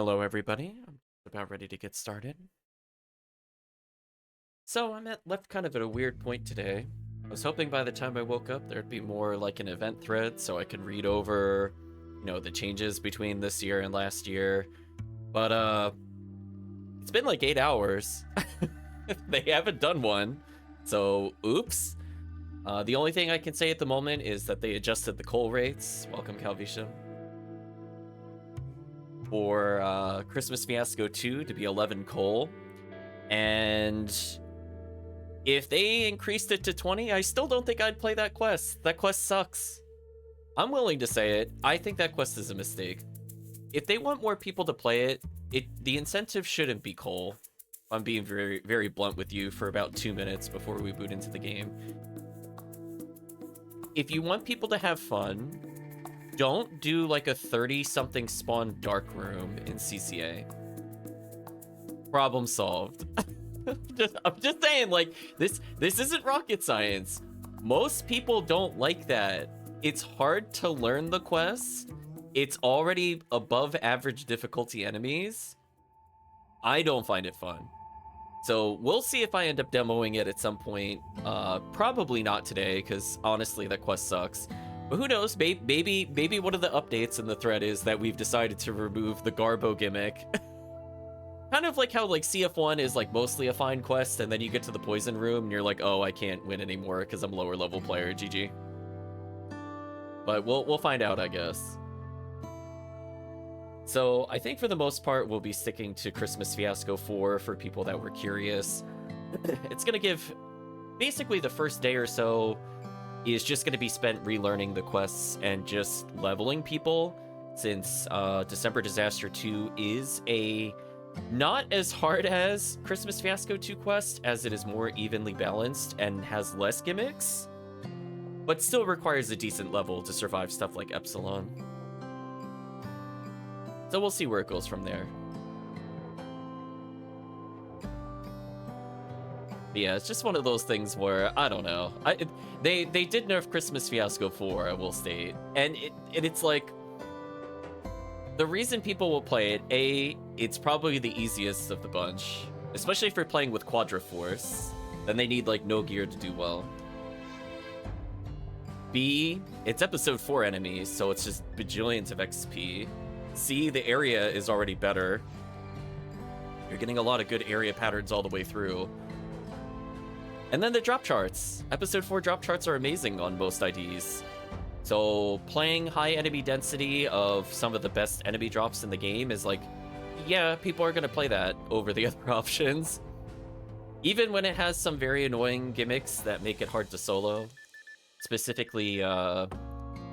Hello, everybody. I'm about ready to get started. So I'm left kind of at a weird point today. I was hoping by the time I woke up there'd be more like an event thread so I could read over, the changes between this year and last year. But it's been like 8 hours. They haven't done one. So oops. The only thing I can say at the moment is that they adjusted the coal rates. Welcome, Calvisha. For Christmas Fiasco 2 to be 11 coal. And if they increased it to 20, I still don't think I'd play that quest. That quest sucks. I'm willing to say it. I think that quest is a mistake. If they want more people to play it, the incentive shouldn't be coal. I'm being very, very blunt with you for about 2 minutes before we boot into the game. If you want people to have fun, don't do like a 30-something spawn dark room in CCA. Problem solved. I'm just saying, like, this isn't rocket science. Most people don't like that. It's hard to learn the quest. It's already above average difficulty enemies. I don't find it fun. So we'll see if I end up demoing it at some point. Probably not today, because honestly, that quest sucks. But who knows? Maybe one of the updates in the thread is that we've decided to remove the Garbo gimmick. Kind of like how like CF1 is like mostly a fine quest, and then you get to the poison room and you're like, oh, I can't win anymore because I'm lower level player. GG. But we'll find out, I guess. So I think for the most part we'll be sticking to Christmas Fiasco 4 for people that were curious. It's gonna give basically the first day or so is just gonna be spent relearning the quests and just leveling people, since December Disaster 2 is a not as hard as Christmas Fiasco 2 quest, as it is more evenly balanced and has less gimmicks, but still requires a decent level to survive stuff like Epsilon. So we'll see where it goes from there. But yeah, it's just one of those things where, I don't know. They did nerf Christmas Fiasco 4, I will state. And it's like, the reason people will play it, A, it's probably the easiest of the bunch. Especially if you're playing with Quadra Force. Then they need, like, no gear to do well. B, it's episode 4 enemies, so it's just bajillions of XP. C, the area is already better. You're getting a lot of good area patterns all the way through. And then the drop charts. Episode 4 drop charts are amazing on most IDs. So playing high enemy density of some of the best enemy drops in the game is like, yeah, people are going to play that over the other options. Even when it has some very annoying gimmicks that make it hard to solo. Specifically,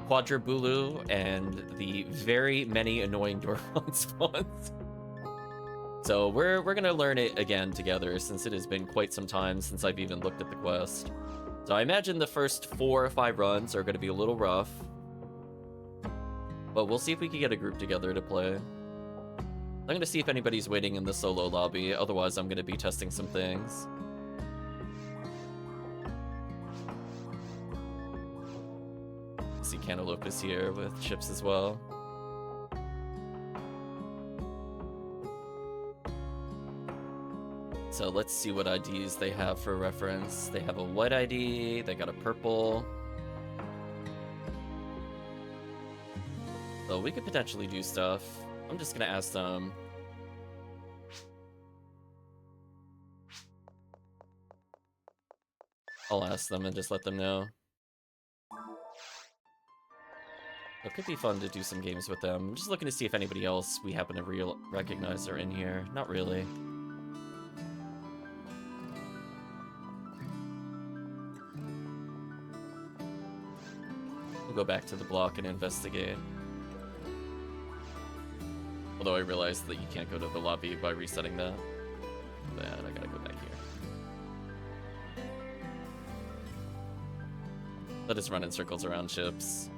Quadrabulu and the very many annoying Dormon spawns. So we're going to learn it again together, since it has been quite some time since I've even looked at the quest. So I imagine the first 4 or 5 runs are going to be a little rough. But we'll see if we can get a group together to play. I'm going to see if anybody's waiting in the solo lobby. Otherwise, I'm going to be testing some things. I see Kantalope is here with Chips as well. So let's see what IDs they have for reference. They have a white ID, they got a purple. So we could potentially do stuff. I'm just gonna ask them. I'll ask them and just let them know. It could be fun to do some games with them. I'm just looking to see if anybody else we happen to recognize are in here. Not really. Go back to the block and investigate. Although I realized that you can't go to the lobby by resetting that. But I gotta go back here. Let us run in circles around Chips.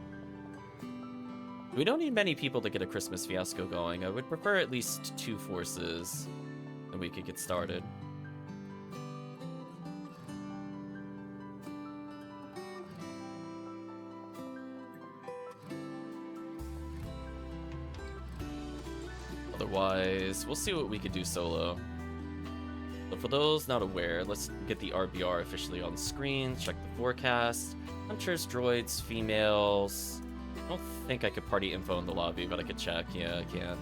We don't need many people to get a Christmas Fiasco going. I would prefer at least 2 forces, and we could get started. otherwise, we'll see what we could do solo. So for those not aware, let's get the RBR officially on screen, check the forecast. Hunters, droids, females. I don't think I could party info in the lobby, but I could check. Yeah, I can.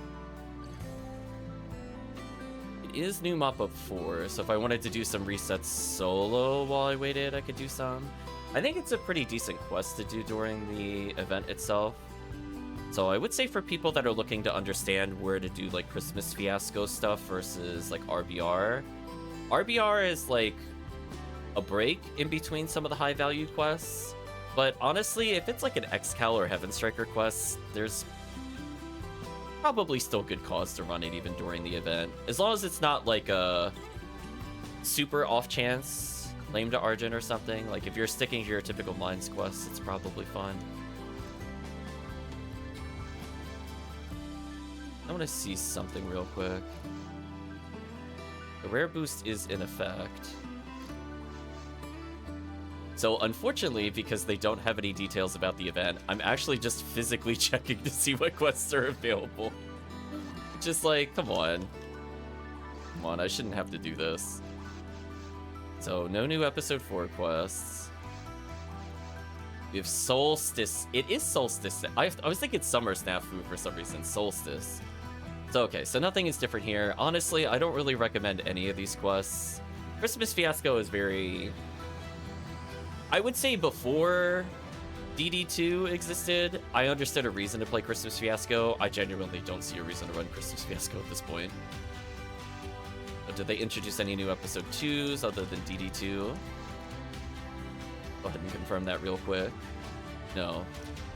It is new mop-up 4, so if I wanted to do some resets solo while I waited, I could do some. I think it's a pretty decent quest to do during the event itself. So I would say for people that are looking to understand where to do like Christmas Fiasco stuff versus like RBR. RBR is like a break in between some of the high value quests. But honestly, if it's like an Excal or Heaven Striker quest, there's probably still good cause to run it even during the event. As long as it's not like a super off chance, lame to Argent or something. Like if you're sticking to your typical Mines quest, it's probably fun. I want to see something real quick. The rare boost is in effect. So unfortunately, because they don't have any details about the event, I'm actually just physically checking to see what quests are available. Just like, come on. Come on, I shouldn't have to do this. So no new episode 4 quests. We have Solstice. It is Solstice. I was thinking Summer Snafu for some reason. Solstice. So okay, so nothing is different here. Honestly, I don't really recommend any of these quests. Christmas Fiasco is very... I would say before DD2 existed, I understood a reason to play Christmas Fiasco. I genuinely don't see a reason to run Christmas Fiasco at this point. But did they introduce any new episode 2s other than DD2? Go ahead and confirm that real quick. No.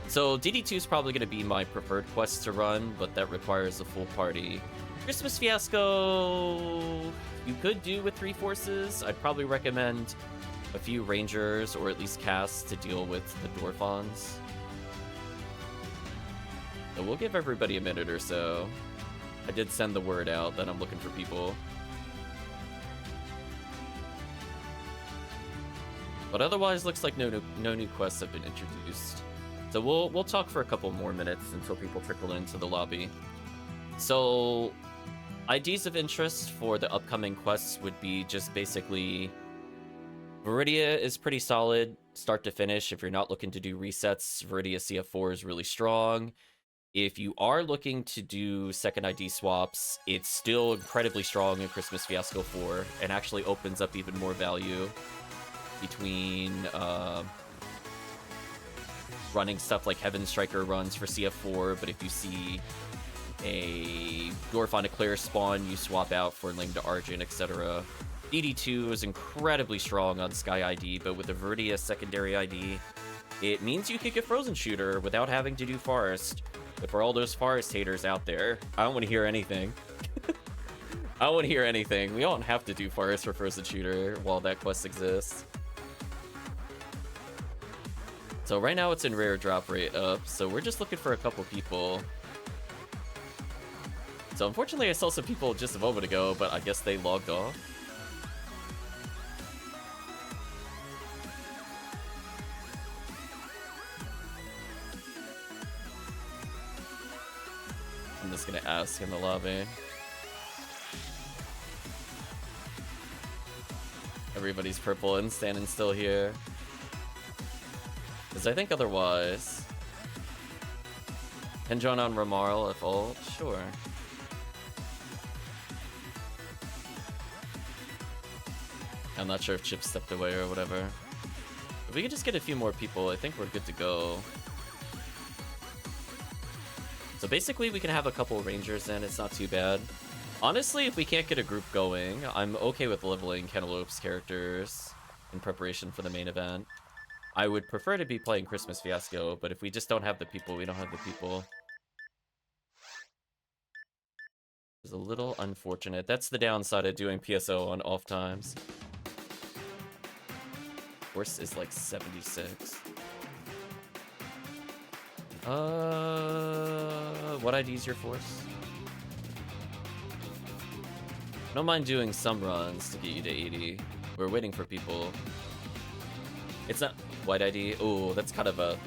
So DD2 is probably going to be my preferred quest to run, but that requires a full party. Christmas Fiasco you could do with 3 forces. I'd probably recommend a few rangers or at least casts to deal with the Dwarfons. So we'll give everybody a minute or so. I did send the word out that I'm looking for people. But otherwise, looks like no new quests have been introduced. So we'll talk for a couple more minutes until people trickle into the lobby. So IDs of interest for the upcoming quests would be just basically Viridia is pretty solid start to finish. If you're not looking to do resets, Viridia CF4 is really strong. If you are looking to do second ID swaps, it's still incredibly strong in Christmas Fiasco 4 and actually opens up even more value between running stuff like Heaven Striker runs for CF4, but if you see a Dwarf on a clear spawn, you swap out for Lame to Argent, etc. DD2 is incredibly strong on Sky ID, but with the Viridia secondary ID, it means you could get Frozen Shooter without having to do Forest. But for all those Forest haters out there, I don't want to hear anything. I don't want to hear anything. We don't have to do Forest for Frozen Shooter while that quest exists. So right now it's in rare drop rate up, so we're just looking for a couple people. So unfortunately I saw some people just a moment ago, but I guess they logged off. I'm just gonna ask in the lobby. Everybody's purple and standing still here. Because I think otherwise... Henjon on Ramarl if ult? Sure. I'm not sure if Chip stepped away or whatever. If we could just get a few more people, I think we're good to go. So basically we can have a couple rangers in, it's not too bad. Honestly, if we can't get a group going, I'm okay with leveling Kantalope's characters in preparation for the main event. I would prefer to be playing Christmas Fiasco, but if we just don't have the people, we don't have the people. It's a little unfortunate. That's the downside of doing PSO on off times. Force is like 76. What ID is your force? I don't mind doing some runs to get you to 80. We're waiting for people. It's not white ID. Oh, that's kind of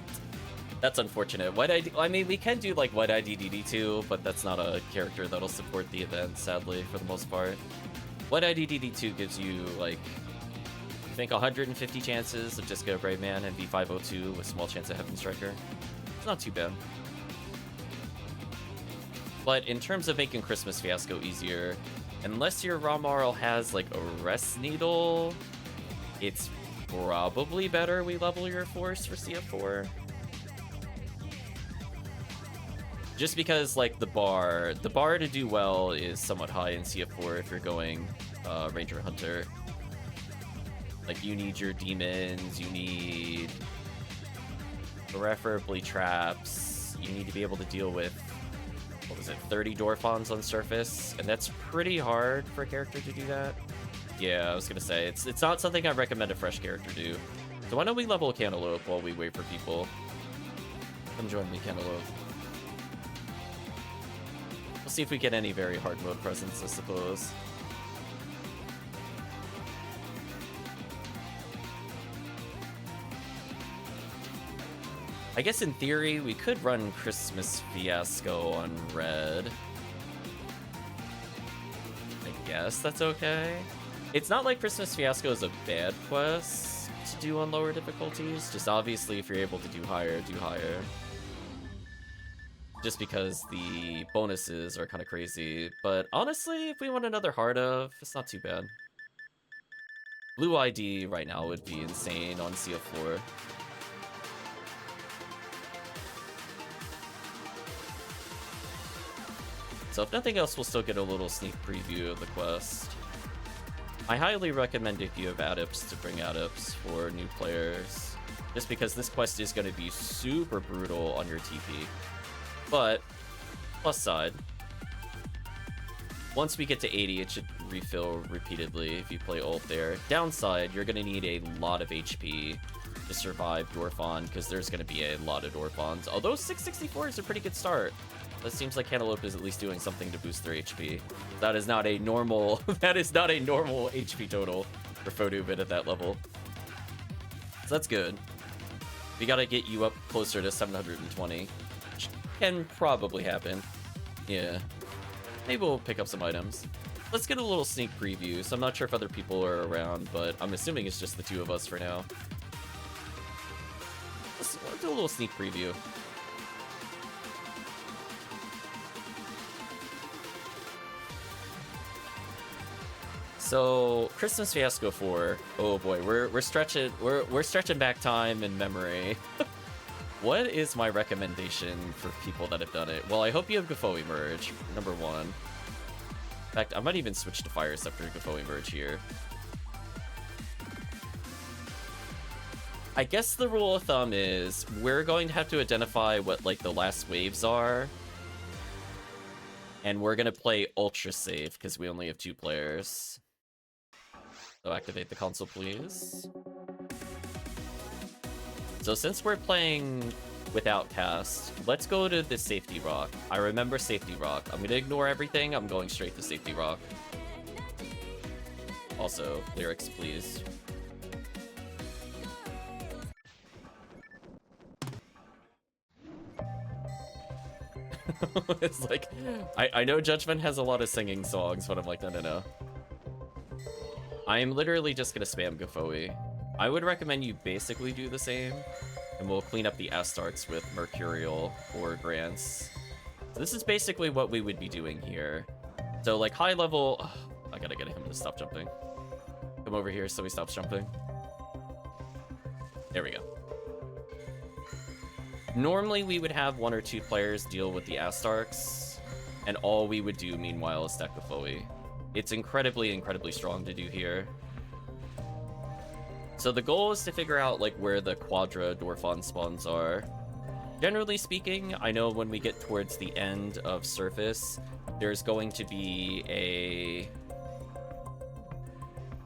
That's unfortunate. I mean, we can do like Wide-Eyed DD2, but that's not a character that'll support the event, sadly, for the most part. Wide-Eyed DD2 gives you like, I think 150 chances of just get a Brave Man and V502 with small chance of Heaven Striker. It's not too bad. But in terms of making Christmas Fiasco easier, unless your Ramarl has like a Rest Needle, it's probably better we level your Force for CF4. Just because like the bar to do well is somewhat high in CF4 if you're going Ranger Hunter. Like you need your demons, you need preferably traps, you need to be able to deal with, what was it, 30 Dorphons on surface, and that's pretty hard for a character to do that. Yeah, I was gonna say, it's not something I recommend a fresh character do. So why don't we level a Kantalope while we wait for people? Come join me, Kantalope. We'll see if we get any very hard mode presence, I suppose. I guess in theory, we could run Christmas Fiasco on red. I guess that's okay. It's not like Christmas Fiasco is a bad quest to do on lower difficulties. Just obviously, if you're able to do higher, do higher. Just because the bonuses are kind of crazy. But honestly, if we want another Heart of, it's not too bad. Blue ID right now would be insane on CF4. So if nothing else, we'll still get a little sneak preview of the quest. I highly recommend if you have adepts to bring adepts for new players, just because this quest is going to be super brutal on your TP. But, plus side, once we get to 80, it should refill repeatedly if you play ult there. Downside, you're going to need a lot of HP to survive Dorphon, because there's going to be a lot of Dorphons. Although 664 is a pretty good start. It seems like Kantalope is at least doing something to boost their HP. That is not a normal HP total for Photobit at that level. So that's good. We gotta get you up closer to 720. Which can probably happen. Yeah. Maybe we'll pick up some items. Let's get a little sneak preview. So I'm not sure if other people are around, but I'm assuming it's just the two of us for now. Let's do a little sneak preview. So Christmas Fiasco 4. Oh boy, we're stretching back time and memory. What is my recommendation for people that have done it? Well, I hope you have Gafo Emerge, number one. In fact, I might even switch to Fire Scepter Gafo Emerge here. I guess the rule of thumb is we're going to have to identify what like the last waves are. And we're gonna play ultra safe because we only have 2 players. So activate the console, please. So since we're playing without cast, let's go to the safety rock. I remember safety rock. I'm gonna ignore everything. I'm going straight to safety rock. Also, lyrics, please. It's like, I know Judgment has a lot of singing songs, but I'm like, no. I am literally just gonna spam Gafoi. I would recommend you basically do the same, and we'll clean up the Astartes with Mercurial or Grants. So this is basically what we would be doing here. So like high level, I gotta get him to stop jumping. Come over here so he stops jumping. There we go. Normally we would have 1 or 2 players deal with the Astartes, and all we would do meanwhile is stack Gafoi. It's incredibly strong to do here. So the goal is to figure out like where the Quadra Dorphon spawns are. Generally speaking, I know when we get towards the end of Surface, there's going to be a...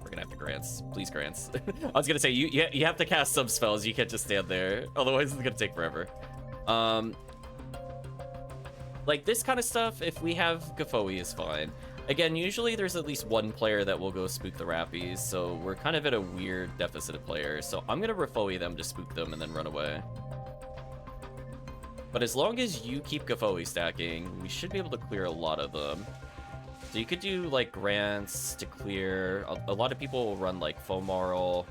We're gonna have to Grants. Please, Grants. I was gonna say, you have to cast some spells, you can't just stand there. Otherwise it's gonna take forever. Like this kind of stuff, if we have Gafoi is fine. Again, usually there's at least 1 player that will go spook the Rappies, so we're kind of at a weird deficit of players. So I'm gonna Rafoi them to spook them and then run away. But as long as you keep Gafoi stacking, we should be able to clear a lot of them. So you could do, like, grants to clear. A lot of people will run, like, Fomarl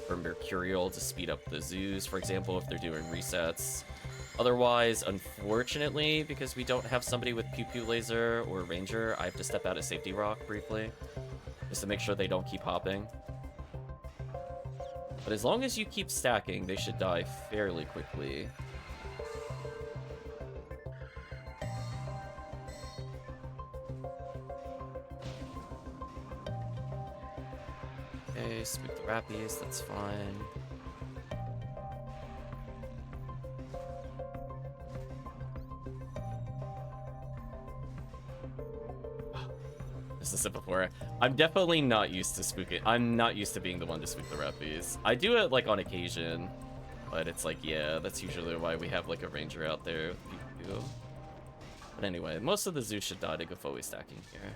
or Mercurial to speed up the zoos, for example, if they're doing resets. Otherwise, unfortunately, because we don't have somebody with Pew Pew Laser or Ranger, I have to step out of Safety Rock briefly, just to make sure they don't keep hopping. But as long as you keep stacking, they should die fairly quickly. Okay, spook the Rappies, that's fine. This is it before. I'm definitely not used to spooking. I'm not used to being the one to spook the Rappies. I do it, like, on occasion. But it's like, yeah, that's usually why we have, like, a Ranger out there with people. But anyway, most of the Zeus should die to Gafoi stacking here.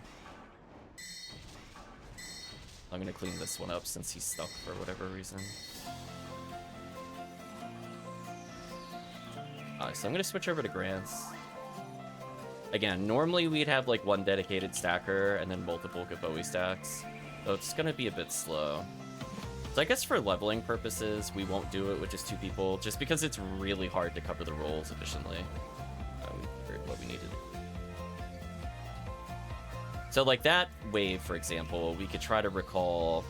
I'm gonna clean this one up since he's stuck for whatever reason. Alright, so I'm gonna switch over to grants. Again, normally we'd have like one dedicated stacker and then multiple Gafoi stacks, so it's gonna be a bit slow. So I guess for leveling purposes, we won't do it with just 2 people, just because it's really hard to cover the roles efficiently. We figured what we needed. So like that wave, for example, we could try to recall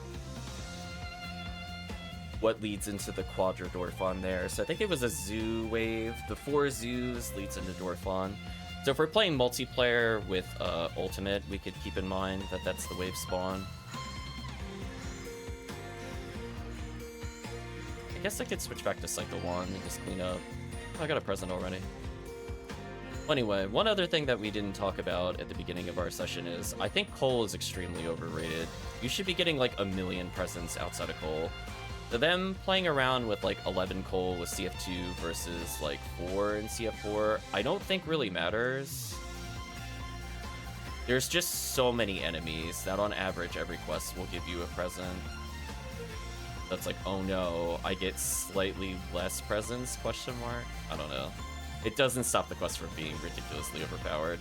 what leads into the Quadra Dorphon there. So I think it was a zoo wave. The 4 zoos leads into Dorphon. So if we're playing multiplayer with Ultimate, we could keep in mind that that's the wave spawn. I guess I could switch back to Cycle 1 and just clean up. Oh, I got a present already. Well, anyway, one other thing that we didn't talk about at the beginning of our session is I think coal is extremely overrated. You should be getting like 1 million presents outside of coal. So them playing around with like 11 coal with CF2 versus like 4 in CF4, I don't think really matters. There's just so many enemies that on average every quest will give you a present. That's like, oh no, I get slightly less presents, question mark? I don't know. It doesn't stop the quest from being ridiculously overpowered.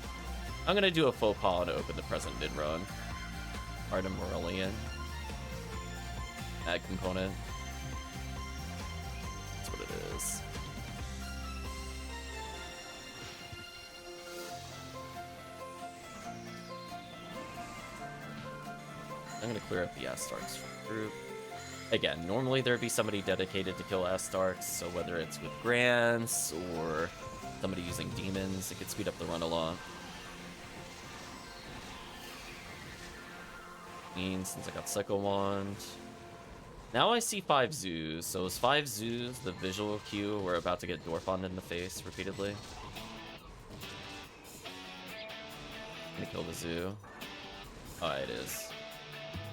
I'm gonna do a faux pas to open the present mid-run. Artem Aurelian. Ag component. That's what it is. I'm gonna clear up the Astarks from the group. Again, normally there'd be somebody dedicated to kill Astarks, so whether it's with grants or somebody using demons, it could speed up the run a lot. Since I got Psycho Wand. Now I see 5 zoos, so is 5 zoos the visual cue we're about to get Dorphon in the face repeatedly? I'm gonna kill the zoo. Oh, it is.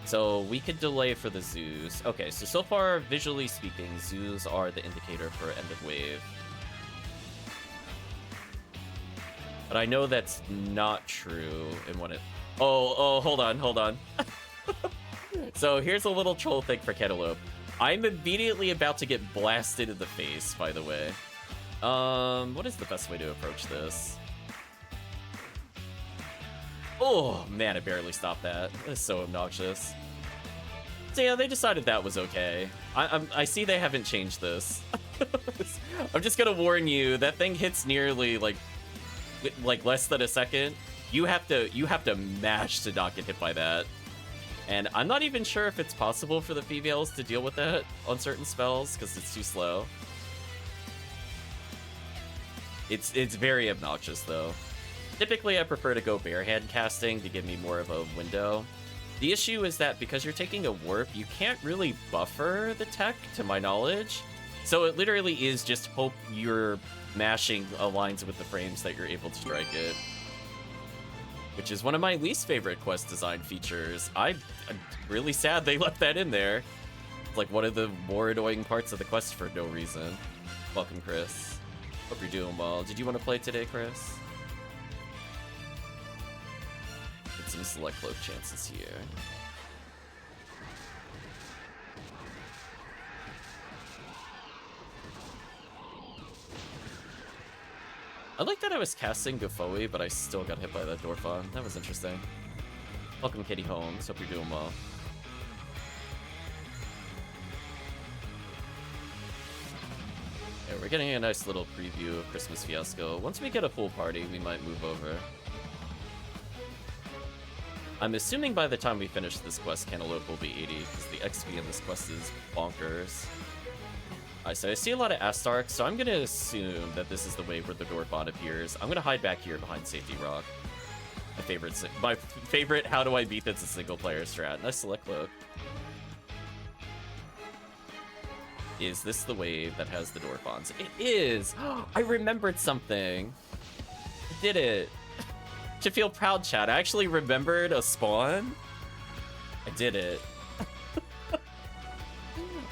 So we could delay for the zoos. Okay, so far, visually speaking, zoos are the indicator for end of wave. But I know that's not true in what it... Oh, hold on. So here's a little troll thing for Kantalope. I'm immediately about to get blasted in the face, by the way. What is the best way to approach this? Oh, man, I barely stopped that. That is so obnoxious. So yeah, they decided that was okay. I see they haven't changed this. I'm just gonna warn you, that thing hits nearly, like less than a second. You have to mash to not get hit by that. And I'm not even sure if it's possible for the females to deal with that on certain spells, because it's too slow. It's very obnoxious, though. Typically, I prefer to go barehand casting to give me more of a window. The issue is that because you're taking a warp, you can't really buffer the tech, to my knowledge. So it literally is just hope your mashing aligns with the frames that you're able to strike it. Which is one of my least favorite quest design features. I'm really sad they left that in there. It's like one of the more annoying parts of the quest for no reason. Welcome, Chris. Hope you're doing well. Did you want to play today, Chris? Get some select cloak chances here. I like that I was casting Gafoi, but I still got hit by that Dorfon. That was interesting. Welcome, Kitty Holmes. Hope you're doing well. Yeah, we're getting a nice little preview of Christmas Fiasco. Once we get a full party, we might move over. I'm assuming by the time we finish this quest, Kantalope will be 80, because the XP in this quest is bonkers. Alright, so I see a lot of Astarks, so I'm gonna assume that this is the wave where the Dorfon appears. I'm gonna hide back here behind Safety Rock. My favorite how do I beat this a single player strat. Nice select cloak. Is this the wave that has the Dorfons? It is! I remembered something. I did it. Should feel proud, chat. I actually remembered a spawn. I did it.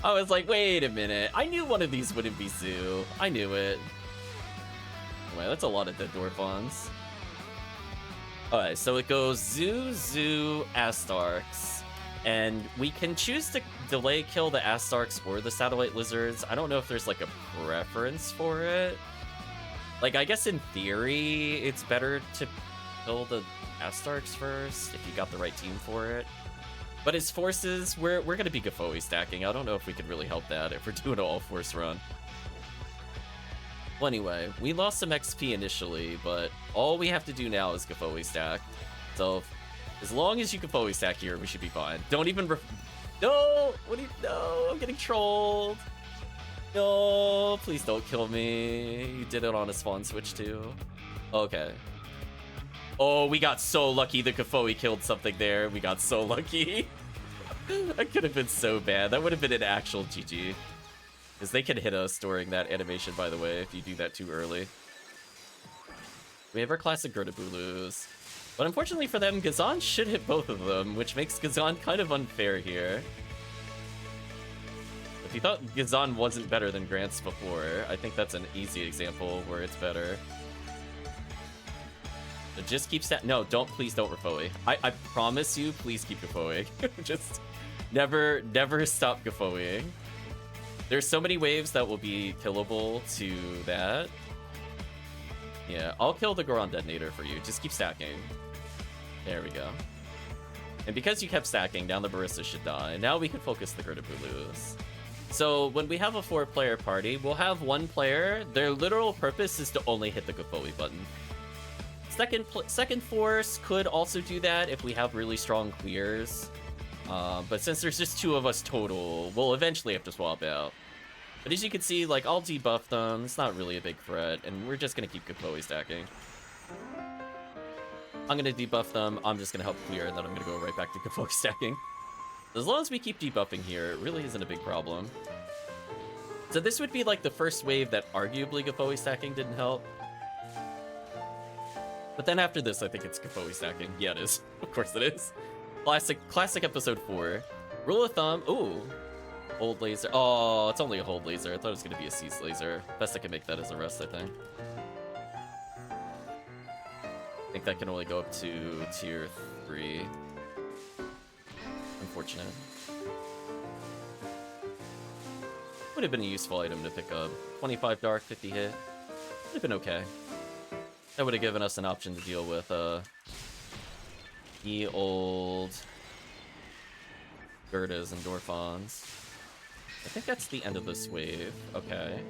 I was like, wait a minute. I knew one of these wouldn't be Zoo. I knew it. Anyway, that's a lot of dead Dorfons. Alright, so it goes Zoo, Zoo, Astarks. And we can choose to delay kill the Astarks or the Satellite Lizards. I don't know if there's like a preference for it. Like, I guess in theory, it's better to kill the Astarks first if you got the right team for it. But his forces, we're gonna be Gafoi stacking. I don't know if we could really help that if we're doing an all-force run. Well, anyway, we lost some XP initially, but all we have to do now is Gafoi stack. So, as long as you Gafoi stack here, we should be fine. Don't even No! What do you... No! I'm getting trolled! No! Please don't kill me. You did it on a spawn switch, too. Okay. Oh, we got so lucky the Gafoi killed something there. We got so lucky. That could have been so bad. That would have been an actual GG. Because they can hit us during that animation, by the way, if you do that too early. We have our classic Gertabulus. But unfortunately for them, Gazan should hit both of them, which makes Gazan kind of unfair here. If you thought Gazan wasn't better than Grants before, I think that's an easy example where it's better. So just keep please don't Gafoi. I promise you, please keep Gafoing. Just never stop Gafoing. There's so many waves that will be killable to that. Yeah, I'll kill the Goron Detonator for you. Just keep stacking. There we go. And because you kept stacking, now the Barista should die. Now we can focus the Gertabulus. So when we have a 4-player party, we'll have one player. Their literal purpose is to only hit the Gafoi button. Second force could also do that if we have really strong clears. But since there's just 2 of us total, we'll eventually have to swap out. But as you can see, like, I'll debuff them. It's not really a big threat, and we're just gonna keep Gafoi stacking. I'm gonna debuff them, I'm just gonna help clear, and then I'm gonna go right back to Gafoi stacking. As long as we keep debuffing here, it really isn't a big problem. So this would be like the first wave that arguably Gafoi stacking didn't help. But then after this, I think it's Gafoi stacking. Yeah, it is. Of course it is. Classic episode 4. Rule of thumb. Ooh. Hold laser. Oh, it's only a hold laser. I thought it was going to be a cease laser. Best I can make that is a rest, I think. I think that can only go up to tier 3. Unfortunate. Would have been a useful item to pick up. 25 dark, 50 hit. Would have been okay. That would have given us an option to deal with ye old Gerdas and Dorfons. I think that's the end of this wave. Okay.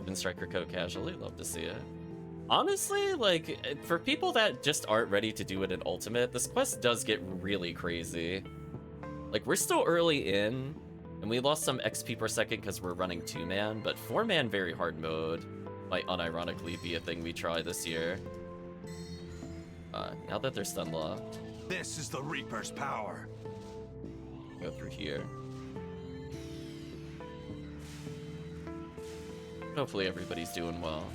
Been Striker Code casually, love to see it. Honestly, like, for people that just aren't ready to do it in Ultimate, this quest does get really crazy. Like, we're still early in, and we lost some XP per second because we're running 2-man, but 4-man very hard mode might unironically be a thing we try this year. Now that they're stun locked. This is the Reaper's power. Go through here. Hopefully everybody's doing well.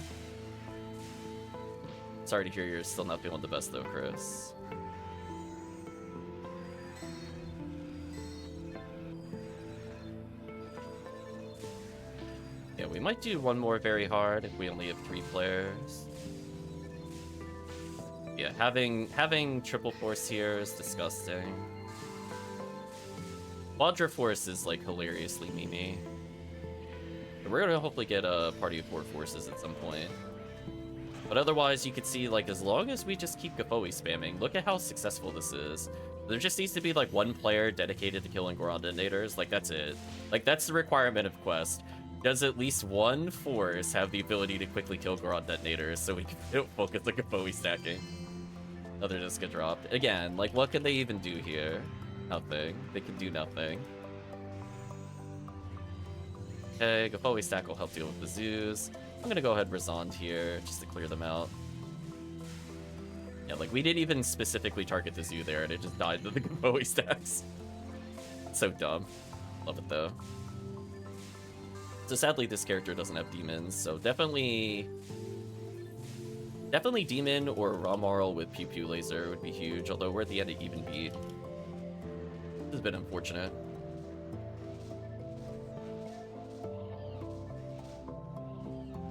Sorry to hear you're still not feeling the best though, Chris. Yeah, we might do one more very hard if we only have 3 players. Yeah, having triple force here is disgusting. Quadra force is like hilariously memey. We're gonna hopefully get a party of 4 forces at some point. But otherwise, you could see, like, as long as we just keep Gafoi spamming, look at how successful this is. There just needs to be, like, one player dedicated to killing Goron detonators. Like, that's it. Like, that's the requirement of Quest. Does at least one force have the ability to quickly kill Goron detonators so we can focus on Gafoi stacking? Another disc get dropped. Again, like, what can they even do here? Nothing. They can do nothing. Okay, Gafoi stack will help deal with the zoos. I'm gonna go ahead and Razond here, just to clear them out. Yeah, like, we didn't even specifically target the zoo there, and it just died to the Gafoi stacks. So dumb. Love it, though. So sadly, this character doesn't have demons, so definitely demon or Ramarl with Pew Pew Laser would be huge, although we're at the end of even beat. This has been unfortunate.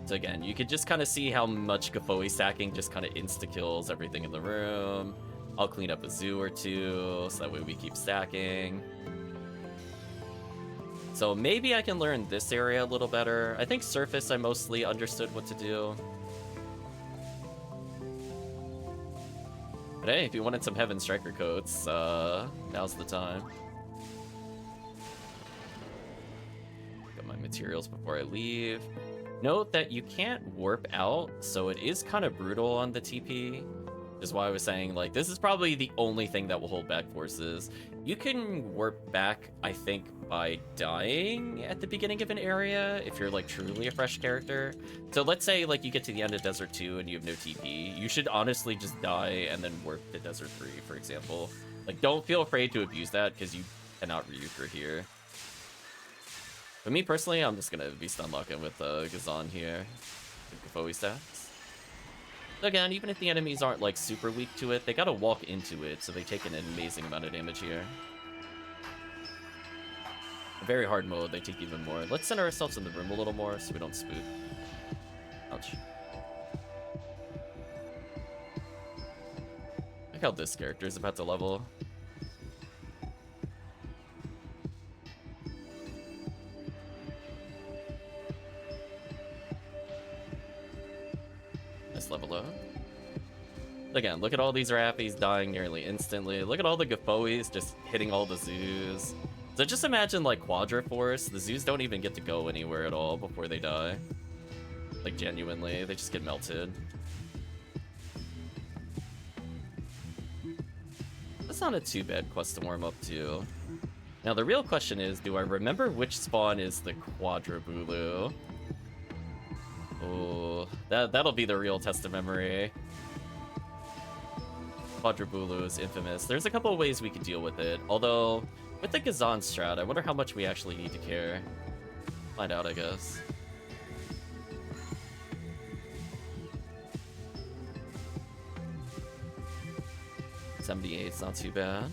So again, you could just kind of see how much Gafoi stacking just kind of insta-kills everything in the room. I'll clean up a zoo or two, so that way we keep stacking. So maybe I can learn this area a little better. I think surface I mostly understood what to do. But hey, if you wanted some Heaven Striker coats, now's the time. Got my materials before I leave. Note that you can't warp out, so it is kind of brutal on the TP. Which is why I was saying, like, this is probably the only thing that will hold back forces. You can warp back, I think, by dying at the beginning of an area, if you're, like, truly a fresh character. So let's say, like, you get to the end of Desert 2 and you have no TP. You should honestly just die and then warp to Desert 3, for example. Like, don't feel afraid to abuse that, because you cannot Ryuker here. But me personally, I'm just gonna be stun locking with Gazan here. Gafoi stacks. Again, even if the enemies aren't like super weak to it, they gotta walk into it, so they take an amazing amount of damage here. A very hard mode, they take even more. Let's center ourselves in the room a little more so we don't spook. Ouch. Look how this character is about to level. Level up. Again, look at all these Rappies dying nearly instantly. Look at all the Gafois just hitting all the zoos. So just imagine like Quadra Force. The zoos don't even get to go anywhere at all before they die. Like genuinely, they just get melted. That's not a too bad quest to warm up to. Now the real question is, do I remember which spawn is the Quadra Bulu? Oh, that'll be the real test of memory. Quadrabulu is infamous. There's a couple of ways we could deal with it. Although, with the Gazan strat, I wonder how much we actually need to care. Find out, I guess. $78's not too bad.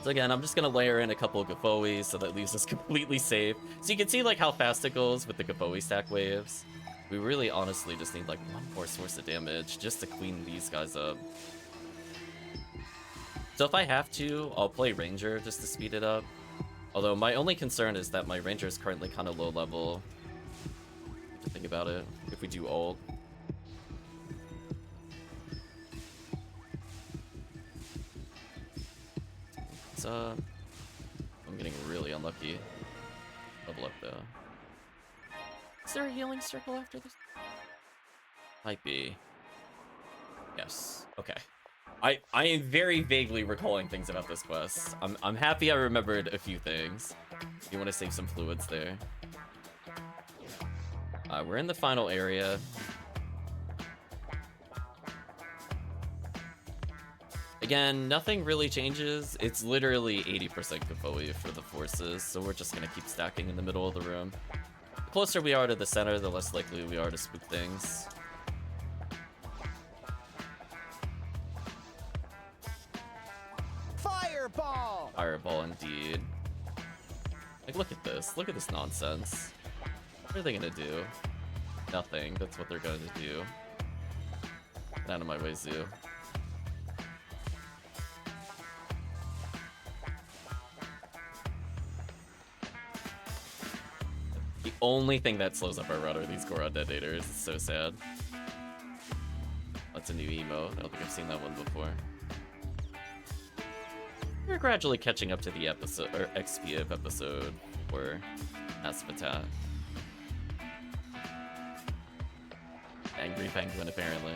So again, I'm just gonna layer in a couple of Gafois so that leaves us completely safe. So you can see like how fast it goes with the Gafoi stack waves. We really honestly just need like one more source of damage just to clean these guys up. So if I have to, I'll play Ranger just to speed it up. Although my only concern is that my Ranger is currently kind of low level. To think about it, if we do ult. I'm getting really unlucky. Level up though. Is there a healing circle after this? Might be. Yes. Okay. I am very vaguely recalling things about this quest. I'm happy I remembered a few things. You want to save some fluids there. We're in the final area. Again, nothing really changes. It's literally 80% Gafoi for the forces, so we're just gonna keep stacking in the middle of the room. The closer we are to the center, the less likely we are to spook things. Fireball! Fireball indeed. Like, look at this. Look at this nonsense. What are they gonna do? Nothing. That's what they're gonna do. Get out of my way, Zoo. only thing that slows up our run are these Goron detonators. It's so sad. That's a new emo. I don't think I've seen that one before. We're gradually catching up to the episode, or XP of episode for Massive Attack. Angry Penguin, apparently.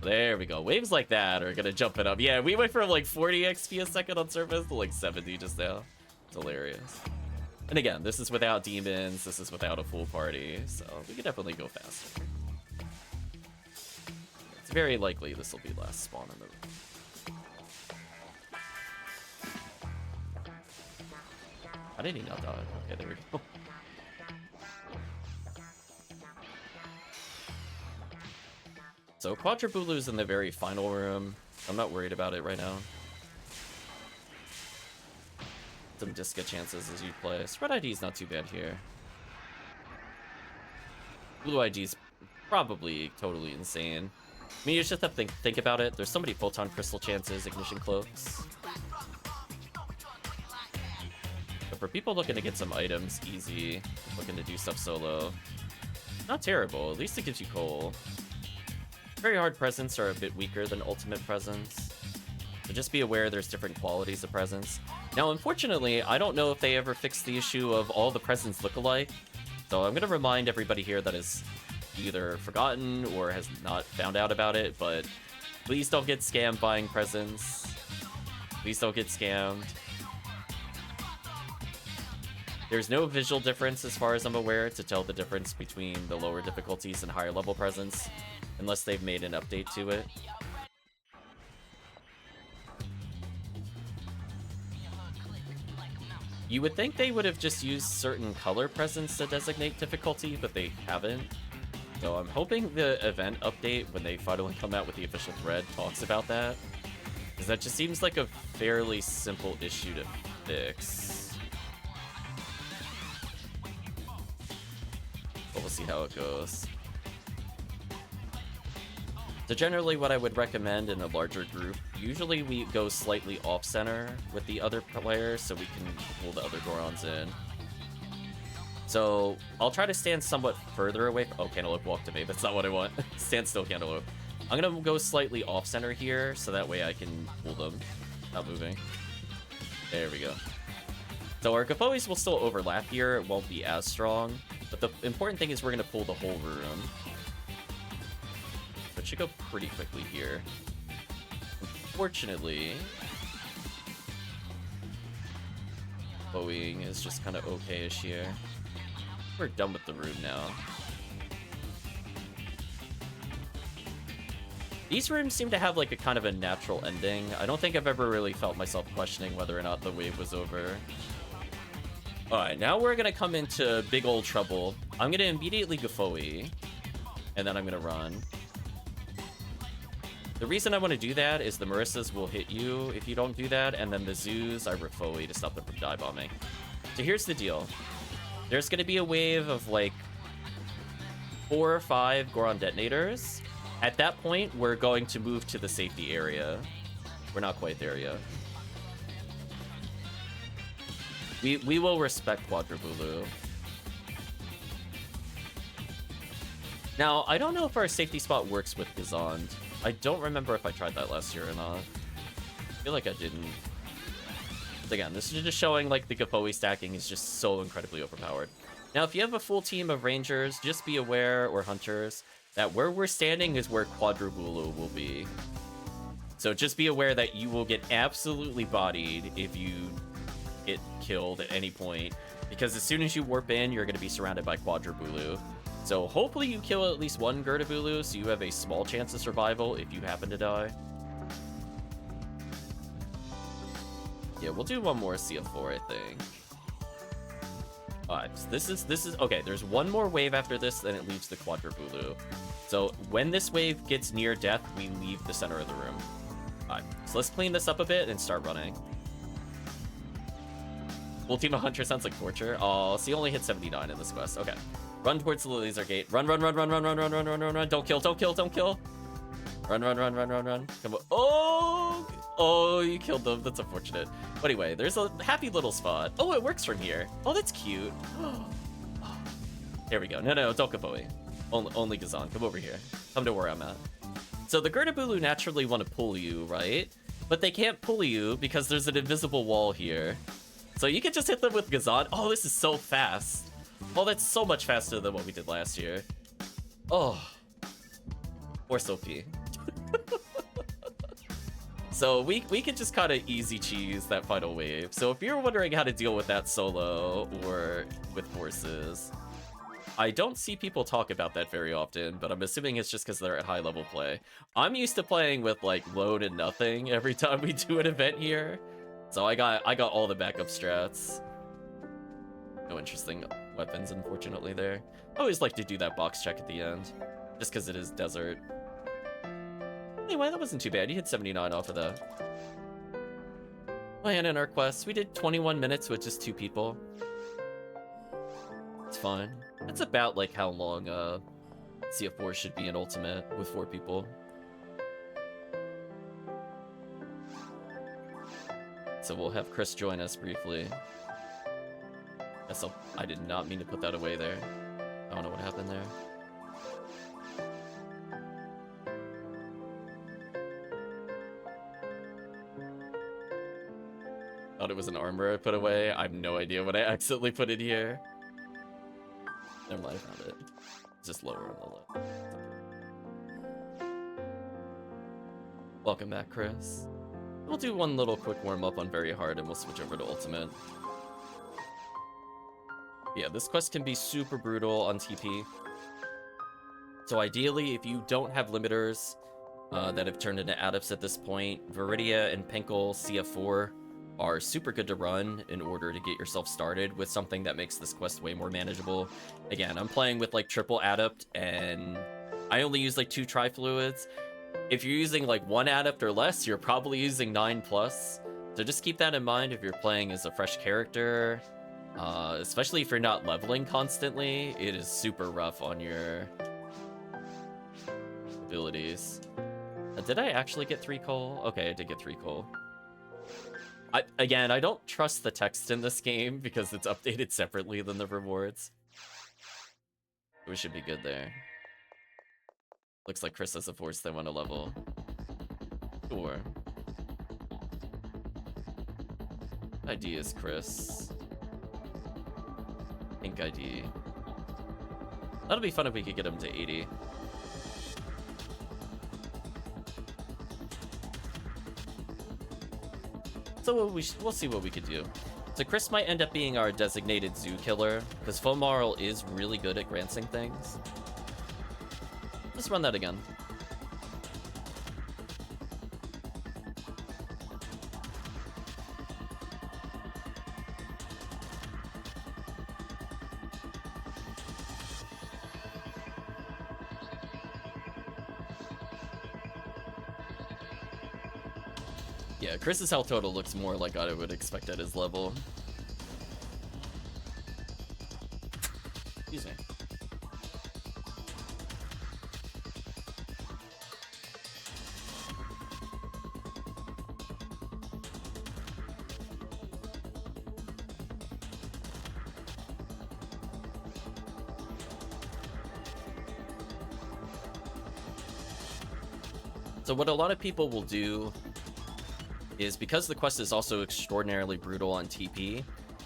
There we go. Waves like that are gonna jump it up. Yeah, we went from like 40 XP a second on surface to like 70 just now. It's hilarious. And again, this is without demons. This is without a full party, so we could definitely go faster. It's very likely this will be last spawn in the room. How did he not die? Okay, there we go. So Quadribulu's in the very final room. I'm not worried about it right now. Some Disca chances as you play. Spread ID's not too bad here. Blue ID's probably totally insane. I mean, you just have to think about it. There's so many Photon Crystal chances, Ignition Cloaks. But for people looking to get some items easy, looking to do stuff solo, not terrible. At least it gives you coal. Very hard presents are a bit weaker than ultimate presents. So just be aware there's different qualities of presents. Now, unfortunately, I don't know if they ever fixed the issue of all the presents look alike. So I'm going to remind everybody here that has either forgotten or has not found out about it, but please don't get scammed buying presents. Please don't get scammed. There's no visual difference as far as I'm aware to tell the difference between the lower difficulties and higher level presents, unless they've made an update to it. You would think they would have just used certain color presents to designate difficulty, but they haven't. So I'm hoping the event update, when they finally come out with the official thread, talks about that. Because that just seems like a fairly simple issue to fix. But we'll see how it goes. So generally what I would recommend in a larger group, usually we go slightly off-center with the other players so we can pull the other Gorons in. So I'll try to stand somewhat further away from... Oh, Kantalope walked to me. That's not what I want. Stand still, Kantalope. I'm going to go slightly off-center here so that way I can pull them. Not moving. There we go. So our Gafoes will still overlap here. It won't be as strong. But the important thing is we're going to pull the whole room. It should go pretty quickly here. Unfortunately, Boeing is just kind of okay-ish here. We're done with the room now. These rooms seem to have like a kind of a natural ending. I don't think I've ever really felt myself questioning whether or not the wave was over. Alright, now we're gonna come into big old trouble. I'm gonna immediately Gafoe, and then I'm gonna run. The reason I want to do that is the Marissas will hit you if you don't do that, and then the Zoos I Refoe to stop them from dive bombing. So here's the deal. There's going to be a wave of like 4 or 5 Goron detonators. At that point, we're going to move to the safety area. We're not quite there yet. We will respect Quadribulu. Now, I don't know if our safety spot works with Gazond. I don't remember if I tried that last year or not. I feel like I didn't. But again, this is just showing like the Gafoe stacking is just so incredibly overpowered. Now, if you have a full team of Rangers, just be aware, or Hunters, that where we're standing is where Quadribulu will be. So just be aware that you will get absolutely bodied if you get killed at any point, because as soon as you warp in, you're going to be surrounded by Quadribulu. So hopefully you kill at least one Girdabulu, so you have a small chance of survival if you happen to die. Yeah, we'll do one more CF4, I think. Alright, so this is okay, there's one more wave after this, then it leaves the Quadribulu. So when this wave gets near death, we leave the center of the room. Alright, so let's clean this up a bit and start running. Full team of Hunter sounds like torture. Oh, so he only hit 79 in this quest. Okay. Run towards the laser gate. Run, run, run, run, run, run, run, run, run, run, run. Don't kill, don't kill, don't kill. Run, run, run, run, run, run. Come on. Oh! Oh, you killed them. That's unfortunate. But anyway, there's a happy little spot. Oh, it works from here. Oh, that's cute. Here we go. No, don't Gavoe. Only Gazan. Come over here. Come to where I'm at. So the Girdabulu naturally want to pull you, right? But they can't pull you because there's an invisible wall here. So you can just hit them with Gazan. Oh, this is so fast. Oh, that's so much faster than what we did last year. Oh. Force OP. So we can just kind of easy cheese that final wave. So if you're wondering how to deal with that solo or with forces, I don't see people talk about that very often, but I'm assuming it's just because they're at high level play. I'm used to playing with like load and nothing every time we do an event here. So I got all the backup strats. No interesting weapons, unfortunately, there. I always like to do that box check at the end, just because it is desert. Anyway, that wasn't too bad. You hit 79 off of that. Playing in our quest, we did 21 minutes with just 2 people. It's fine. That's about like how long CF4 should be in Ultimate with 4 people. So we'll have Chris join us briefly. I did not mean to put that away there. I don't know what happened there. Thought it was an armor I put away. I have no idea what I accidentally put in here. Never mind, I found it. It's just lower on the left. Welcome back, Chris. We'll do one little quick warm-up on Very Hard and we'll switch over to Ultimate. Yeah, this quest can be super brutal on TP. So ideally, if you don't have limiters that have turned into adepts at this point, Viridia and Pinkel CF4 are super good to run in order to get yourself started with something that makes this quest way more manageable. Again, I'm playing with like triple adept and I only use like 2 tri-fluids. If you're using like 1 adept or less, you're probably using 9+. So just keep that in mind if you're playing as a fresh character. Especially if you're not leveling constantly, it is super rough on your abilities. Did I actually get 3 coal? Okay, I did get 3 coal. Again, I don't trust the text in this game because it's updated separately than the rewards. We should be good there. Looks like Chris has a force they want to level. Sure. ID is Chris. Ink ID. That'll be fun if we could get him to 80. So we'll see what we could do. So Chris might end up being our designated zoo killer, because Fomarl is really good at grancing things. Let's run that again. Yeah, Chris's health total looks more like I would expect at his level. Excuse me. So what a lot of people will do is, because the quest is also extraordinarily brutal on TP,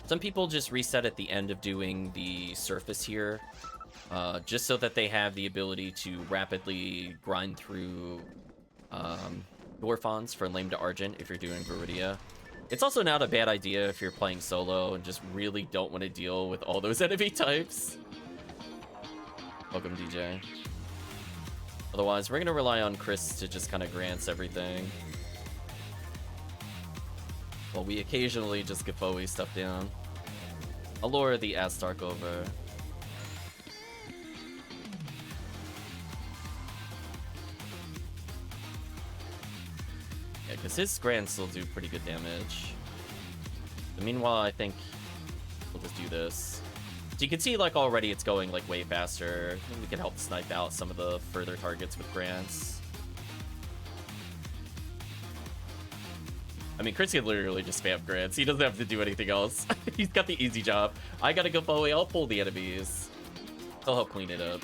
some people just reset at the end of doing the surface here, just so that they have the ability to rapidly grind through Dwarfons for Lame to Argent if you're doing Viridia. It's also not a bad idea if you're playing solo and just really don't want to deal with all those enemy types. Welcome, DJ. Otherwise, we're going to rely on Chris to just kind of grants everything. Well, we occasionally just get Bowie stuff down. I'll lure the Astark over. Yeah, because his grants will do pretty good damage. But meanwhile, I think we'll just do this. So you can see, like, already it's going, like, way faster. We can help snipe out some of the further targets with grants. I mean, Chris can literally just spam grants. He doesn't have to do anything else. He's got the easy job. I gotta go Bowie. I'll pull the enemies. They'll help clean it up.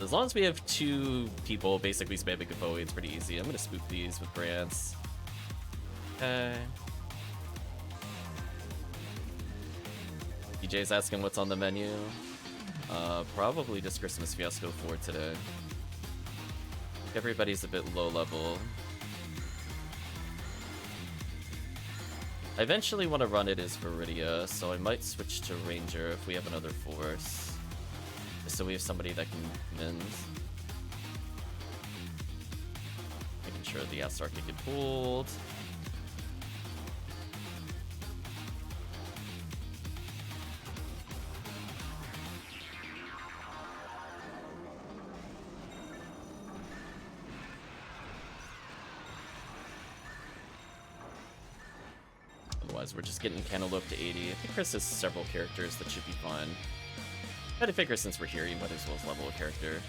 As long as we have 2 people basically spamming Gavoe, it's pretty easy. I'm gonna spook these with grants. Okay. DJ's asking what's on the menu. Probably just Christmas Fiasco 4 today. Everybody's a bit low level. I eventually want to run it as Viridia, so I might switch to Ranger if we have another force. Just so we have somebody that can mend. Making sure the ASR can get pulled. Otherwise, we're just getting Kantalope to 80. I think Chris has several characters that should be fine. Try to figure since we're here, you might as well level a character.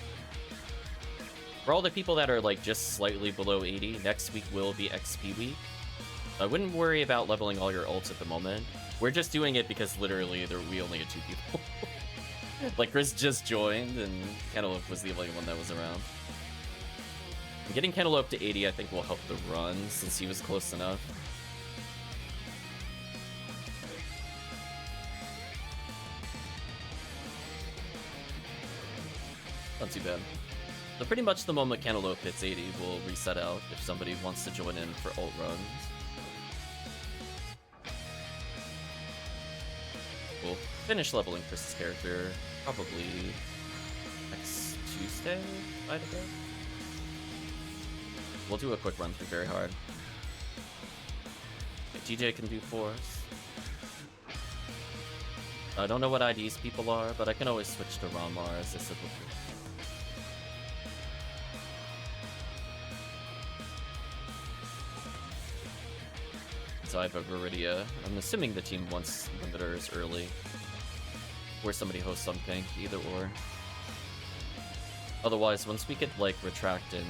For all the people that are like just slightly below 80, next week will be XP week. I wouldn't worry about leveling all your ults at the moment. We're just doing it because literally we only had 2 people. Like Chris just joined and Kantalope was the only one that was around. Getting Kantalope to 80 I think will help the run since he was close enough. Not too bad. So pretty much the moment Kantalope hits 80, we'll reset out if somebody wants to join in for ult runs. We'll finish leveling Chris's character probably next Tuesday, I'd guess. We'll do a quick run through very hard. Okay, TJ can do force. I don't know what IDs people are, but I can always switch to Ramar as I said before. So I have a Viridia. I'm assuming the team wants limiters early. Or somebody hosts something, either or. Otherwise, once we get like Retract and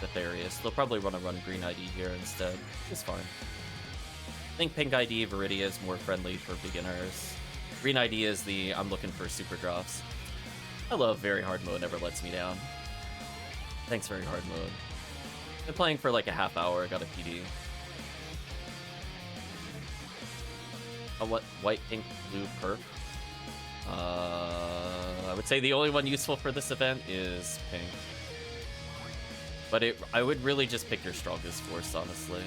Aetherius, they'll probably run Green ID here instead. It's fine. I think Pink ID, Viridia is more friendly for beginners. Green ID is the I'm looking for super drops. I love Very Hard Mode, never lets me down. Thanks, Very Hard Mode. Been playing for like a half hour, got a PD. What white, pink, blue, perp? I would say the only one useful for this event is pink. But I would really just pick your strongest force, honestly.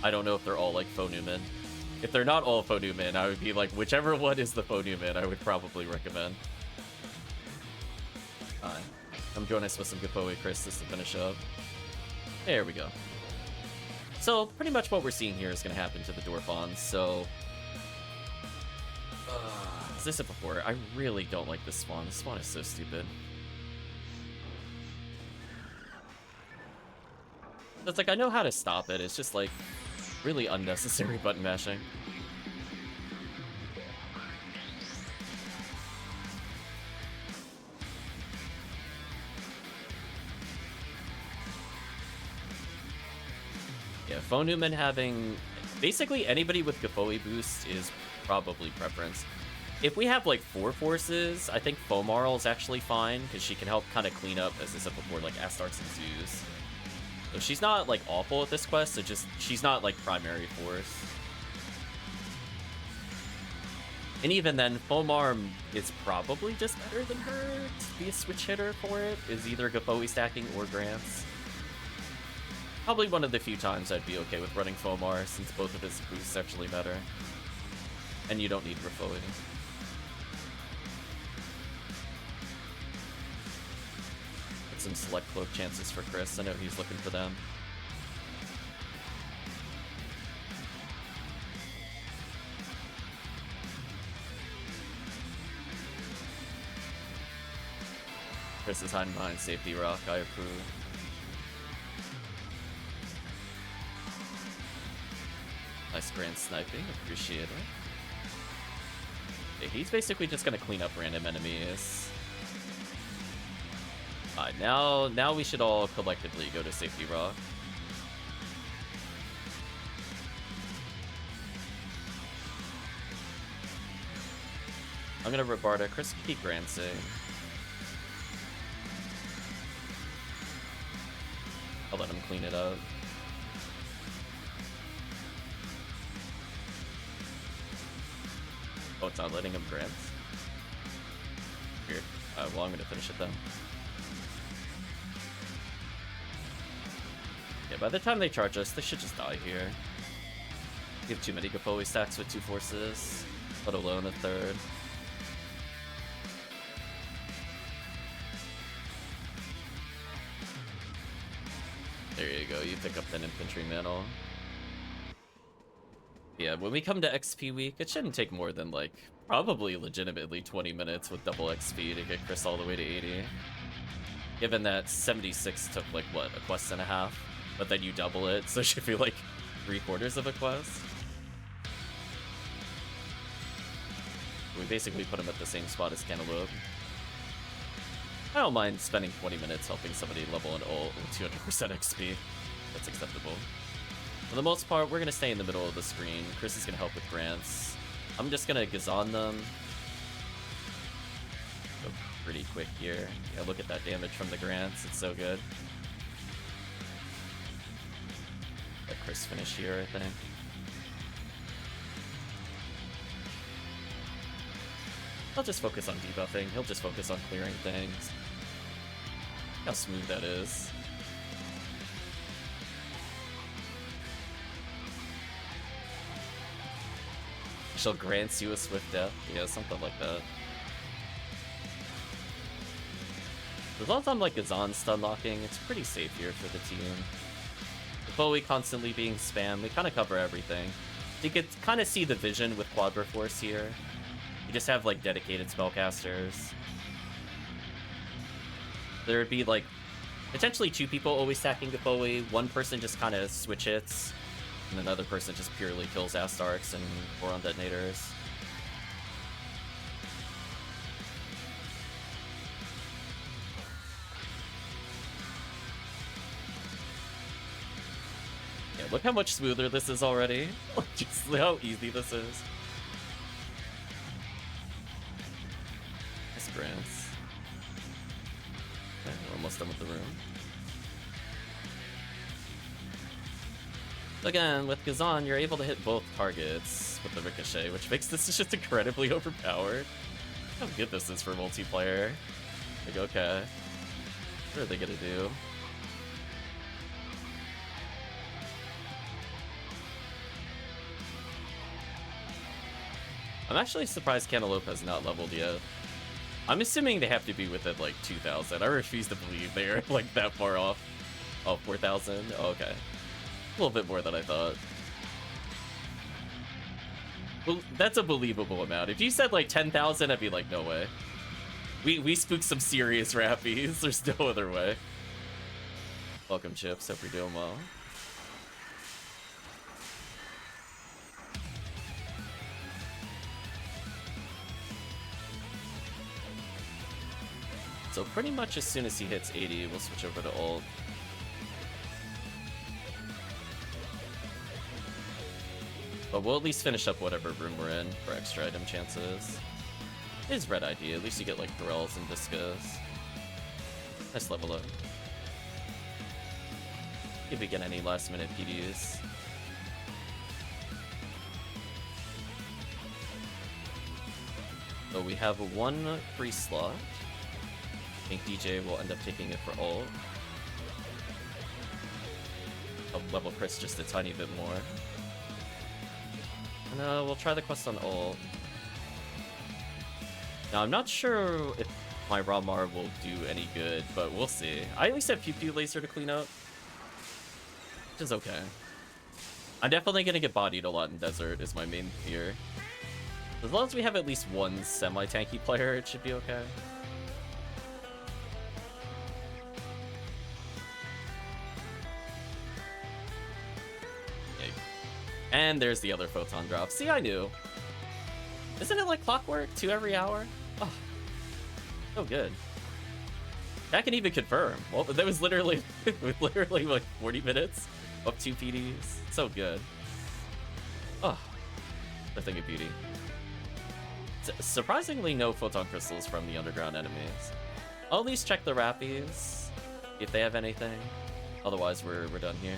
I don't know if they're all like Faux Newman. If they're not all Faux Newman, I would be like, whichever one is the Faux Newman, I would probably recommend. Come join us with some Gavoe Chris just to finish up. There we go. So pretty much what we're seeing here is going to happen to the Dwarfons, so... as I said before, I really don't like this spawn. This spawn is so stupid. It's like, I know how to stop it, it's just like, really unnecessary button mashing. Yeah, Faux Newman having... basically anybody with Gavoe boost is probably preference. If we have like 4 forces, I think Fomarl is actually fine, because she can help kind of clean up, as I said before, like Astartes and Zeus. So she's not like awful at this quest, so just she's not like primary force. And even then, Fomar is probably just better than her to be a switch hitter for it, is either Gavoe stacking or grants. Probably one of the few times I'd be okay with running Fomar, since both of his boosts actually matter. And you don't need Refoe. Some select cloak chances for Chris. I know he's looking for them. Chris is hiding behind safety rock. I approve. Nice grand sniping. Appreciate it. Okay, he's basically just gonna clean up random enemies. Now we should all collectively go to safety rock. I'm gonna Robarda. Chris can keep Grancing. I'll let him clean it up. Oh, it's not letting him grant. Weird. Well, I'm gonna finish it then. Yeah, by the time they charge us, they should just die here. We have too many Gapoli stacks with 2 forces, let alone a 3rd. There you go, you pick up that infantry mantle. Yeah, when we come to XP week, it shouldn't take more than, like, probably legitimately 20 minutes with double XP to get Chris all the way to 80. Given that 76 took, like, what, a quest and a half? But then you double it, so it should be, like, 3/4 of a quest. We basically put him at the same spot as Kantalope. I don't mind spending 20 minutes helping somebody level an ult with 200% XP. That's acceptable. For the most part, we're going to stay in the middle of the screen. Chris is going to help with grants. I'm just going to Gazan them. Go pretty quick here. Yeah, look at that damage from the grants. It's so good. Let Chris finish here, I think. I'll just focus on debuffing. He'll just focus on clearing things. How smooth that is. She'll grant you a swift death. Yeah, something like that. As long as I'm like Gazan stun locking, it's pretty safe here for the team. The Bowie constantly being spammed, we kind of cover everything. You could kind of see the vision with Quadra Force here. You just have like dedicated spellcasters. There would be like potentially 2 people always stacking the Bowie. One person just kind of switch hits, and another person just purely kills Astarks and Boron detonators. Yeah, look how much smoother this is already. Just how easy this is. Nice grants. Okay, we're almost done with the room. Again, with Gazan, you're able to hit both targets with the Ricochet, which makes this just incredibly overpowered. How good this is for multiplayer. Like, okay. What are they gonna do? I'm actually surprised Kantalope has not leveled yet. I'm assuming they have to be within like 2,000. I refuse to believe they're like that far off. Oh, 4,000? Oh, okay. A little bit more than I thought. Well, that's a believable amount. If you said like 10,000, I'd be like, no way. We spooked some serious rappies. There's no other way. Welcome, Chips. Hope you're doing well. So pretty much as soon as he hits 80, we'll switch over to ult. But we'll at least finish up whatever room we're in for extra item chances. It is red ID, at least you get like Thralls and Viscas. Nice level up. If we get any last minute PDs. So we have 1 free slot. I think DJ will end up taking it for ult. I'll level Chris just a tiny bit more. And we'll try the quest on ult. Now, I'm not sure if my Ramar will do any good, but we'll see. I at least have Pew Pew Laser to clean up, which is okay. I'm definitely going to get bodied a lot in Desert, is my main fear. As long as we have at least one semi-tanky player, it should be okay. And there's the other photon drop. See, I knew. Isn't it like clockwork? 2 every hour? Oh, so good. That can even confirm. Well, that was literally, like 40 minutes of 2 PDs. So good. Oh, the thing of beauty. Surprisingly, no photon crystals from the underground enemies. I'll at least check the Rappies, if they have anything. Otherwise, we're done here.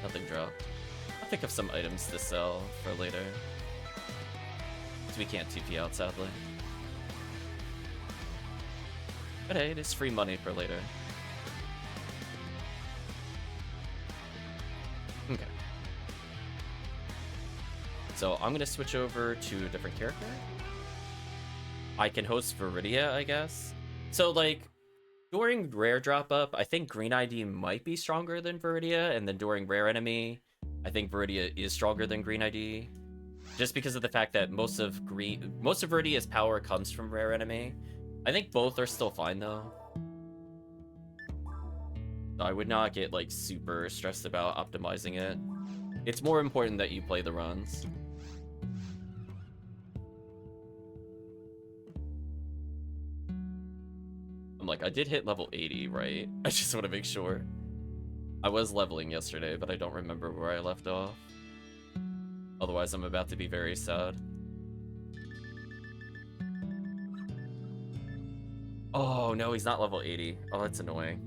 Nothing dropped. I'll pick up some items to sell for later. Because we can't TP out, sadly. But hey, it is free money for later. Okay. So I'm gonna switch over to a different character. I can host Viridia, I guess. So like, during rare drop up, I think Green ID might be stronger than Viridia, and then during rare enemy, I think Viridia is stronger than Green ID. Just because of the fact that most of Viridia's power comes from rare enemy. I think both are still fine though. So I would not get like super stressed about optimizing it. It's more important that you play the runs. I'm like, I did hit level 80, right? I just want to make sure. I was leveling yesterday, but I don't remember where I left off. Otherwise, I'm about to be very sad. Oh, no, he's not level 80. Oh, that's annoying.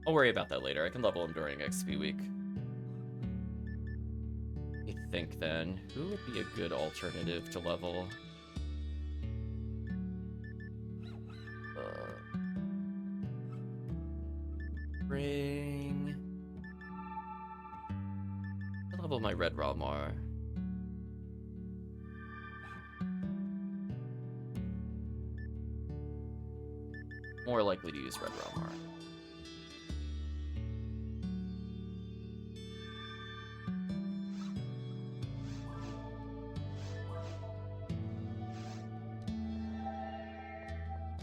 I'll worry about that later. I can level him during XP week. Let me think then. Who would be a good alternative to level? Bring... I'll level my Red Ralmar. More likely to use Red Ralmar.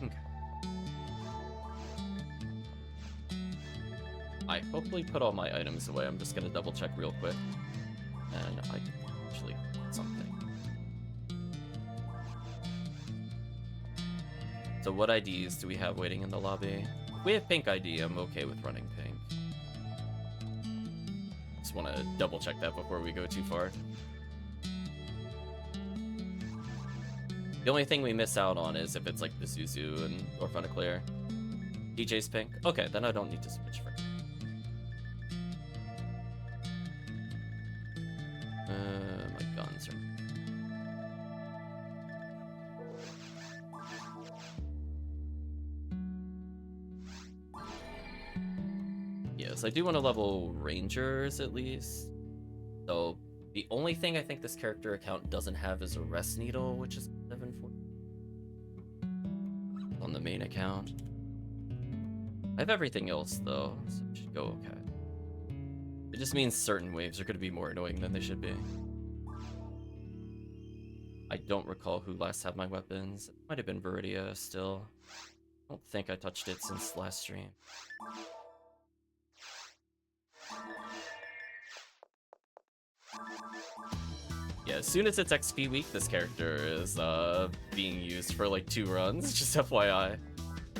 Okay. I hopefully put all my items away. I'm just gonna double check real quick. And I can actually put something. So what IDs do we have waiting in the lobby? If we have pink ID, I'm okay with running pink. Just want to double check that before we go too far. The only thing we miss out on is if it's like the Zuzu and or Funaclear. DJ's pink. Okay, then I don't need to switch for my guns are... Yes, I do want to level Rangers at least. So the only thing I think this character account doesn't have is a Rest Needle, which is 740 on the main account. I have everything else though, so it should go okay. It just means certain waves are going to be more annoying than they should be. I don't recall who last had my weapons. It might have been Viridia still. I don't think I touched it since last stream. Yeah, as soon as it's XP week, this character is being used for like 2 runs, just FYI.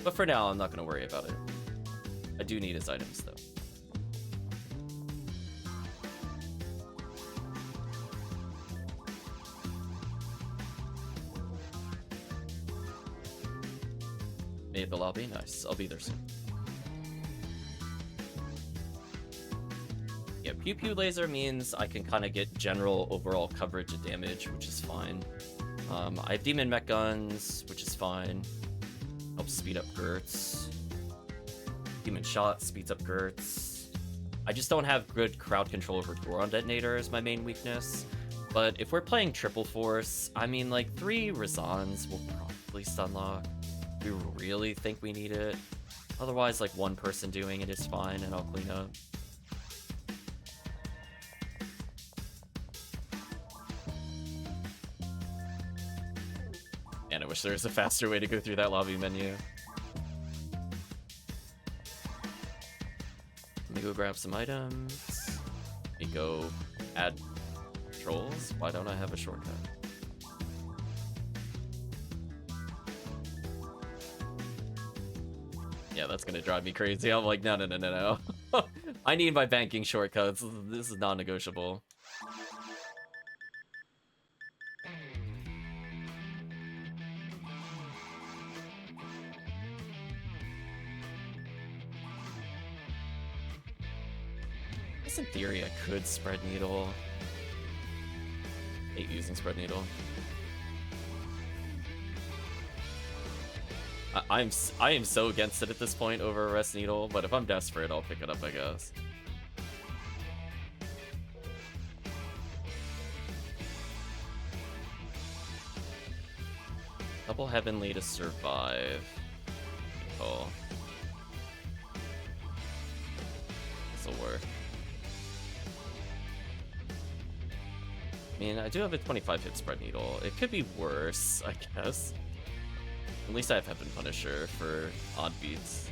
But for now, I'm not gonna worry about it. I do need his items though. Made the lobby? Nice. I'll be there soon. Yeah, Pew Pew Laser means I can kind of get general overall coverage of damage, which is fine. I have Demon Mech Guns, which is fine. Helps speed up Gertz. Demon Shot speeds up Gertz. I just don't have good crowd control over Goron Detonator as my main weakness. But if we're playing Triple Force, I mean, like, 3 Razans will probably stun lock. We really think we need it. Otherwise, like, 1 person doing it is fine, and I'll clean up. And I wish there was a faster way to go through that lobby menu. Let me go grab some items. Let me go add controls. Why don't I have a shortcut? Yeah, that's gonna drive me crazy. I'm like, no. I need my banking shortcuts. This is non-negotiable. I guess in theory I could spread needle. Hate using spread needle. I am so against it at this point over arrest needle, but if I'm desperate, I'll pick it up, I guess. Double heavenly to survive. Oh, this'll work. I mean, I do have a 25 hit spread needle. It could be worse, I guess. At least I have Heaven Punisher for odd beats.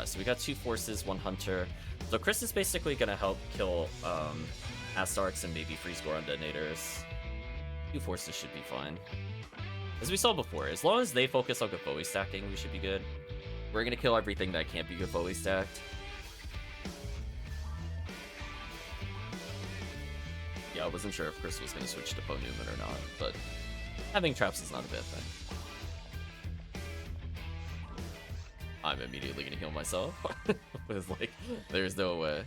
So we got 2 forces, 1 hunter. So Chris is basically gonna help kill Astarks and maybe freeze gore on detonators. 2 forces should be fine. As we saw before, as long as they focus on Gavoe stacking, we should be good. We're gonna kill everything that can't be Gavoe stacked. Yeah, I wasn't sure if Chris was going to switch to Poe Newman or not, but having traps is not a bad thing. I'm immediately going to heal myself. It's like, there's no way.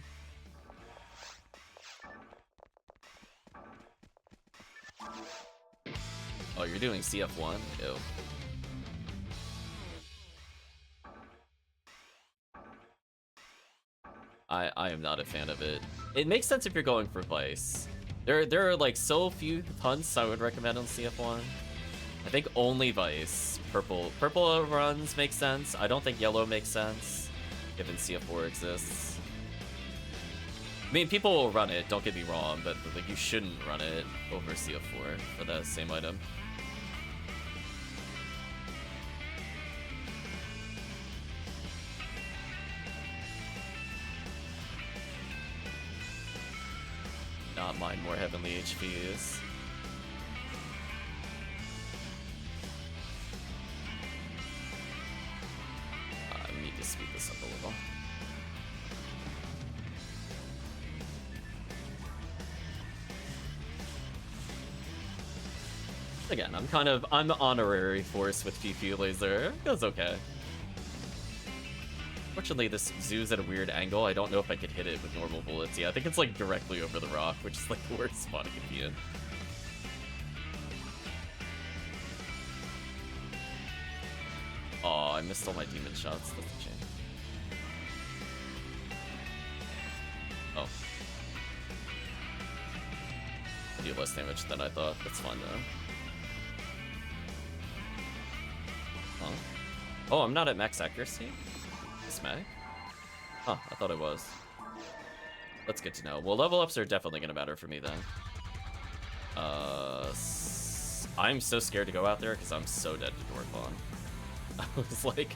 Oh, you're doing CF1? Ew. I am not a fan of it. It makes sense if you're going for Vice. There are like so few hunts I would recommend on CF1. I think only Vice. Purple runs make sense. I don't think yellow makes sense, given CF4 exists. I mean, people will run it, don't get me wrong, but like you shouldn't run it over CF4 for that same item. Not mine more heavenly HPs. I need to speed this up a little. Again, I'm honorary force with PP laser. It goes okay. Fortunately, this zoo's at a weird angle. I don't know if I could hit it with normal bullets. Yeah, I think it's like directly over the rock, which is like the worst spot it could be in. Oh, I missed all my demon shots. That's a shame. Oh. I do less damage than I thought. That's fine though. Huh? Oh, I'm not at max accuracy? Mag? Huh, I thought it was. That's good to know. Well, level ups are definitely gonna matter for me then. I'm so scared to go out there because I'm so dead to Dwarfon. I was like,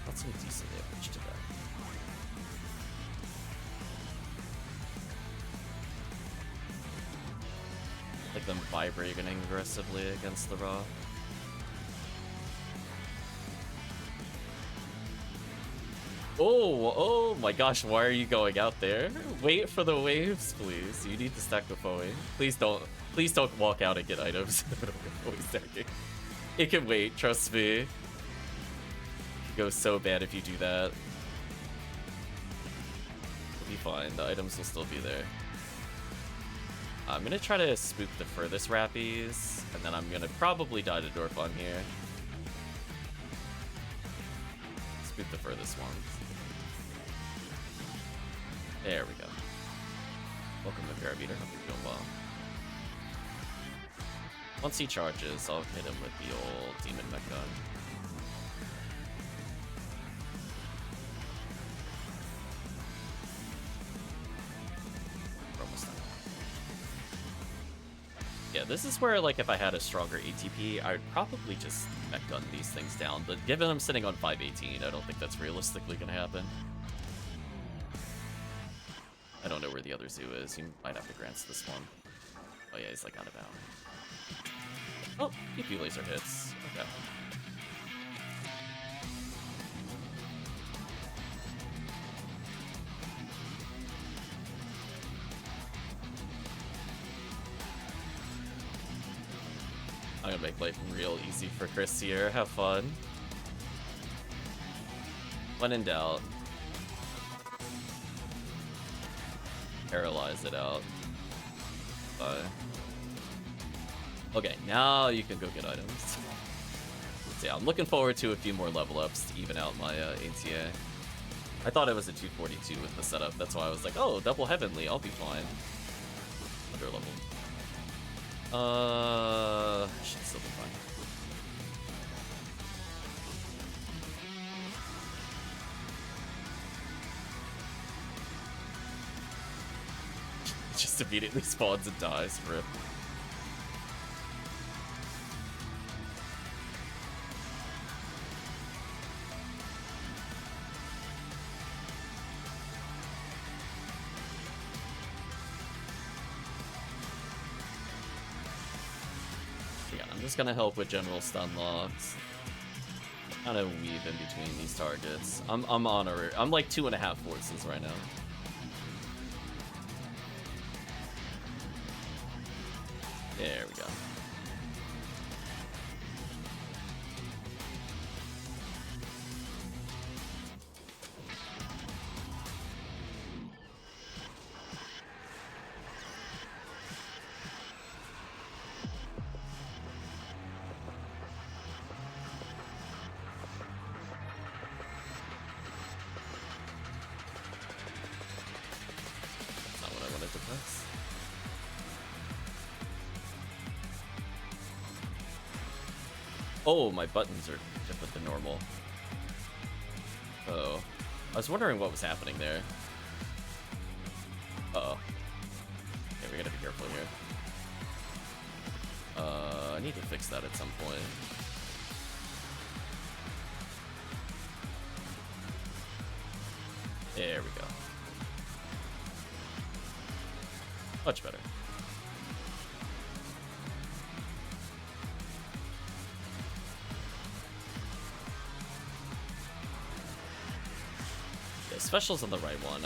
that's some decent damage to that. Like them vibrating aggressively against the rock. Oh my gosh, why are you going out there? Wait for the waves, please. You need to stack the Foe. Please don't walk out and get items. It can wait, trust me. It goes so bad if you do that. It'll be fine, the items will still be there. I'm gonna try to spook the furthest Rappies, and then I'm gonna probably die to Dwarfon here. Spook the furthest ones. There we go. Welcome to Parameter, hope you're doing well. Once he charges, I'll hit him with the old Demon Mech Gun. Yeah, this is where, like, if I had a stronger ATP, I'd probably just mech gun these things down, but given I'm sitting on 518, I don't think that's realistically gonna happen. I don't know where the other zoo is. You might have to grant this one. Oh yeah, he's like out of bounds. Oh, PP laser hits. Okay. I'm gonna make life real easy for Chris here. Have fun. When in doubt, paralyze it out. Bye. Okay, now you can go get items. So yeah, I'm looking forward to a few more level ups to even out my ATA. I thought it was a 242 with the setup. That's why I was like, oh, double heavenly, I'll be fine. Under level. Should still be fine. Just immediately spawns and dies, rip. Just gonna help with general stun locks. Kind of weave in between these targets. I'm like 2.5 forces right now. There we go. Oh, my buttons are different than normal. Uh-oh. I was wondering what was happening there. Uh-oh. Okay, we gotta be careful here. I need to fix that at some point. There we go. Much better. Special's on the right one.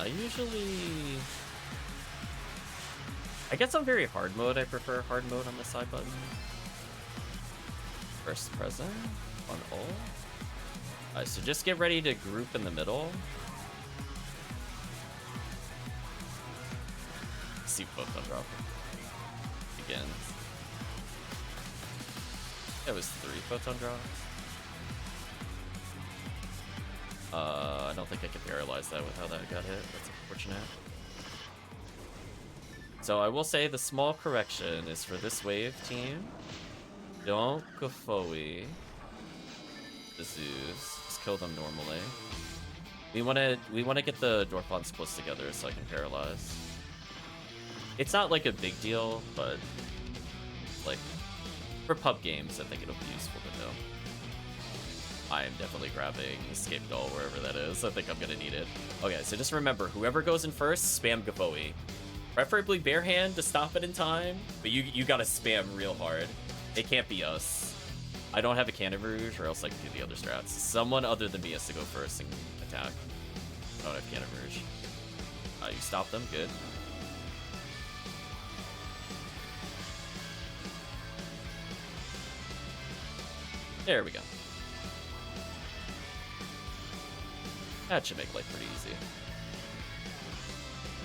I guess on very hard mode, I prefer hard mode on the side button. First present on all. Alright, so just get ready to group in the middle. See photon drop begins. That was 3 photon drops. I don't think I can paralyze that with how that got hit. That's unfortunate. So I will say the small correction is for this wave team. Don't go Foey the Zeus. Just kill them normally. We wanna get the Dorphons close together so I can paralyze. It's not like a big deal, but like for pub games, I think it'll be useful to know. I am definitely grabbing Escape Doll wherever that is. I think I'm gonna need it. Okay, so just remember, whoever goes in first, spam Gafoe. Preferably bare hand to stop it in time, but you gotta spam real hard. It can't be us. I don't have a Cannon Rouge, or else I can do the other strats. Someone other than me has to go first and attack. I don't have Cannon Rouge. You stop them, good. There we go. That should make life pretty easy.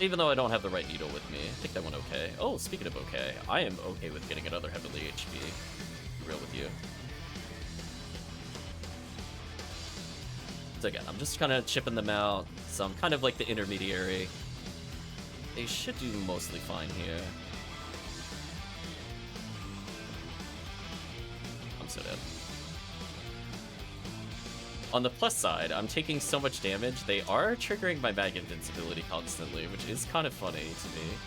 Even though I don't have the right needle with me, I think that went okay. Oh, speaking of okay, I am okay with getting another heavily HP. Be real with you. So again, I'm just kind of chipping them out. So I'm kind of like the intermediary. They should do mostly fine here. I'm so dead. On the plus side, I'm taking so much damage, they are triggering my mag invincibility constantly, which is kind of funny to me.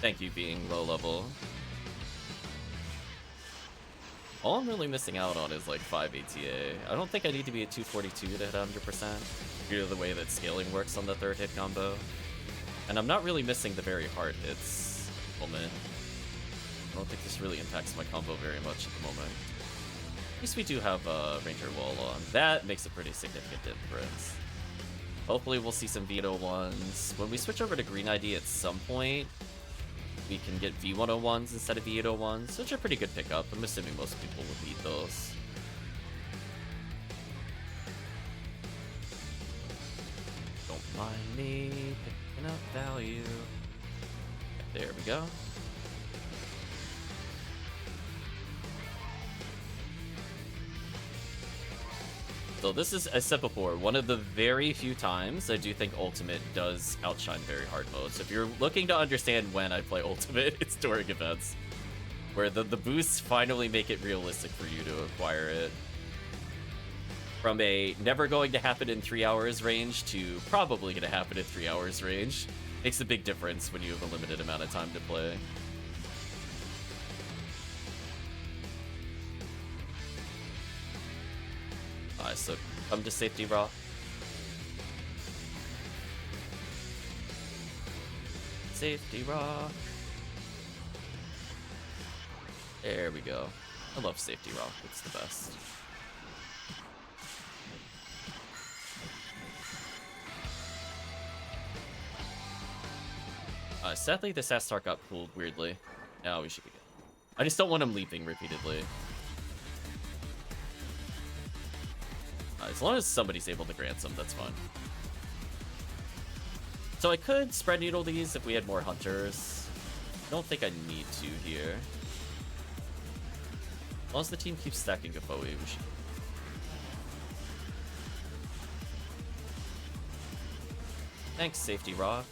Thank you being low level. All I'm really missing out on is like 5 ATA. I don't think I need to be at 242 to hit 100% due to the way that scaling works on the third hit combo. And I'm not really missing the very hard hits at the moment. I don't think this really impacts my combo very much at the moment. At least we do have Ranger Wall on. That makes a pretty significant difference. Hopefully we'll see some Veto ones. When we switch over to Green ID at some point, we can get V101s instead of V801s, which are pretty good pickup. I'm assuming most people would need those. Don't mind me picking up value. There we go. So this is, as said before, one of the very few times I do think Ultimate does outshine very hard mode. So if you're looking to understand when I play Ultimate, it's during events, where the boosts finally make it realistic for you to acquire it. From a never going to happen in 3 hours range to probably going to happen in 3 hours range, makes a big difference when you have a limited amount of time to play. So come to safety raw. Safety raw. There we go. I love safety raw. It's the best. Sadly, this Astar got pulled weirdly. Now we should be good. I just don't want him leaping repeatedly. As long as somebody's able to grant some, that's fine. So I could spread needle these if we had more hunters. I don't think I need to here. As long as the team keeps stacking Gafoe, we should. Thanks, Safety Rock.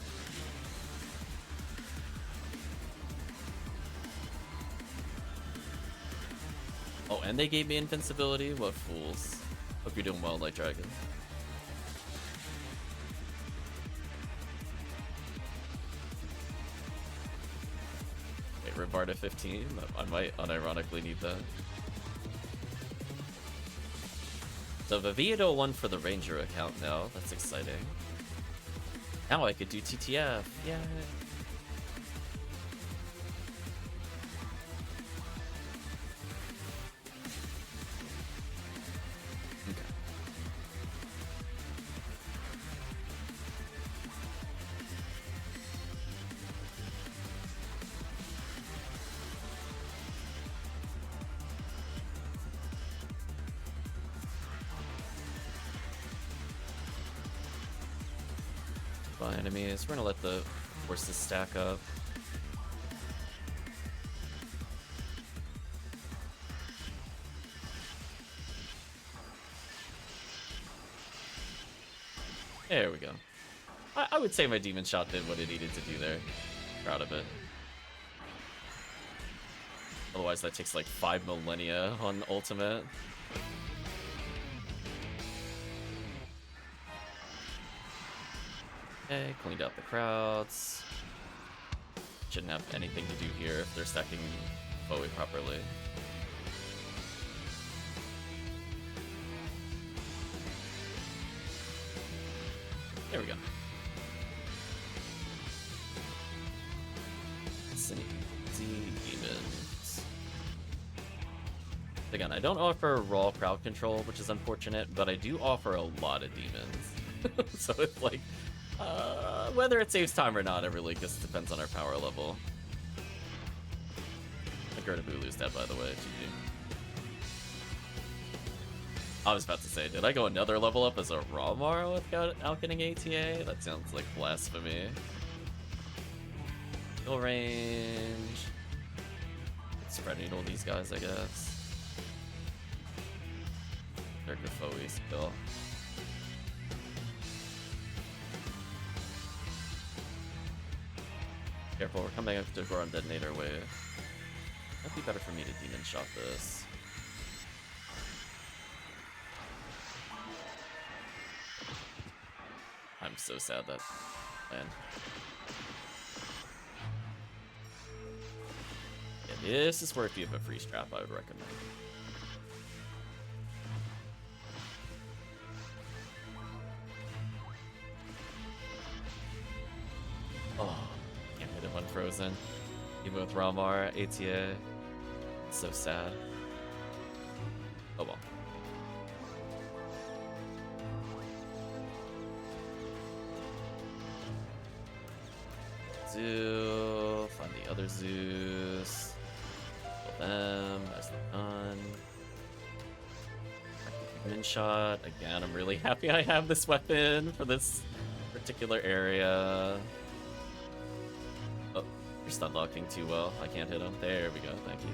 Oh, and they gave me invincibility? What fools. Hope you're doing well, Light Dragon. Wait, Rivarda 15? I might unironically need that. So the V801 for the Ranger account now. That's exciting. Now I could do TTF. Yay! Enemies. We're gonna let the forces stack up. There we go. I would say my demon shot did what it needed to do there. Proud of it. Otherwise that takes like 5 millennia on ultimate. Okay, cleaned out the crowds. Shouldn't have anything to do here if they're stacking Bowie properly. There we go. Demons. Again, I don't offer raw crowd control, which is unfortunate, but I do offer a lot of demons. So it's like, whether it saves time or not, it really just depends on our power level. Gertabulu's dead, by the way. GG. I was about to say, did I go another level up as a raw Mara without getting ATA? That sounds like blasphemy. Kill range. Spread needle these guys, I guess. They're Gafoe still. Careful, we're coming after Goron Detonator wave. Might be better for me to demon shot this. I'm so sad that plan. This is where if you have a free strap, I would recommend. Oh, can't hit it when frozen. Even with Ramar, ATA. It's so sad. Oh well. Zoo, find the other zoos. Kill them as they're done. Min shot. Again, I'm really happy I have this weapon for this particular area. Oh, you're stun locking too well. I can't hit him. There we go. Thank you.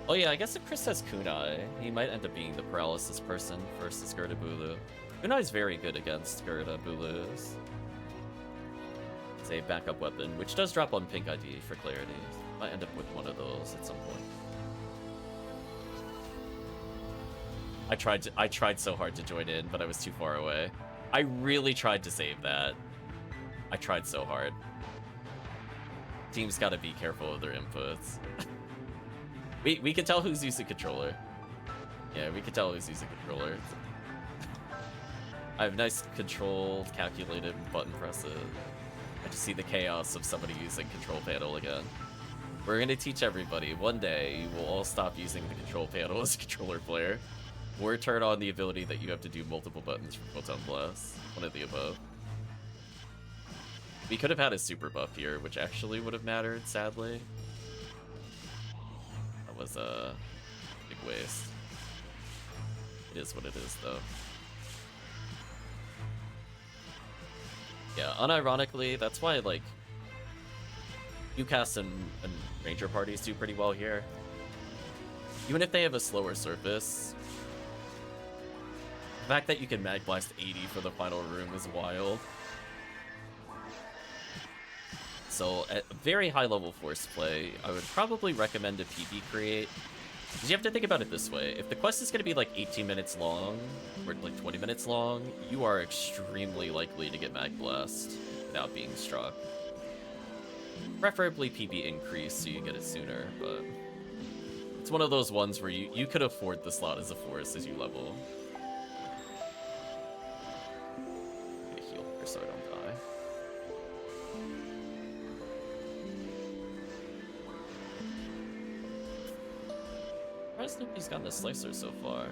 Oh yeah, I guess if Chris has Kunai, he might end up being the paralysis person versus Gerda Bulu. Kunai's very good against Gerda Bulu's. It's a backup weapon, which does drop on pink ID for clarity. Might end up with one of those at some point. I tried so hard to join in, but I was too far away. I really tried to save that. I tried so hard. Teams gotta be careful of their inputs. We can tell who's using controller. Yeah, we can tell who's using controller. I have nice controlled, calculated button presses. I just see the chaos of somebody using control panel again. We're gonna teach everybody. One day, you will all stop using the control panel as a controller player. Or turn on the ability that you have to do multiple buttons for Photon Blast. One of the above. We could have had a super buff here, which actually would have mattered, sadly. That was a big waste. It is what it is, though. Yeah, unironically, that's why, like, UCAS and Ranger parties do pretty well here. Even if they have a slower surface, the fact that you can Mag Blast 80 for the final room is wild. So, at very high level force play, I would probably recommend a PB create. Because you have to think about it this way. If the quest is going to be like 18 minutes long, or like 20 minutes long, you are extremely likely to get Mag Blast without being struck. Preferably PB increase so you get it sooner, but it's one of those ones where you could afford the slot as a force as you level. Get a heal here so I don't die. Surprised nobody's gotten a slicer so far.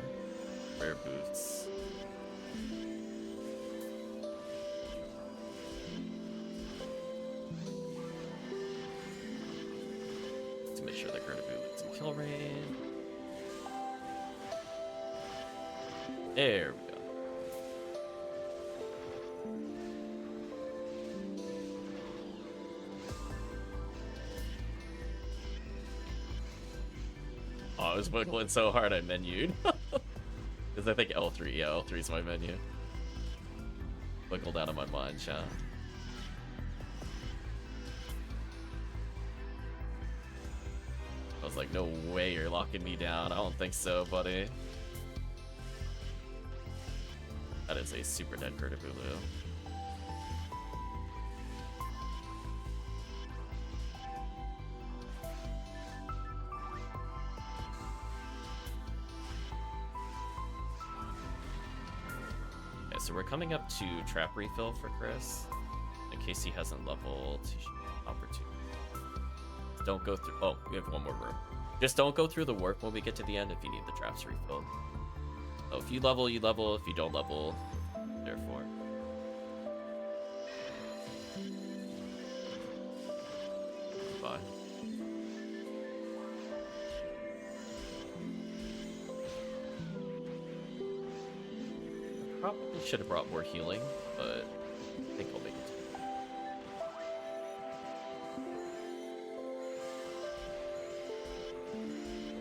Rare boots. To make sure that Gerda Boots in kill range. There we go. Oh, I was wiggling so hard I menued. Because I think L3, yeah, L3 is my menu. Wiggled out of my mind, chat. I was like, no way you're locking me down. I don't think so, buddy. That is a super dead Gerda Bulu. So we're coming up to trap refill for Chris. In case he hasn't leveled, he should have opportunity. Don't go through. Oh, we have one more room. Just don't go through the work when we get to the end if you need the traps refilled. So if you level, you level. If you don't level, therefore. Bye. Probably should have brought more healing, but I think I'll make it.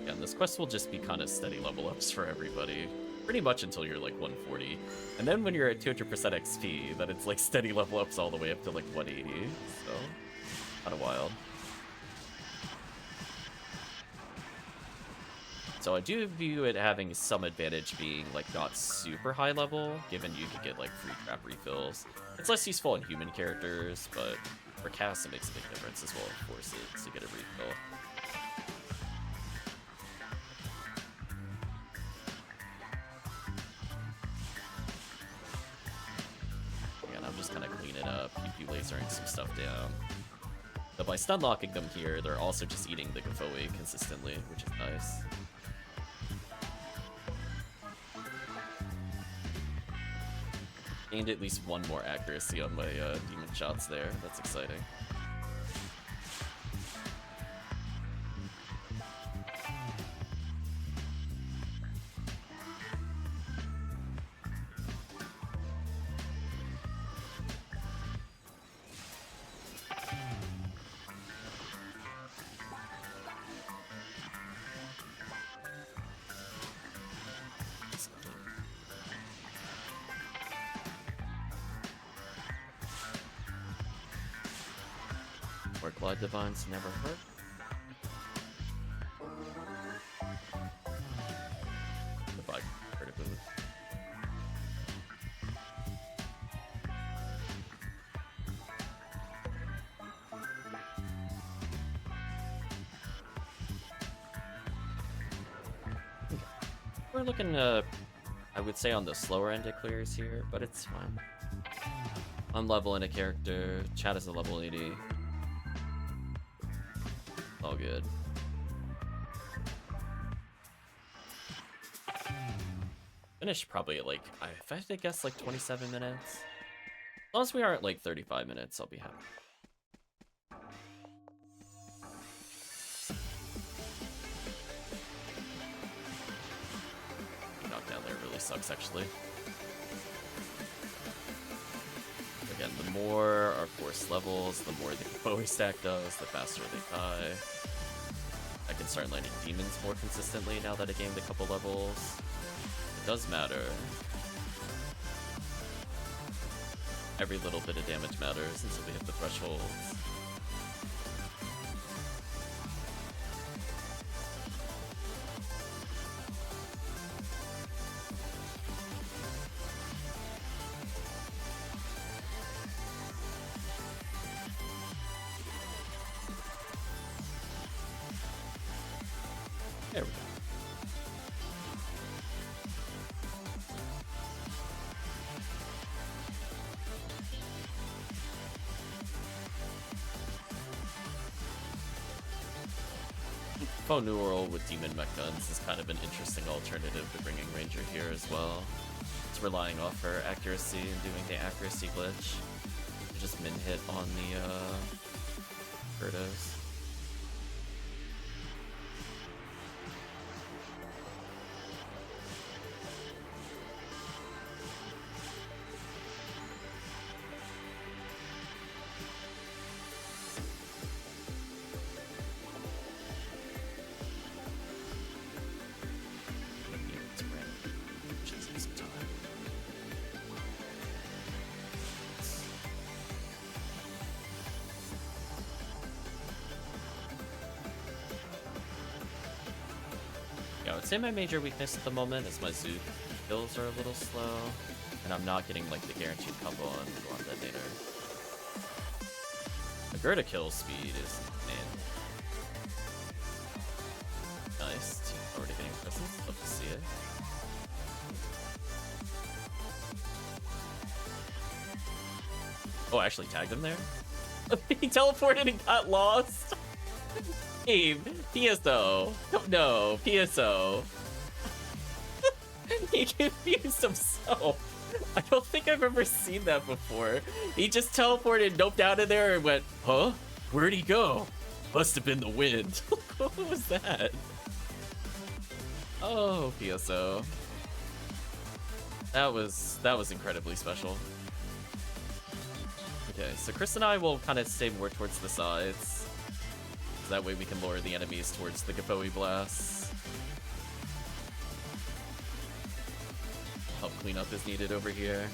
Yeah, and this quest will just be kind of steady level ups for everybody, pretty much until you're like 140. And then when you're at 200% XP, then it's like steady level ups all the way up to like 180, so kind of wild. So I do view it having some advantage being like not super high level, given you could get like free trap refills. It's less useful on human characters, but For cast, it makes a big difference as well, force it to get a refill. Again, I'm just kind of cleaning up, PP lasering some stuff down. But by stun locking them here, they're also just eating the Gavoe consistently, which is nice. Gained at least one more accuracy on my demon shots there. That's exciting. Glide Divines never hurt. If I heard of it. We're looking, I would say on the slower end of clears here, but it's fine. I'm leveling a character. Chat is a level 80. All good. Finish probably at like, if I had to guess, like 27 minutes. As long as we are at like 35 minutes, I'll be happy. Knockdown there really sucks, actually. Again, the more our force levels, the more the Gavoe stack does, the faster they die. I can start landing demons more consistently now that I gained a couple levels. It does matter. Every little bit of damage matters until we hit the thresholds. There we go. Phone Neural with Demon Mech Guns is kind of an interesting alternative to bringing Ranger here as well. It's relying off her accuracy and doing the accuracy glitch. Just min hit on the Kurdos. I would say my major weakness at the moment is my Zook kills are a little slow, and I'm not getting like the guaranteed combo on the Gorm Detonator. The Gerda kill speed is nice. Team already getting presents. Love to see it. Oh, I actually tagged him there? He teleported and got lost? Team, PSO. No, PSO. He confused himself. I don't think I've ever seen that before. He just teleported, noped out of there, and went, huh? Where'd he go? Must have been the wind. What was that? Oh, PSO. That was incredibly special. Okay, so Chris and I will kind of stay more towards the sides. That way we can lure the enemies towards the Gavoe blasts. Help clean up as needed over here.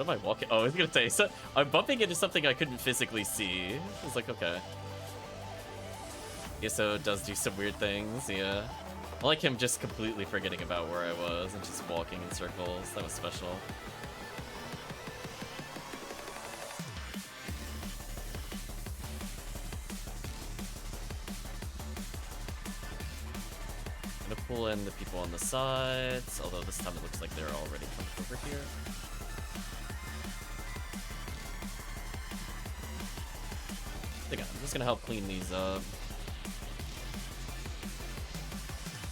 am I walking? Oh, I was gonna say, so I'm bumping into something I couldn't physically see. I was like, okay. PSO does do some weird things, yeah. I like him just completely forgetting about where I was and just walking in circles. That was special. I'm gonna pull in the people on the sides, although this time it looks like they're already coming over here. Again, I'm just gonna help clean these up.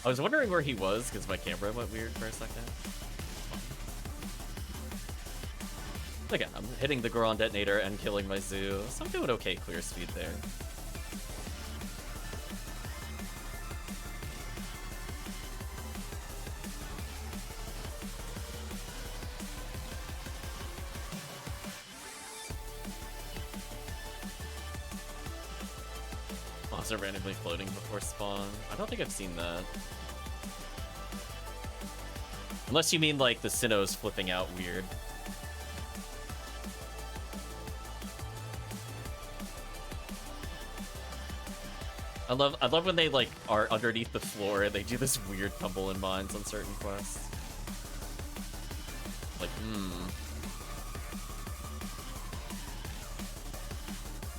I was wondering where he was because my camera went weird for a second. Again, I'm hitting the Goron detonator and killing my zoo, so I'm doing okay clear speed there. Monster randomly floating before spawn. I don't think I've seen that. Unless you mean like the Sinnohs flipping out weird. I love when they like are underneath the floor and they do this weird tumble in mines on certain quests. Like,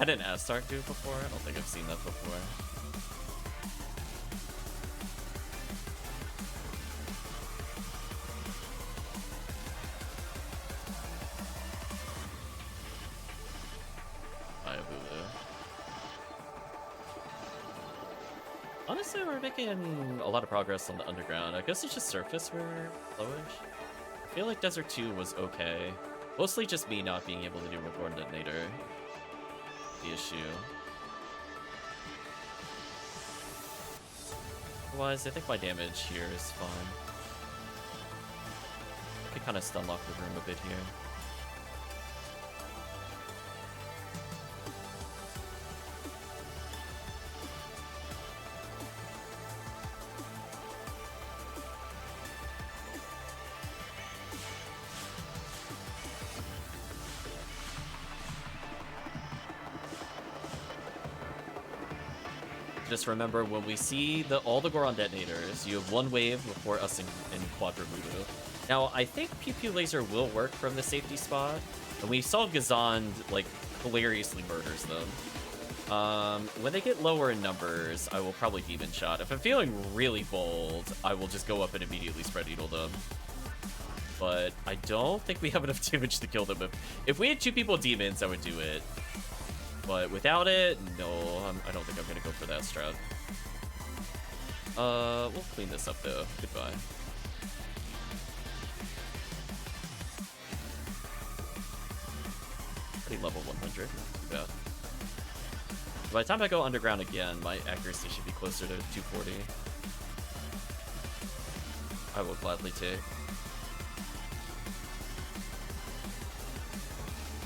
I didn't AntaresConvoy do it before. I don't think I've seen that before. Honestly, we're making a lot of progress on the underground. I guess it's just surface we're lowish. I feel like Desert 2 was okay. Mostly just me not being able to do a Goron detonator. The issue. Otherwise, I think my damage here is fine. I can kind of stun lock the room a bit here. Just remember, when we see all the Goron detonators, you have one wave before us in Quadromudo. Now, I think Pew Pew Laser will work from the safety spot, and we saw Gazand, like, hilariously murders them. When they get lower in numbers, I will probably Demon Shot. If I'm feeling really bold, I will just go up and immediately Spread Eagle them. But I don't think we have enough damage to kill them. If we had 2 people demons, I would do it. But without it, no, I don't think I'm gonna go for that strat. We'll clean this up though. Goodbye. Pretty level 100, not too bad. By the time I go underground again, my accuracy should be closer to 240. I will gladly take.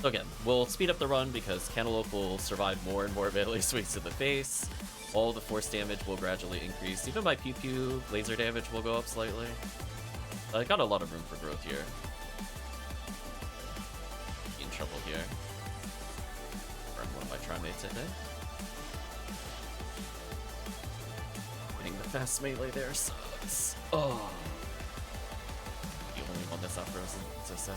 So again, we'll speed up the run because Kantalope will survive more and more melee swings to the face. All the force damage will gradually increase. Even my Pew Pew laser damage will go up slightly. I got a lot of room for growth here. In trouble here. Burn one of my Trimates, I think. Hitting the fast melee there sucks. Oh. The only one that's not frozen. So sad.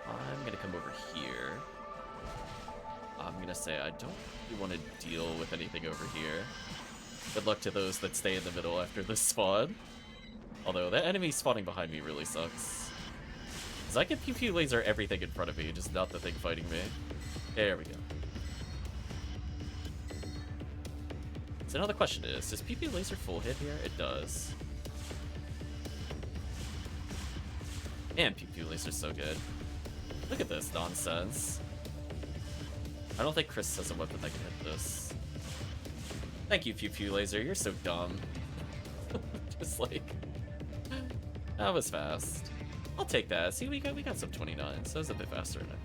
I'm gonna come over here. I'm gonna say I don't really want to deal with anything over here. Good luck to those that stay in the middle after this spawn. Although that enemy spawning behind me really sucks. Because I can Pew Pew Laser everything in front of me, just not the thing fighting me. There we go. So now the question is, does Pew Pew Laser full hit here? It does. Man, Pew Pew Laser's so good. Look at this nonsense. I don't think Chris has a weapon that can hit this. Thank you, Pew Pew Laser. You're so dumb. Just like... That was fast. I'll take that. See, we got some 29, so it's a bit faster than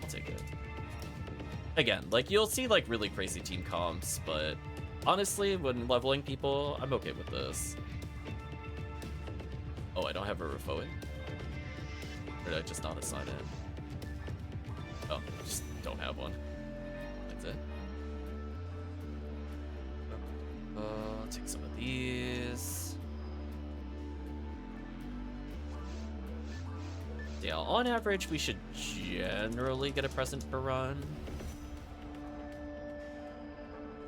I'll take it. Again, like, you'll see, like, really crazy team comps, but honestly, when leveling people, I'm okay with this. Oh, I don't have a Refoe. Or did I just not assign it? Oh, I just don't have one. That's it. I'll take some of these. Yeah, on average, we should generally get a present per run.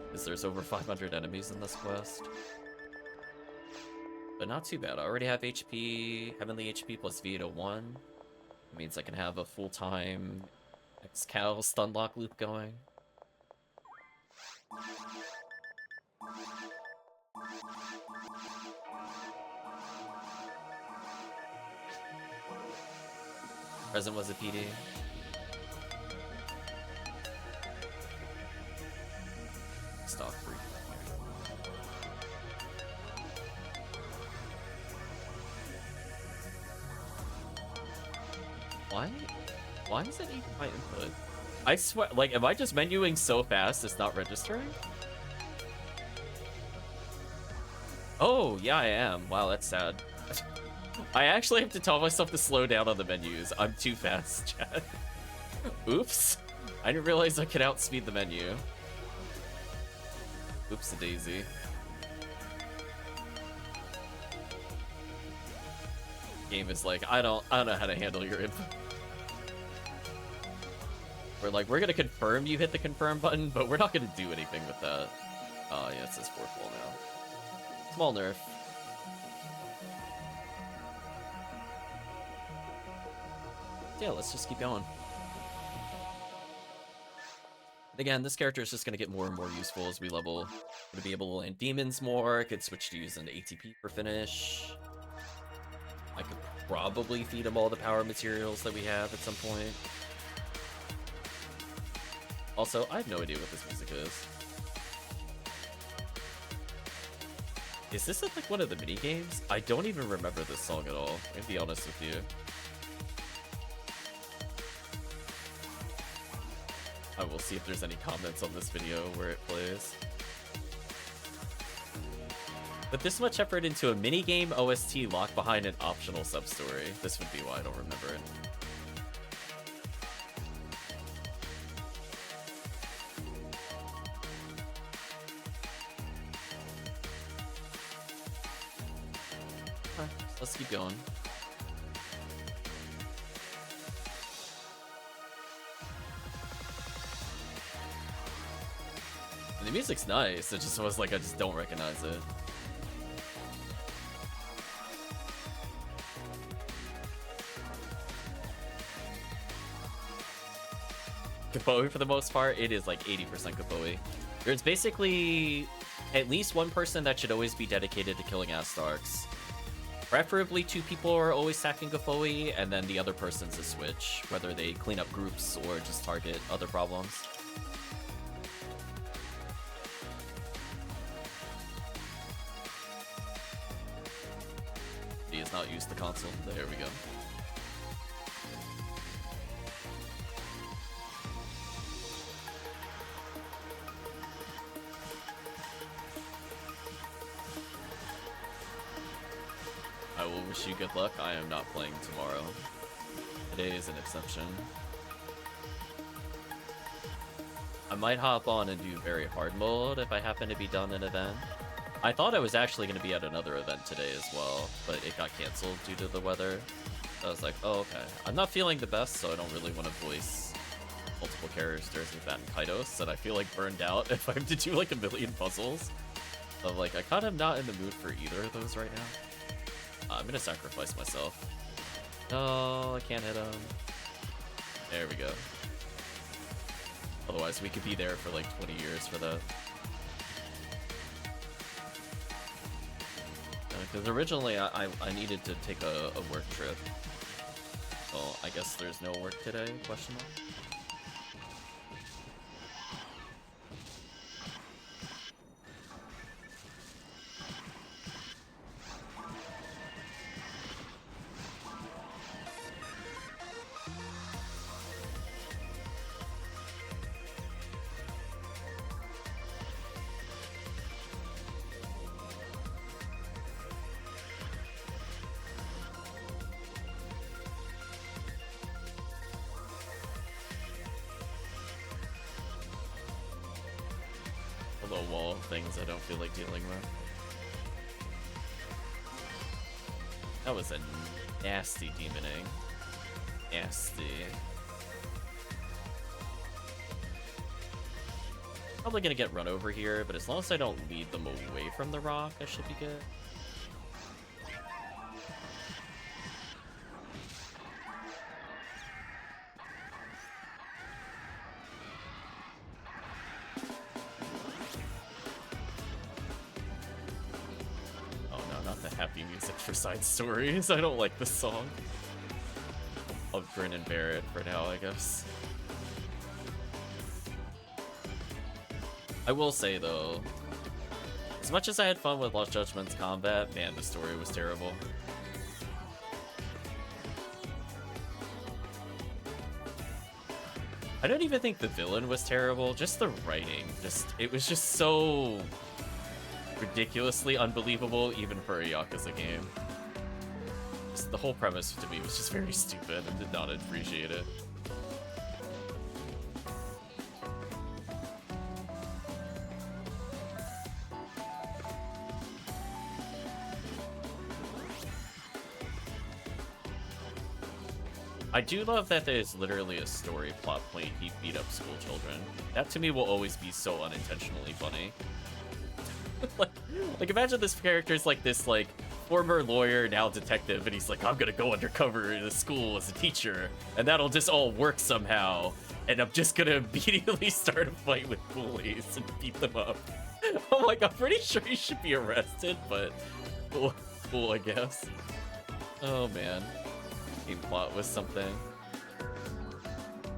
Because there's over 500 enemies in this quest. But not too bad. I already have HP, Heavenly HP plus V to 1. It means I can have a full-time X-Cal stun lock loop going. Present was a PD. Stock free. Why is it eating my input? I swear, like, am I just menuing so fast it's not registering? Oh, yeah, I am. Wow, that's sad. I actually have to tell myself to slow down on the menus. I'm too fast, chat. Oops. I didn't realize I could outspeed the menu. Oops-a-daisy. Game is like, I don't know how to handle your input. We're like, we're gonna confirm you hit the confirm button, but we're not gonna do anything with that. Oh yeah, it says 4 full now. Small nerf. Yeah, let's just keep going. And again, this character is just gonna get more and more useful as we level. Gonna be able to land demons more. Could switch to using ATP for finish. I could probably feed him all the power materials that we have at some point. Also, I have no idea what this music is. Is this like one of the mini games? I don't even remember this song at all. I'm gonna be honest with you. I will see if there's any comments on this video where it plays. But this much effort into a minigame OST locked behind an optional sub-story. This would be why I don't remember it. Alright, let's keep going. And the music's nice, it just was like I just don't recognize it. Kapoe for the most part, it is like 80% Kapoe. There's basically at least one person that should always be dedicated to killing Astarks. Preferably 2 people are always sacking Kapoe, and then the other person's a switch, whether they clean up groups or just target other problems. He has not used the console. There we go. I will wish you good luck. I am not playing tomorrow. Today is an exception. I might hop on and do very hard mode if I happen to be done an event. I thought I was actually going to be at another event today as well, but it got canceled due to the weather. So I was like, oh, okay. I'm not feeling the best, so I don't really want to voice multiple characters with that in Kaidos, and I feel like burned out if I have to do like a million puzzles. So like, I kind of not in the mood for either of those right now. I'm gonna sacrifice myself. No, I can't hit him. There we go. Otherwise, we could be there for like 20 years for that. Because originally, I needed to take a work trip. So I guess there's no work today, question mark? things I don't feel like dealing with. That was a nasty demoning. Nasty. Probably gonna get run over here, but as long as I don't lead them away from the rock, I should be good. Oh no, not the happy music for side stories. I don't like this song. I'll grin and bear it for now, I guess. I will say, though, as much as I had fun with Lost Judgment's combat, man, the story was terrible. I don't even think the villain was terrible, just the writing. It was just so ridiculously unbelievable, even for a Yakuza game. Just the whole premise to me was just very stupid and did not appreciate it. I do love that there's literally a story plot point he beat up school children. That to me will always be so unintentionally funny. like imagine this character's like this like former lawyer, now detective, and he's like, I'm gonna go undercover in a school as a teacher, and that'll just all work somehow, and I'm just gonna immediately start a fight with bullies and beat them up. I'm like, I'm pretty sure he should be arrested, but cool, I guess. Oh man. Game plot was something.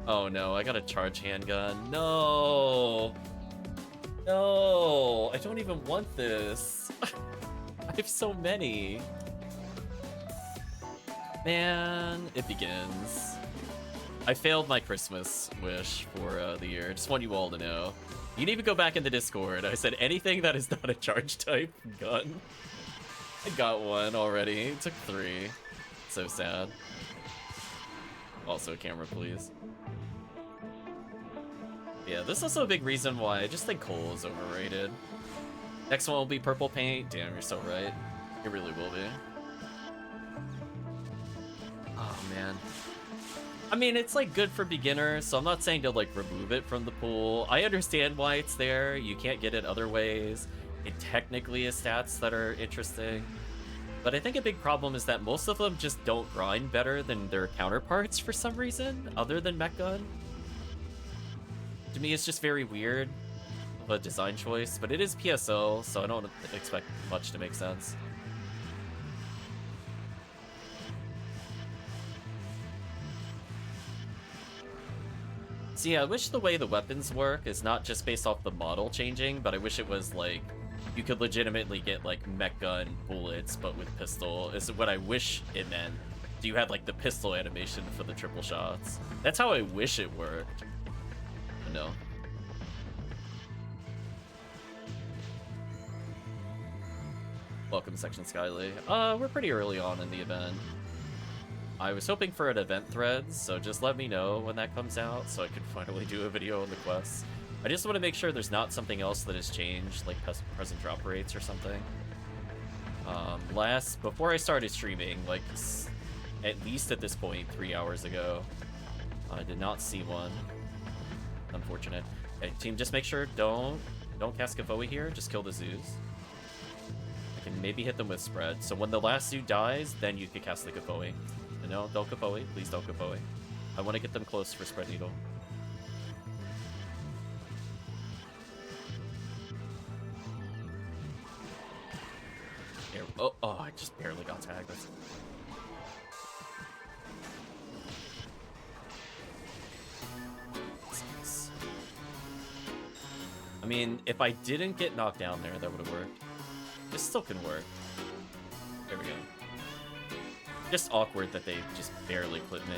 Oh no, I got a charge handgun. No! No! I don't even want this. I have so many. Man, it begins. I failed my Christmas wish for the year. Just want you all to know. You can even go back into Discord. I said anything that is not a charge type gun. I got one already. It took 3. So sad. Also a camera, please. Yeah, this is also a big reason why I just think coal is overrated. Next one will be purple paint. Damn, you're so right. It really will be. Oh, man. I mean, it's like good for beginners, so I'm not saying to like remove it from the pool. I understand why it's there. You can't get it other ways. It technically is stats that are interesting. But I think a big problem is that most of them just don't grind better than their counterparts for some reason, other than Mech Gun. To me, it's just very weird of a design choice, but it is PSO, so I don't expect much to make sense. See, I wish the way the weapons work is not just based off the model changing, but I wish it was like you could legitimately get like mech gun bullets, but with pistol. Is what I wish it meant. So you had like the pistol animation for the triple shots. That's how I wish it worked. But no. Welcome, Section Skyly. We're pretty early on in the event. I was hoping for an event thread, so just let me know when that comes out so I can finally do a video on the quests. I just want to make sure there's not something else that has changed, like present drop rates or something. Before I started streaming, like, at least at this point, 3 hours ago, I did not see one. Unfortunate. Okay, team, just make sure, don't cast Konvoy here, just kill the zoos. I can maybe hit them with spread, so when the last zoo dies, then you can cast the Konvoy. No, don't Konvoy, please don't Konvoy. I want to get them close for spread needle. Here, oh, I just barely got tagged. That's... I mean, if I didn't get knocked down there, that would have worked. This still can work. There we go. Just awkward that they just barely clipped me.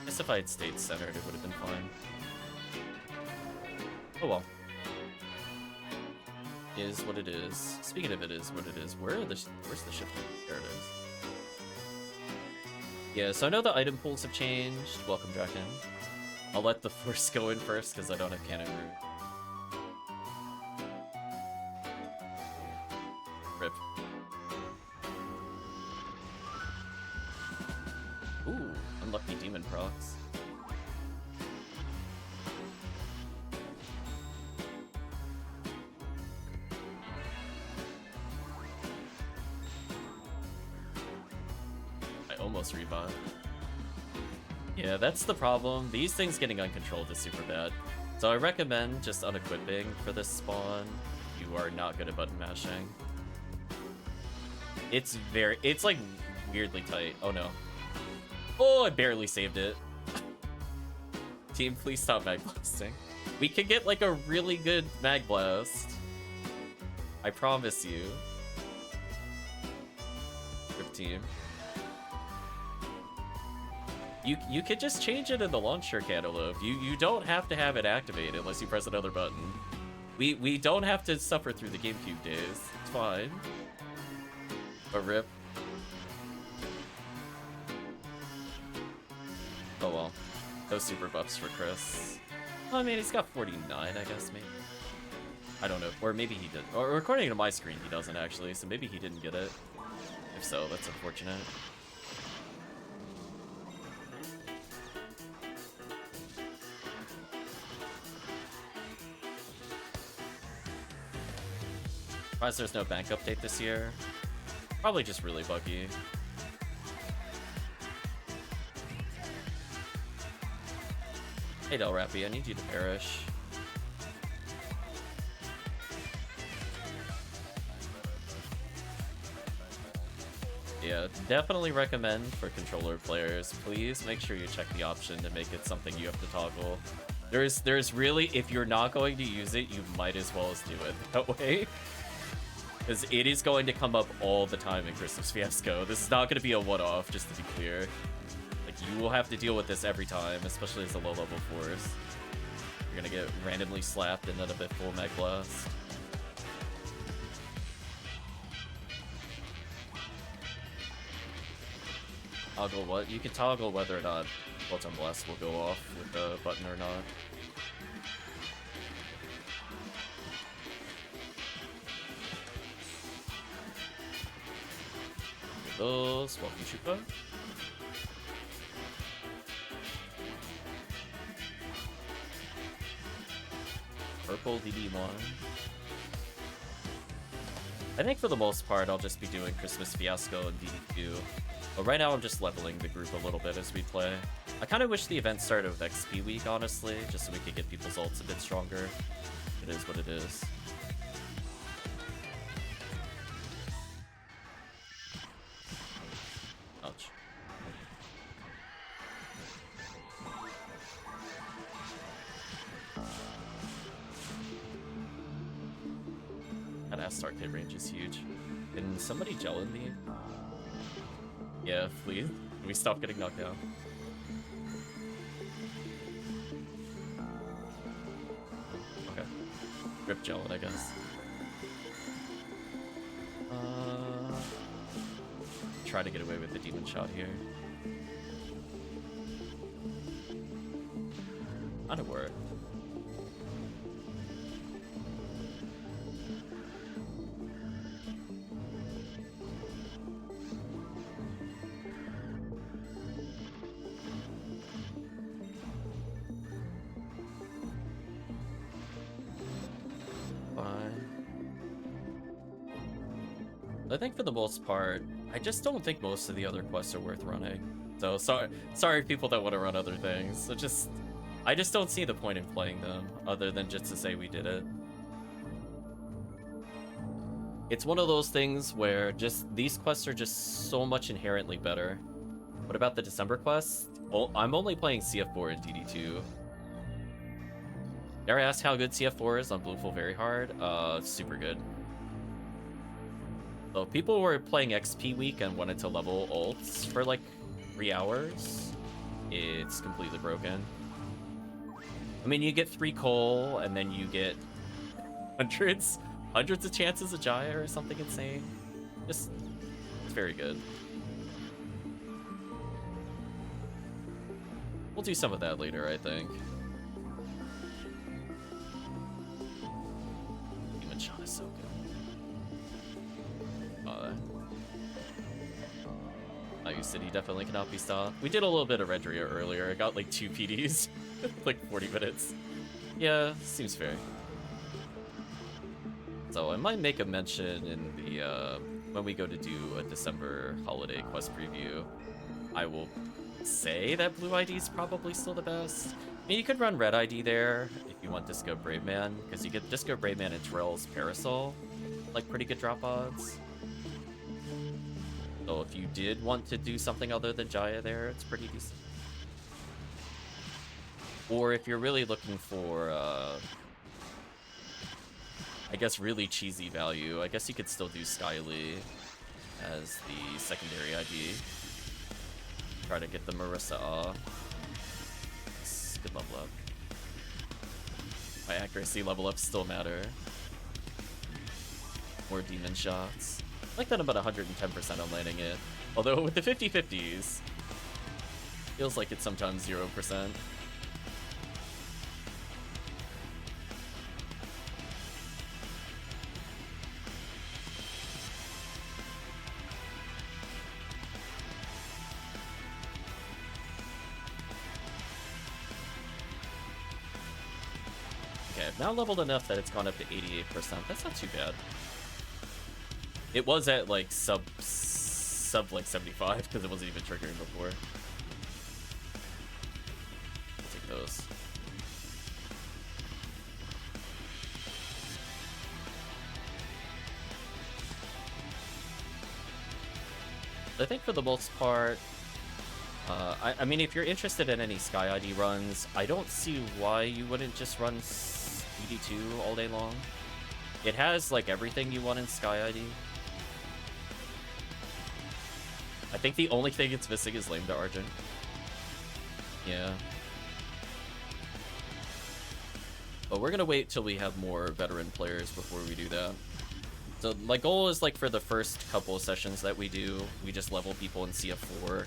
I guess if I had stayed centered, it would have been fine. Oh well. Is what it is. Speaking of it is what it is, where's the ship? There it is. Yeah, so I know the item pools have changed. Welcome, Draken. I'll let the force go in first because I don't have cannon root. plus revive. Yeah, that's the problem. These things getting uncontrolled is super bad. So I recommend just unequipping for this spawn. You are not good at button mashing. It's like weirdly tight. Oh no. Oh, I barely saved it. Team, please stop mag blasting. We could get like a really good mag blast. I promise you. Rip team. You could just change it in the launcher, Kantalope. You don't have to have it activated unless you press another button. We don't have to suffer through the GameCube days. It's fine. But rip. Oh well. No super buffs for Chris. Well, I mean, he's got 49, I guess, maybe. I don't know. Or maybe he did. Or according to my screen, he doesn't actually, so maybe he didn't get it. If so, that's unfortunate. Surprised there's no bank update this year. Probably just really buggy. Hey Del Rappy, I need you to perish. Yeah, definitely recommend for controller players. Please make sure you check the option to make it something you have to toggle. There's really, if you're not going to use it, you might as well do it that way. Because it is going to come up all the time in Christmas Fiasco. This is not going to be a one-off, just to be clear. Like, you will have to deal with this every time, especially as a low-level force. You're going to get randomly slapped and none of it full mag blast. Toggle what? You can toggle whether or not Photon Blast will go off with the button or not. Those, welcome Chupa. Purple DD1. I think for the most part I'll just be doing Christmas Fiasco and DD2. But right now I'm just leveling the group a little bit as we play. I kind of wish the event started with XP week, honestly, just so we could get people's ults a bit stronger. It is what it is. Ouch. That AntaresConvoy hit range is huge. Can somebody gel in me? Yeah, please. Can we stop getting knocked down? Okay. Rip gel it, I guess. Try to get away with the demon shot here. Not a word. I think for the most part, I just don't think most of the other quests are worth running. So sorry people that want to run other things. So I just don't see the point in playing them other than just to say we did it. It's one of those things where just these quests are just so much inherently better. What about the December quests? Well, I'm only playing CF4 and DD2. Dare I ask how good CF4 is on Blueful Very Hard? Super good. So if people were playing XP week and wanted to level ults for like 3 hours, it's completely broken. I mean, you get 3 coal and then you get hundreds of chances of Jaya or something insane. It's very good. We'll do some of that later, I think. Demon shot is so good. You said he definitely cannot be stopped. We did a little bit of Redria earlier. I got like 2 PDs, like 40 minutes. Yeah, seems fair. So I might make a mention in the when we go to do a December holiday quest preview. I will say that blue ID is probably still the best. I mean, you could run red ID there if you want Disco Braveman, because you get Disco Braveman and Terrell's Parasol, like pretty good drop odds. So if you did want to do something other than Jaya there, it's pretty decent. Or if you're really looking for, I guess, really cheesy value, I guess you could still do Skyly as the secondary ID. Try to get the Marissa good level up. My accuracy level ups still matter. More demon shots. I like that I'm about 110% on landing it. Although with the 50-50s, feels like it's sometimes 0%. Okay, I've now leveled enough that it's gone up to 88%. That's not too bad. It was at like sub like 75 because it wasn't even triggering before. I'll take those. I think for the most part, I mean, if you're interested in any Sky ID runs, I don't see why you wouldn't just run DD2 all day long. It has like everything you want in Sky ID. I think the only thing it's missing is Lame to Argent. Yeah. But we're gonna wait till we have more veteran players before we do that. So my goal is like for the first couple of sessions that we do, we just level people in CF4,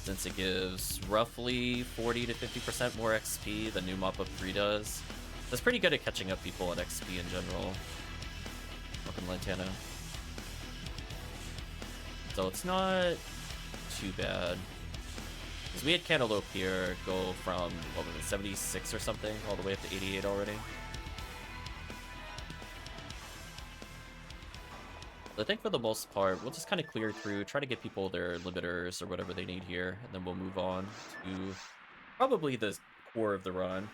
since it gives roughly 40 to 50% more XP than new Mop Up 3 does. That's pretty good at catching up people in XP in general. Welcome, Lantana. So it's not too bad. Because we had Kantalope here go from, what was it, 76 or something, all the way up to 88 already. I think for the most part, we'll just kind of clear through, try to get people their limiters or whatever they need here, and then we'll move on to probably the core of the run.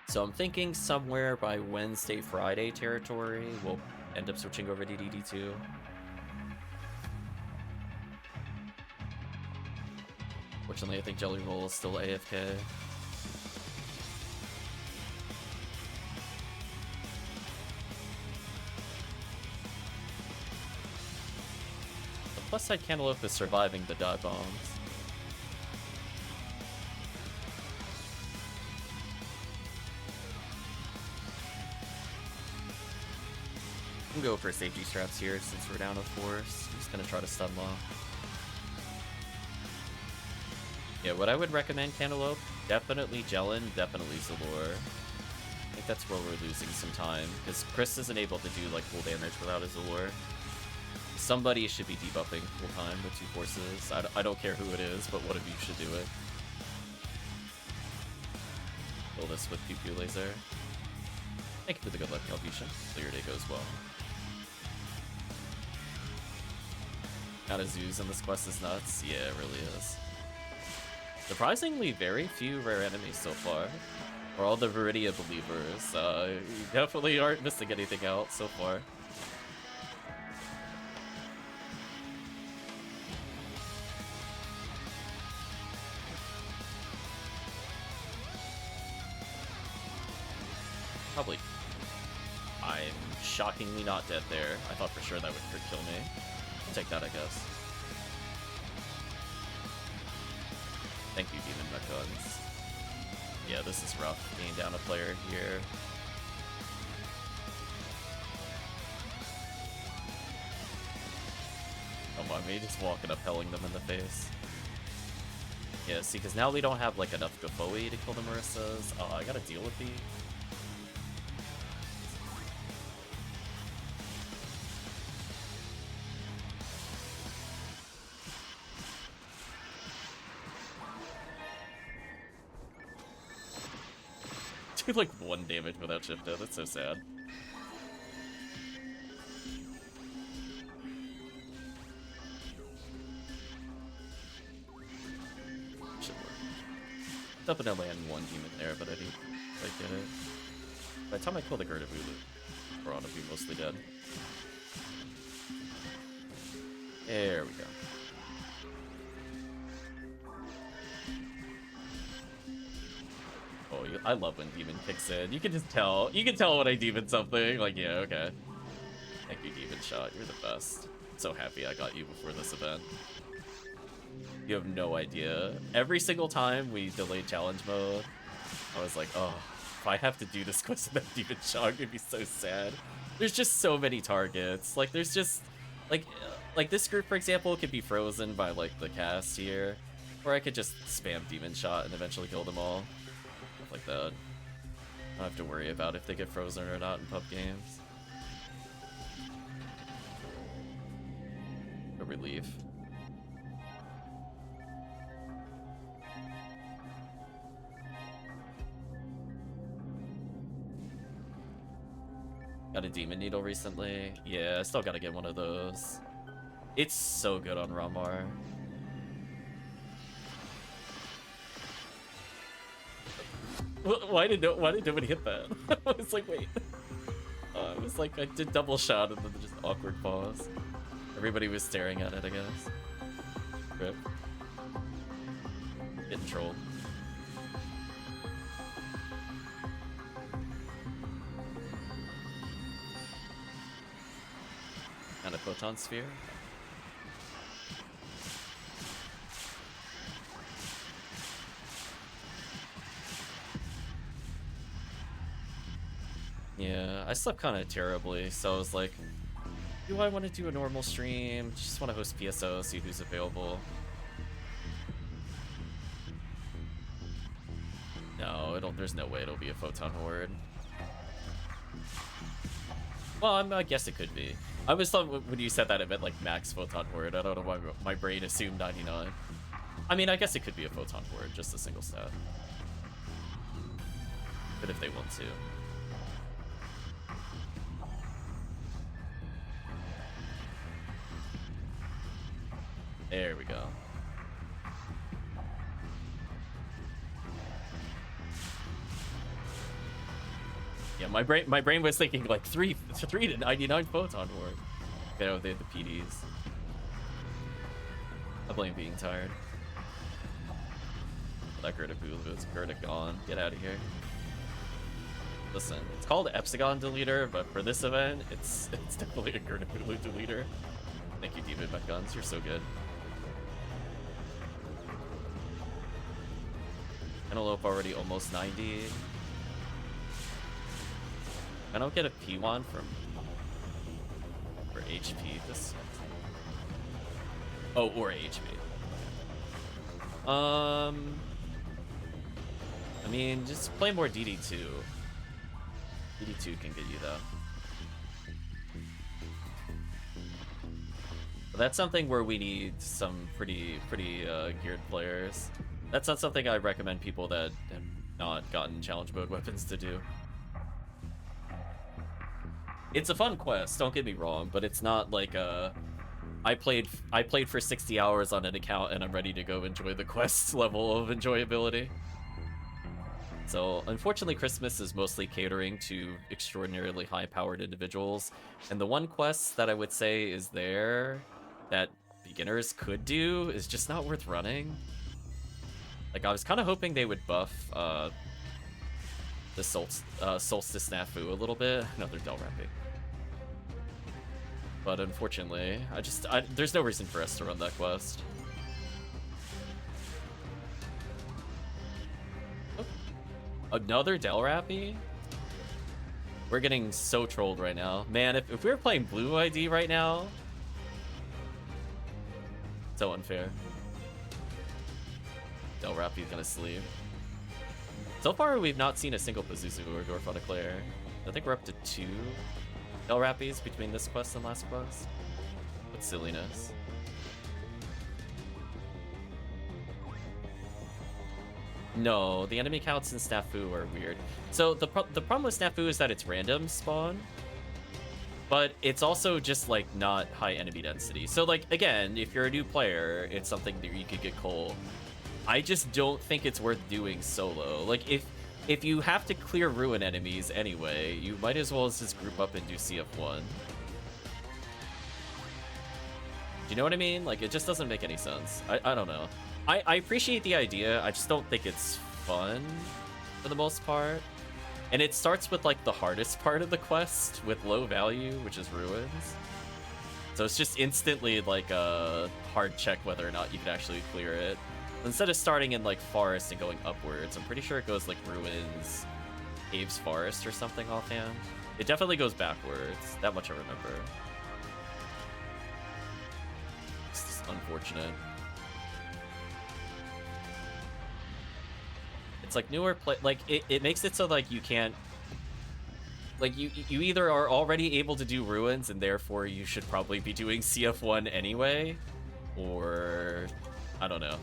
So I'm thinking somewhere by Wednesday, Friday territory, we'll end up switching over to DD2. Fortunately, I think JellyRoll is still AFK. The plus side Kantalope is surviving the dive bombs. I'm gonna go for safety straps here since we're down a force. I'm just gonna try to stun lock. Yeah, what I would recommend, Kantalope, definitely Jellin, definitely Zalor. I think that's where we're losing some time, because Chris isn't able to do like full damage without his Zalor. Somebody should be debuffing full time with 2 forces. I don't care who it is, but one of you should do it. Kill this with Pew Pew Laser. Thank you for the good luck, Calvetian. So your day goes well. Got a Zeus in this quest is nuts. Yeah, it really is. Surprisingly, very few rare enemies so far. For all the Viridia believers, you definitely aren't missing anything out so far. Probably. I'm shockingly not dead there. I thought for sure that would crit kill me. I'll take that, I guess. Thank you, Demon Mech Guns. Yeah, this is rough, being down a player here. Come on, me just walking up, helling them in the face. Yeah, see, because now we don't have, like, enough Defoe to kill the Marissas. Oh, I gotta deal with these. Do like 1 damage without Shifto, that's so sad. Hoping to land one demon there, but I didn't quite get it. By the time I kill the Gertabulu, we're gonna be mostly dead. There we go. Oh, I love when demon kicks in. You can just tell. You can tell when I demon something. Like, yeah, okay. Thank you, demon shot. You're the best. I'm so happy I got you before this event. You have no idea. Every single time we delayed challenge mode, I was like, oh, if I have to do this quest with that demon shot, it'd be so sad. There's just so many targets. Like, there's just like this group, for example, could be frozen by like the cast here, or I could just spam demon shot and eventually kill them all. Stuff like that. I don't have to worry about if they get frozen or not in pub games. A relief. Got a demon needle recently. Yeah, I still gotta get one of those. It's so good on Ramar. Why did nobody hit that? I was like, wait. It was like I did double shot and then just awkward pause. Everybody was staring at it, I guess. Rip. Getting trolled. And a photon sphere. Yeah, I slept kind of terribly, so I was like, do I want to do a normal stream? Just want to host PSO, see who's available. No, there's no way it'll be a photon horde. Well, I guess it could be. I was thought when you said that it meant like max photon horde. I don't know why my brain assumed 99. I mean, I guess it could be a photon horde, just a single stat. But if they want to. There we go. Yeah, my brain was thinking like 3 to 99 photon horde. You know, they had the PDs. I blame being tired. That Gerda gone. Get out of here. Listen, it's called Epsagon Deleter, but for this event, it's definitely a Gerda deleter. Thank you, Demon Mech Guns. You're so good. Kantalope already almost 90. I don't get a P1 for HP this. Oh, or HP. I mean, just play more DD2. DD2 can get you that. But that's something where we need some pretty geared players. That's not something I recommend people that have not gotten challenge mode weapons to do. It's a fun quest, don't get me wrong, but it's not like I played for 60 hours on an account and I'm ready to go enjoy the quest level of enjoyability. So unfortunately, Christmas is mostly catering to extraordinarily high-powered individuals, and the one quest that I would say is there that beginners could do is just not worth running. Like, I was kind of hoping they would buff the Solstice Snafu a little bit. Another Delrapi. But unfortunately, there's no reason for us to run that quest. Oh, another Delrapi? We're getting so trolled right now. Man, if we were playing Blue ID right now... So unfair. Delrapi's gonna sleep. So far, we've not seen a single Pazuzu or Dwarf on a Claire. I think we're up to 2 Delrapis between this quest and last quest. What silliness. No, the enemy counts in Snafu are weird. So the problem with Snafu is that it's random spawn, but it's also just like not high enemy density. So like, again, if you're a new player, it's something that you could get cold. I just don't think it's worth doing solo. Like, if you have to clear ruin enemies anyway, you might as well just group up and do CF1. Do you know what I mean? Like, it just doesn't make any sense. I don't know. I appreciate the idea, I just don't think it's fun for the most part. And it starts with, like, the hardest part of the quest with low value, which is ruins. So it's just instantly, like, a hard check whether or not you can actually clear it. Instead of starting in, like, forest and going upwards, I'm pretty sure it goes, like, ruins, caves, forest, or something offhand. It definitely goes backwards. That much I remember. It's unfortunate. It's like newer like it makes it so like you can't, like you either are already able to do ruins and therefore you should probably be doing CF1 anyway, or I don't know.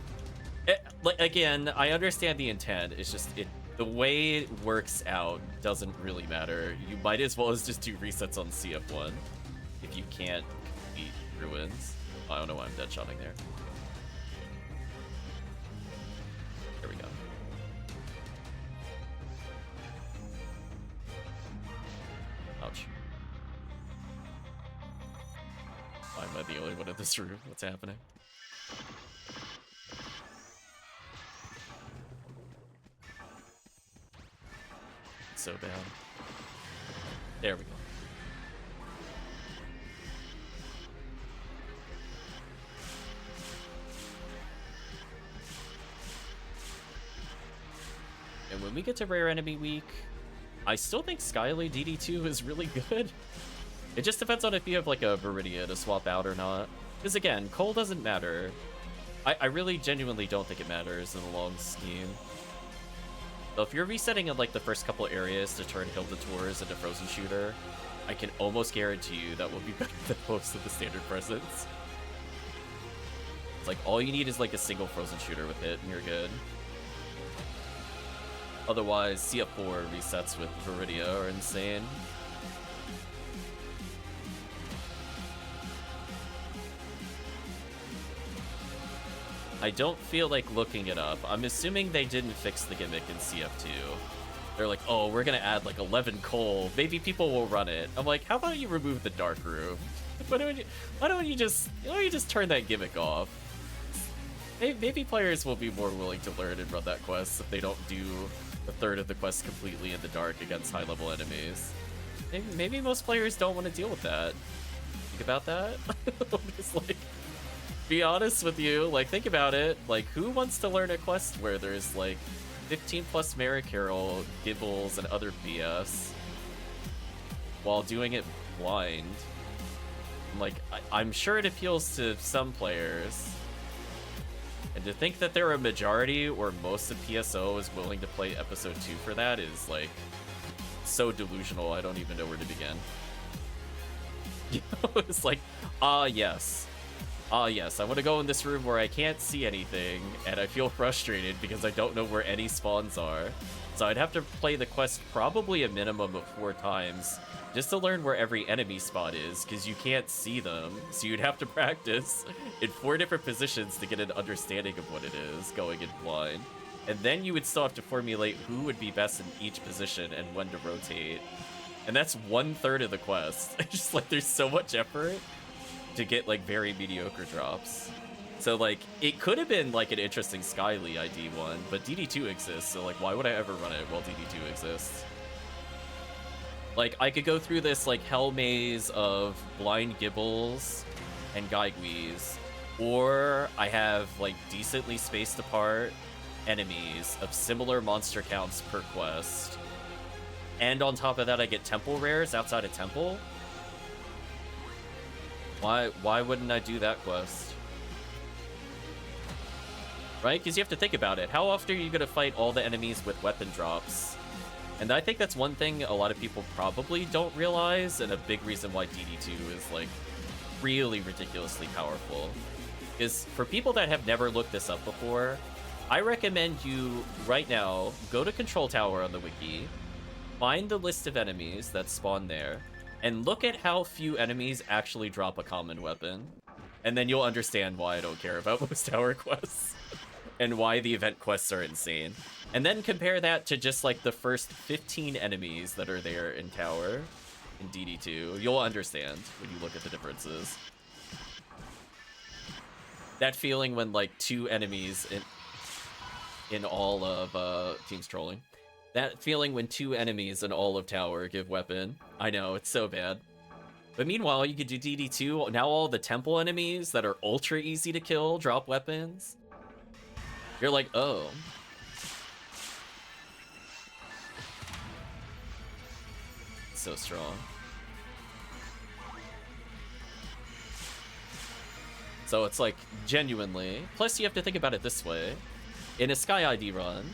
Like, again, I understand the intent. It's just the way it works out doesn't really matter. You might as well as just do resets on CF1 if you can't beat ruins. I don't know why I'm dead shotting there. There we go. Ouch. Why am I the only one in this room? What's happening? So bad. There we go. And when we get to Rare Enemy Week, I still think Skyly DD2 is really good. It just depends on if you have like a Viridia to swap out or not. Because again, Coal doesn't matter. I really genuinely don't think it matters in the long scheme. So if you're resetting in like the first couple areas to turn Hilda Tours into Frozen Shooter, I can almost guarantee you that will be better than most of the standard presents. It's like all you need is like a single Frozen Shooter with it and you're good. Otherwise, CF4 resets with Viridia are insane. I don't feel like looking it up. I'm assuming they didn't fix the gimmick in CF2. They're like, oh, we're gonna add like 11 coal. Maybe people will run it. I'm like, how about you remove the dark room? Why don't you just turn that gimmick off? Maybe players will be more willing to learn and run that quest if they don't do a third of the quest completely in the dark against high-level enemies. Maybe most players don't want to deal with that. Think about that. Just like, be honest with you. Like, think about it. Like, who wants to learn a quest where there's like 15 plus Mary Carroll, Gibbles, and other BS while doing it blind? Like, I'm sure it appeals to some players. And to think that they're a majority or most of PSO is willing to play episode 2 for that is like so delusional. I don't even know where to begin. You know, it's like, yes. Yes, I want to go in this room where I can't see anything and I feel frustrated because I don't know where any spawns are. So I'd have to play the quest probably a minimum of 4 times just to learn where every enemy spot is, because you can't see them. So you'd have to practice in 4 different positions to get an understanding of what it is, going in blind. And then you would still have to formulate who would be best in each position and when to rotate. And that's 1/3 of the quest. It's just like there's so much effort to get like very mediocre drops. So like it could have been like an interesting Skyly ID one, but DD2 exists, so like why would I ever run it while DD2 exists? Like I could go through this like hell maze of blind Gibbles and Gaigwees, or I have like decently spaced apart enemies of similar monster counts per quest. And on top of that I get temple rares outside of temple. Why wouldn't I do that quest? Right? Because you have to think about it. How often are you going to fight all the enemies with weapon drops? And I think that's one thing a lot of people probably don't realize, and a big reason why DD2 is, like, really ridiculously powerful. Is for people that have never looked this up before, I recommend you, right now, go to Control Tower on the wiki, find the list of enemies that spawn there, and look at how few enemies actually drop a common weapon. And then you'll understand why I don't care about most tower quests. and why the event quests are insane. And then compare that to just like the first 15 enemies that are there in Tower in DD2. You'll understand when you look at the differences. That feeling when like 2 enemies in all of Team's trolling. That feeling when 2 enemies in all of Tower give weapon. I know, it's so bad. But meanwhile, you could do DD2. Now all the temple enemies that are ultra easy to kill drop weapons. You're like, oh. So strong. So it's like, genuinely. Plus, you have to think about it this way. In a Sky ID run,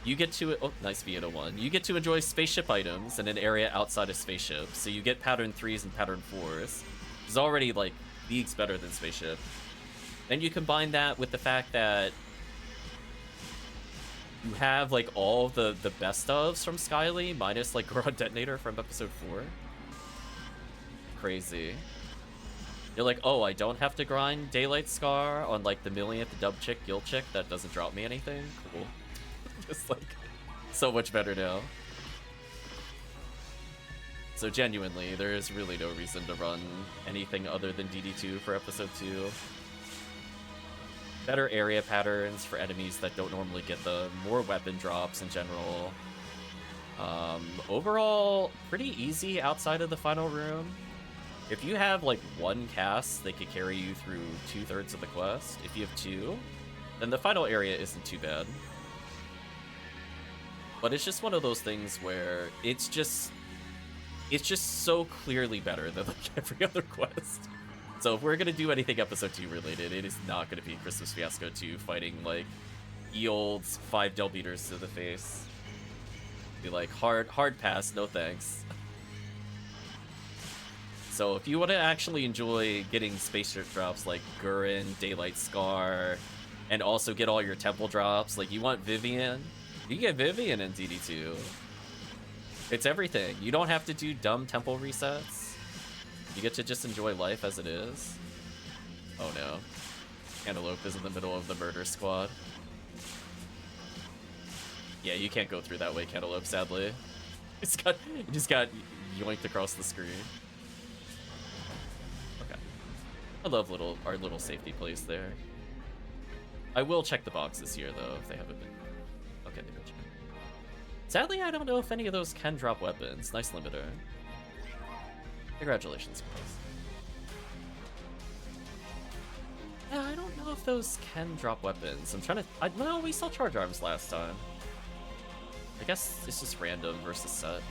you get to... Oh, nice Vienna one. You get to enjoy spaceship items in an area outside of spaceship. So you get pattern 3s and pattern 4s. Which is already, like, leagues better than spaceship. Then you combine that with the fact that you have, like, all the best ofs from Skyly, minus, like, Goron Detonator from episode 4. Crazy. You're like, oh, I don't have to grind Daylight Scar on, like, the millionth dub chick, guild chick that doesn't drop me anything. Cool. Just, like, so much better now. So, genuinely, there is really no reason to run anything other than DD2 for episode 2. Better area patterns for enemies that don't normally get them. More weapon drops in general. Overall, pretty easy outside of the final room. If you have, like, 1 cast, they could carry you through 2/3 of the quest. If you have 2, then the final area isn't too bad. But it's just one of those things where it's just so clearly better than, like, every other quest. So if we're gonna do anything episode 2 related, it is not gonna be Christmas Fiasco 2 fighting, like, Eold's 5 Del Beaters to the face. Be like, hard pass, no thanks. So if you want to actually enjoy getting spaceship drops like Gurren, Daylight Scar, and also get all your temple drops, like you want Vivian, you can get Vivian in DD2. It's everything. You don't have to do dumb temple resets. You get to just enjoy life as it is. Oh no. Kantalope is in the middle of the murder squad. Yeah, you can't go through that way, Kantalope, sadly. It just got yoinked across the screen. I love our little safety place there. I will check the boxes here, though, if they haven't been... Okay, they've been checked. Sadly, I don't know if any of those can drop weapons. Nice limiter. Congratulations, guys. Yeah, I don't know if those can drop weapons. I'm trying to... No, we saw charge arms last time. I guess it's just random versus set.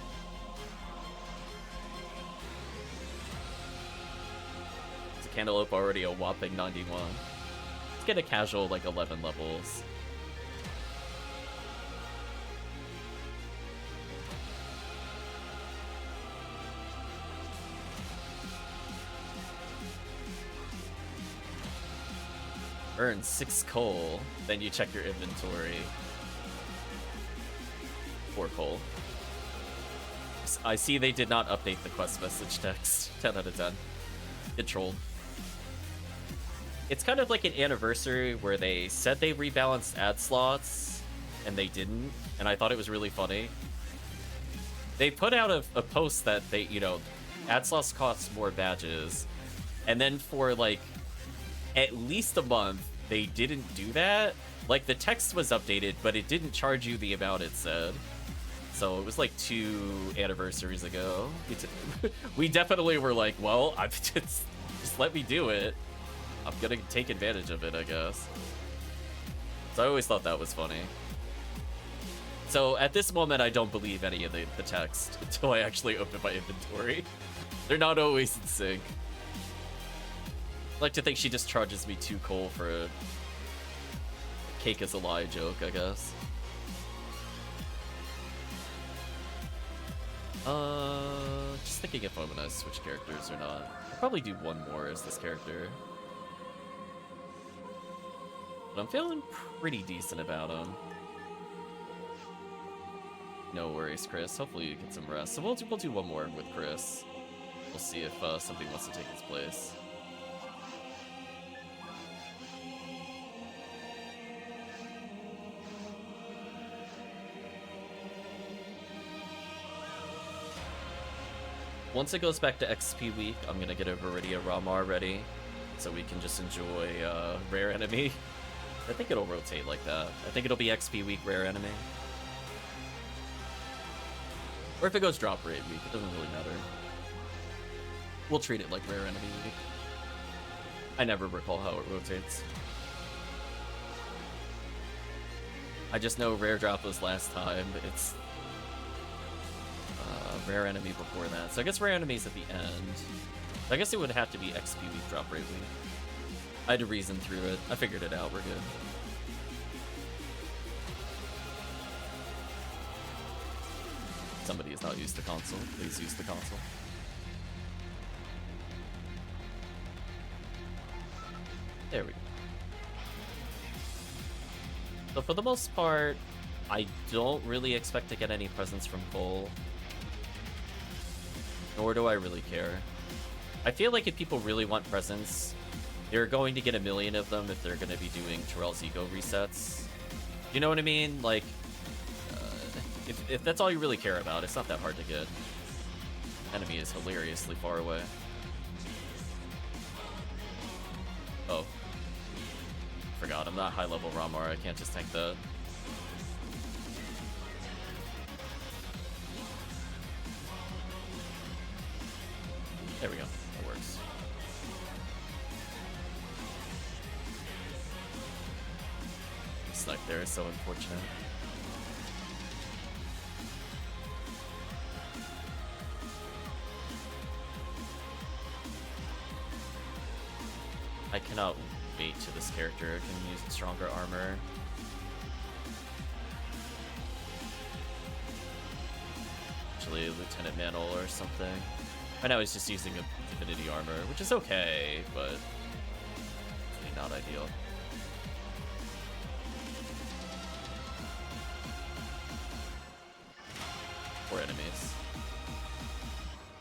Kantalope already a whopping 91. Let's get a casual, like, 11 levels. Earn 6 coal, then you check your inventory. 4 coal. I see they did not update the quest message text. 10 out of 10. Get trolled. It's kind of like an anniversary where they said they rebalanced ad slots, and they didn't, and I thought it was really funny. They put out a post that they, you know, ad slots cost more badges, and then for, like, at least a month, they didn't do that. Like, the text was updated, but it didn't charge you the amount it said. So it was like 2 anniversaries ago. We definitely were like, well, just let me do it. I'm gonna take advantage of it, I guess. So I always thought that was funny. So at this moment, I don't believe any of the text until I actually open my inventory. They're not always in sync. I like to think she just charges me 2 coal for a cake is a lie joke, I guess. Just thinking if I'm gonna switch characters or not. I'll probably do one more as this character. But I'm feeling pretty decent about him. No worries, Chris. Hopefully you get some rest. So we'll do one more with Chris. We'll see if somebody wants to take his place. Once it goes back to XP week, I'm gonna get a Viridia Ramar ready, so we can just enjoy rare enemy. I think it'll rotate like that. I think it'll be XP week, rare enemy. Or if it goes drop rate week, it doesn't really matter. We'll treat it like rare enemy week. I never recall how it rotates. I just know rare drop was last time. It's rare enemy before that. So I guess rare enemy's at the end. I guess it would have to be XP week, drop rate week. I had to reason through it. I figured it out. We're good. Somebody has not used the console. Please use the console. There we go. So for the most part, I don't really expect to get any presents from Cole. Nor do I really care. I feel like if people really want presents, they're going to get a million of them if they're going to be doing Terrell's Ego resets. You know what I mean? Like, if that's all you really care about, it's not that hard to get. Enemy is hilariously far away. Oh. Forgot, I'm not high level Ramar, I can't just tank that. There we go, that works. Snipe there is so unfortunate. I cannot wait till this character can use stronger armor. Actually, Lieutenant Mantle or something. I know he's just using a Divinity armor, which is okay, but really not ideal. Poor enemies.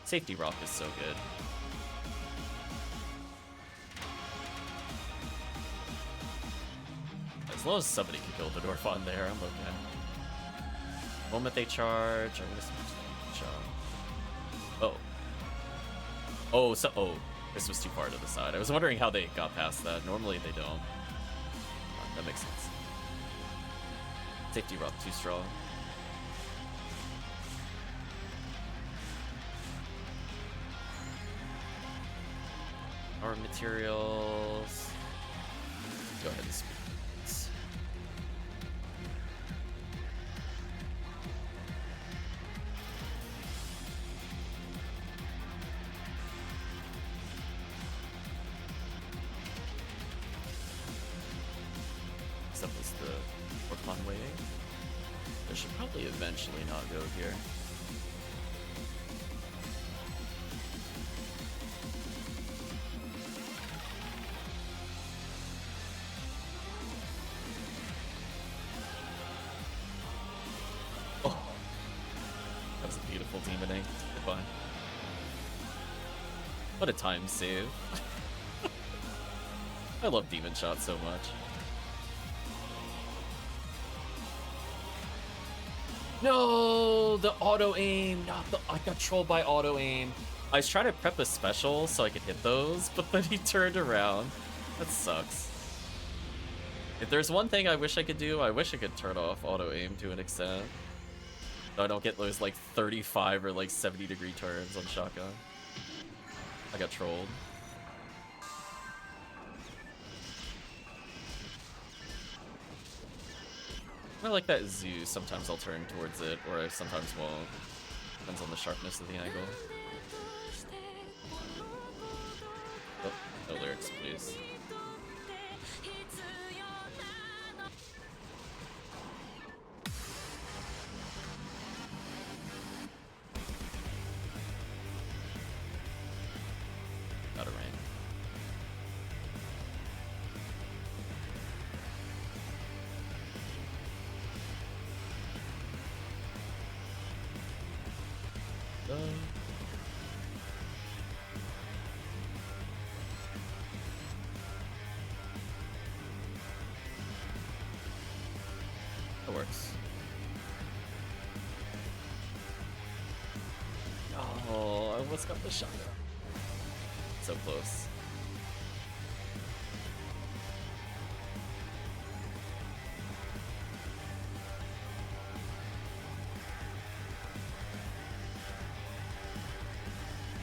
Safety Rock is so good. As long as somebody can kill the dwarf on there, I'm okay. The moment they charge, I'm gonna switch to Oh, this was too far to the side. I was wondering how they got past that. Normally they don't. That makes sense. Safety Rock too strong. Our materials. Go ahead and speak. Except as the Orphan waiting. There should probably eventually not go here. Oh, that was a beautiful demoning. Goodbye. What a time save. I love Demon Shot so much. No, the auto aim. Not the. I got trolled by auto aim. I was trying to prep a special so I could hit those, but then he turned around. That sucks. If there's one thing I wish I could do, I wish I could turn off auto aim to an extent. So I don't get those like 35 or like 70-degree turns on shotgun. I got trolled. I like that zoo. Sometimes I'll turn towards it, or I sometimes won't. Depends on the sharpness of the angle. Oh, no lyrics, please. Got a rain. That works. Oh, I almost got the shot. So close.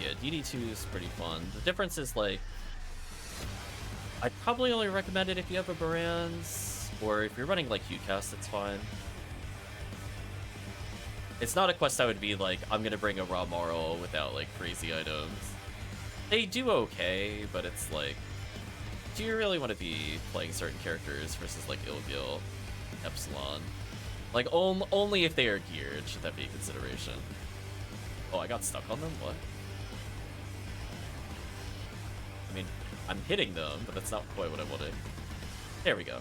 Yeah, DD2 is pretty fun. The difference is, like, I'd probably only recommend it if you have a Baran's, or if you're running, like, Qcast, it's fine. It's not a quest I would be like, I'm gonna bring a raw moral without, like, crazy items. They do okay, but it's like, do you really want to be playing certain characters versus, like, Ilgil, Epsilon? Like, only if they are geared should that be a consideration. Oh, I got stuck on them? What? I mean, I'm hitting them, but that's not quite what I wanted. There we go.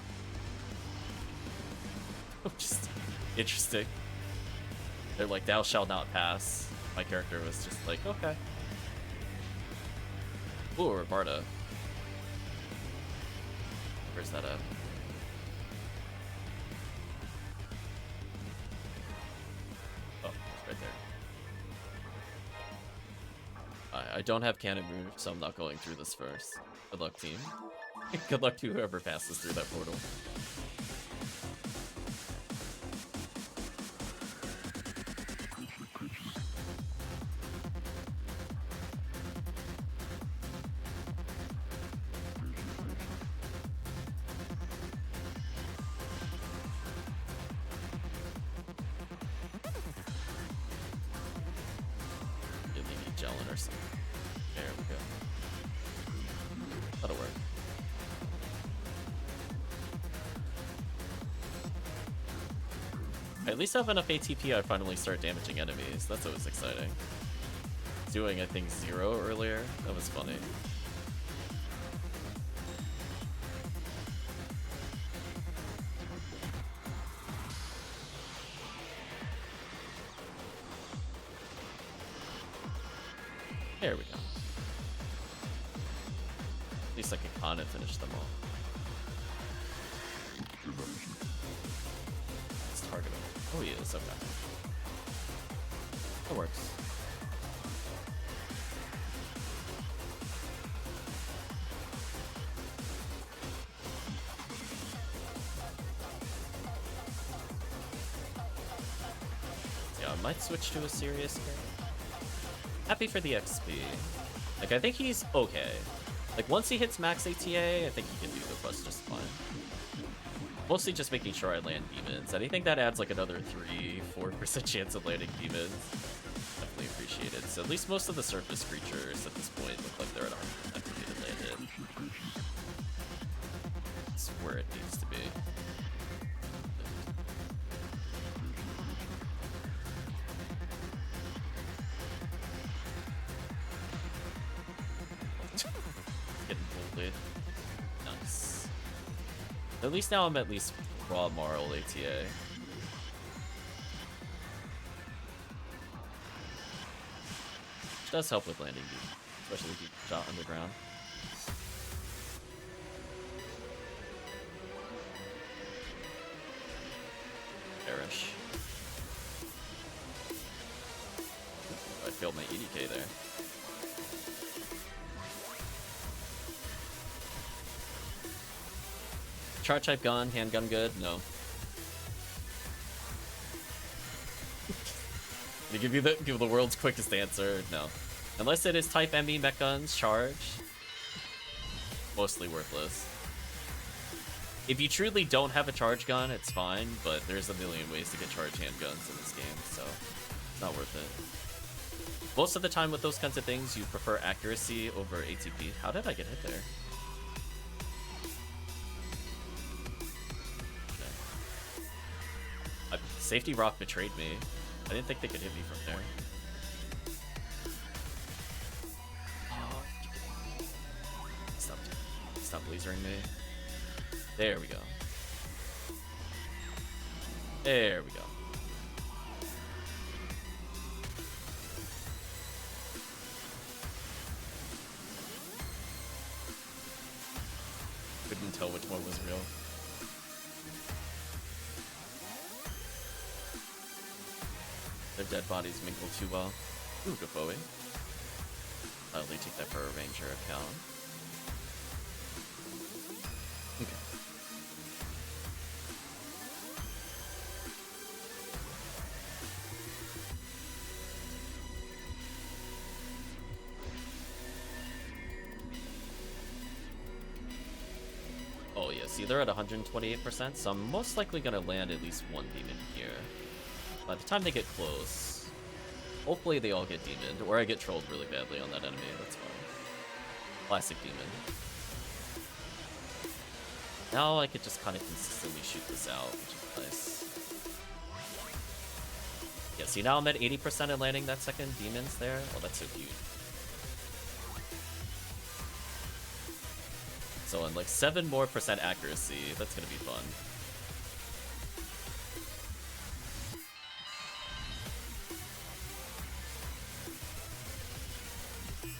Just interesting. They're like, thou shalt not pass. My character was just like, okay. Ooh, Robarda. Where's that at? Oh, it's right there. I don't have cannon move, so I'm not going through this first. Good luck, team. Good luck to whoever passes through that portal. At least I have enough ATP, I finally start damaging enemies. That's always exciting. Doing, I think, 0 earlier. That was funny. There we go. At least I can con and finish them all. Let's target him. Oh, he is. Okay. That works. Yeah, I might switch to a serious character. Happy for the XP. Like, I think he's okay. Like, once he hits max ATA, I think he can do the quest just fine. Mostly just making sure I land demons. Anything that adds like another 3-4% chance of landing demons, definitely appreciated. So at least most of the surface creatures at this point look like they're at 100% for me to land it. It's where it needs to be. Getting bullied. Nice. At least now I'm at least raw moral ATA. Which does help with landing deep, especially if you shot underground. Perish. I failed my EDK there. Charge type gun, handgun good? No. To give you the world's quickest answer, no. Unless it is type ME mech guns, charge. Mostly worthless. If you truly don't have a charge gun, it's fine, but there's a million ways to get charge handguns in this game, so it's not worth it. Most of the time with those kinds of things, you prefer accuracy over ATP. How did I get hit there? Safety rock betrayed me. I didn't think they could hit me from there. Stop lasering me. There we go. There we go. Couldn't tell which one was real. Their dead bodies mingle too well. Ooh, good Bowie. I'll only take that for a ranger account. Okay. Oh yeah, see they're at 128%, so I'm most likely gonna land at least one demon here. By the time they get close, hopefully they all get demoned, or I get trolled really badly on that enemy, that's fine. Classic demon. Now I could just kind of consistently shoot this out, which is nice. Yeah, see now I'm at 80% and landing that second demons there. Oh, that's so cute. So in like 7% more accuracy, that's gonna be fun.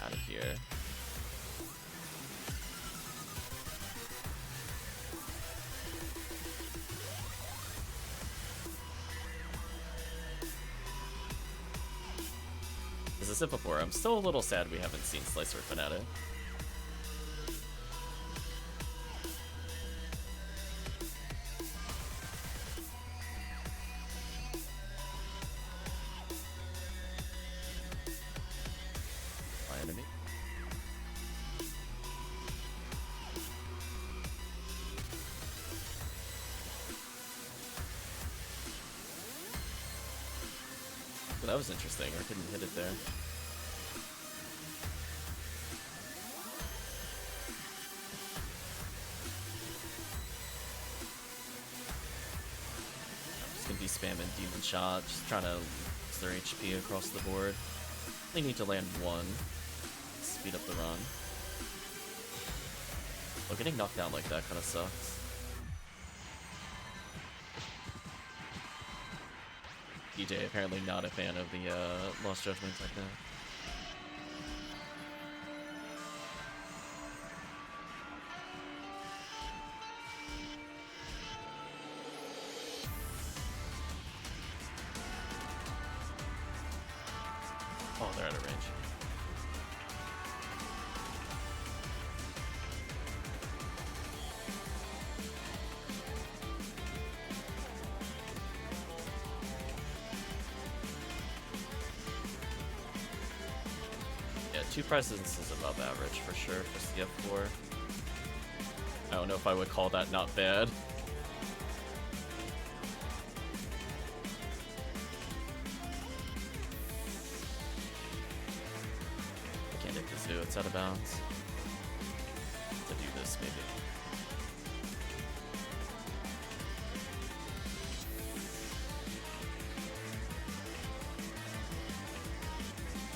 Out of here. As I said before, I'm still a little sad we haven't seen Slicer Fanatic. My enemy. Well, that was interesting. I couldn't hit it there. Just gonna be spamming Demon Shot, just trying to lose their HP across the board. They need to land one. Speed up the run. Oh, getting knocked down like that kind of sucks. DJ apparently not a fan of the Lost Judgment like that. Oh, they're out of range. Yeah, 2 presence is above average for sure for CF4. I don't know if I would call that not bad. I can't hit the zoo, it's out of bounds. To do this, maybe.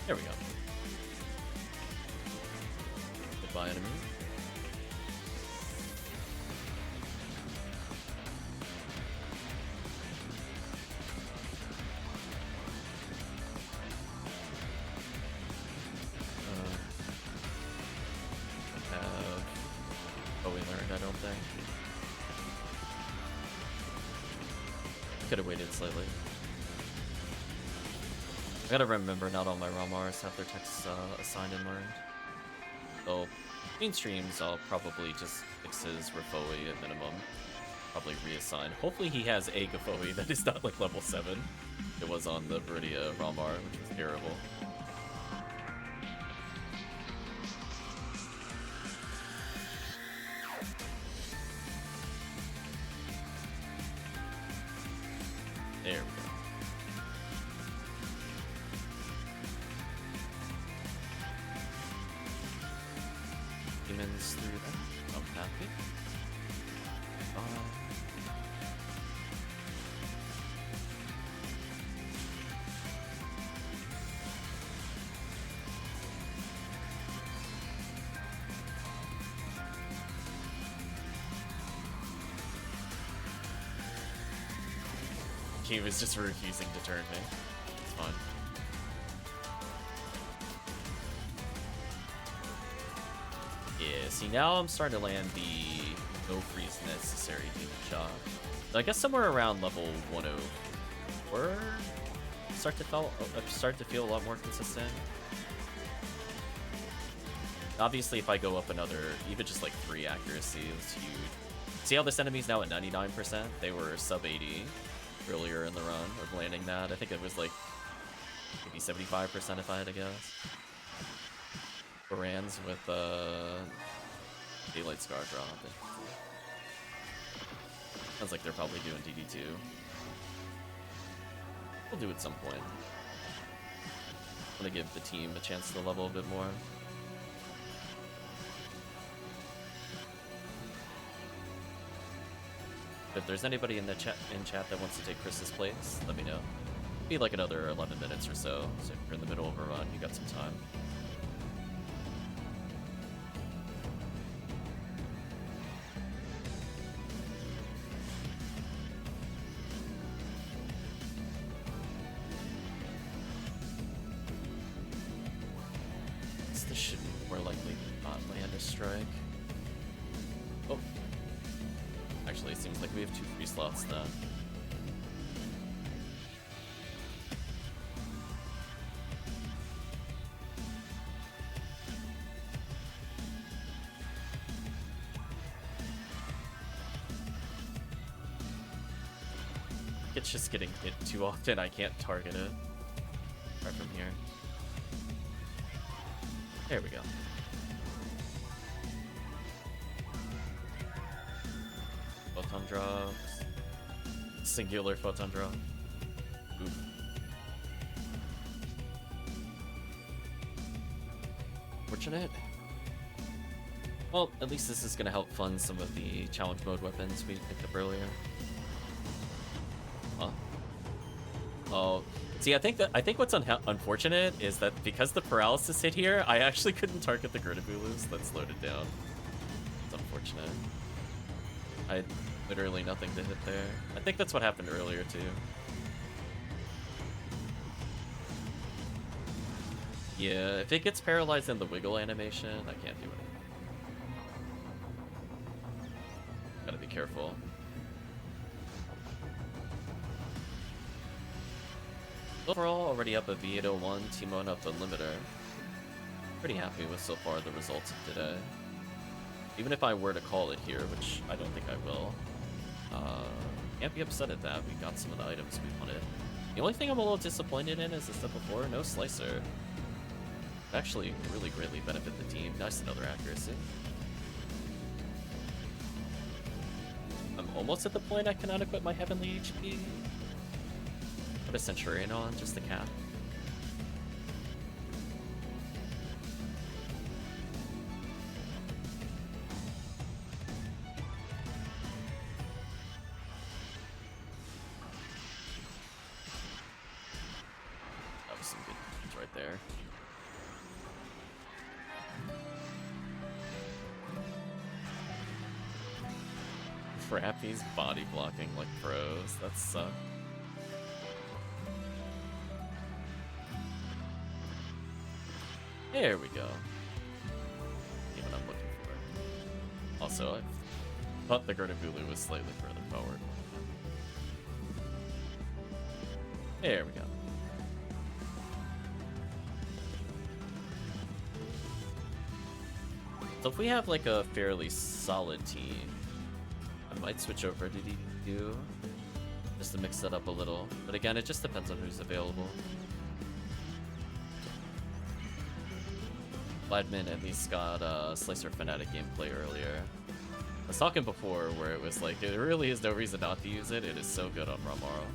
There we go. Goodbye, enemy. We learned, I don't think. Could have waited slightly. I gotta remember not all my ROMRs have their texts assigned and learned. So, between streams, I'll probably just fix his Rafoi at minimum. Probably reassign. Hopefully he has a Gafoi that is not like level 7. It was on the Viridia ROMR, which was terrible. There we go. Demons through them. I'm happy. He was just refusing to turn me. It's fine. Yeah, see now I'm starting to land the no freeze necessary demon shot. So I guess somewhere around level 104 start to feel a lot more consistent. Obviously, if I go up another, even just like 3 accuracy, it's huge. See how this enemy's now at 99%? They were sub 80 earlier in the run of landing that. I think it was like maybe 75% if I had to guess. Barans with Daylight Scar drop. Sounds like they're probably doing DD2. We'll do it at some point. I'm gonna give the team a chance to level a bit more. If there's anybody in the chat that wants to take Chris's place, let me know. Be like another 11 minutes or so. So if you're in the middle of a run, you got some time. This should more likely not land a strike. Oh. Actually, it seems like we have 2 free slots then. It's just getting hit too often. I can't target it right from here. There we go. Photon drops. Singular photon drop. Oof. Fortunate. Well, at least this is going to help fund some of the challenge mode weapons we picked up earlier. Huh. Oh. See, I think what's unfortunate is that because the paralysis hit here, I actually couldn't target the Gurdabulus that slowed it down. It's unfortunate. I had literally nothing to hit there. I think that's what happened earlier too. Yeah, if it gets paralyzed in the wiggle animation, I can't do anything. Gotta be careful. Overall, already up a V801, Timon up a limiter. Pretty happy with so far the results of today. Even if I were to call it here, which I don't think I will, can't be upset at that. We got some of the items we wanted. The only thing I'm a little disappointed in is the step before, no slicer. It actually really greatly benefit the team. Nice another accuracy. I'm almost at the point I cannot equip my heavenly HP. Put a Centurion on, just the cap. That was some good things right there. Frappy's body blocking like pros. That sucks. There we go. Even I'm looking for it. Also, I thought the Gurdabulu was slightly further forward. There we go. So if we have like a fairly solid team, I might switch over to DD2 just to mix that up a little. But again, it just depends on who's available. Vladman at least got Slicer Fanatic gameplay earlier. I was talking before where it was like, there really is no reason not to use it. It is so good on Ramaro.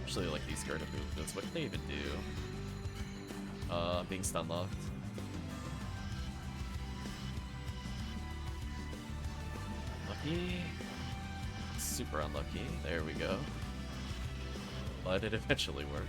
Especially like these Gerda movements. What do they even do? Being stun locked. Lucky. Super unlucky. There we go. But it eventually worked.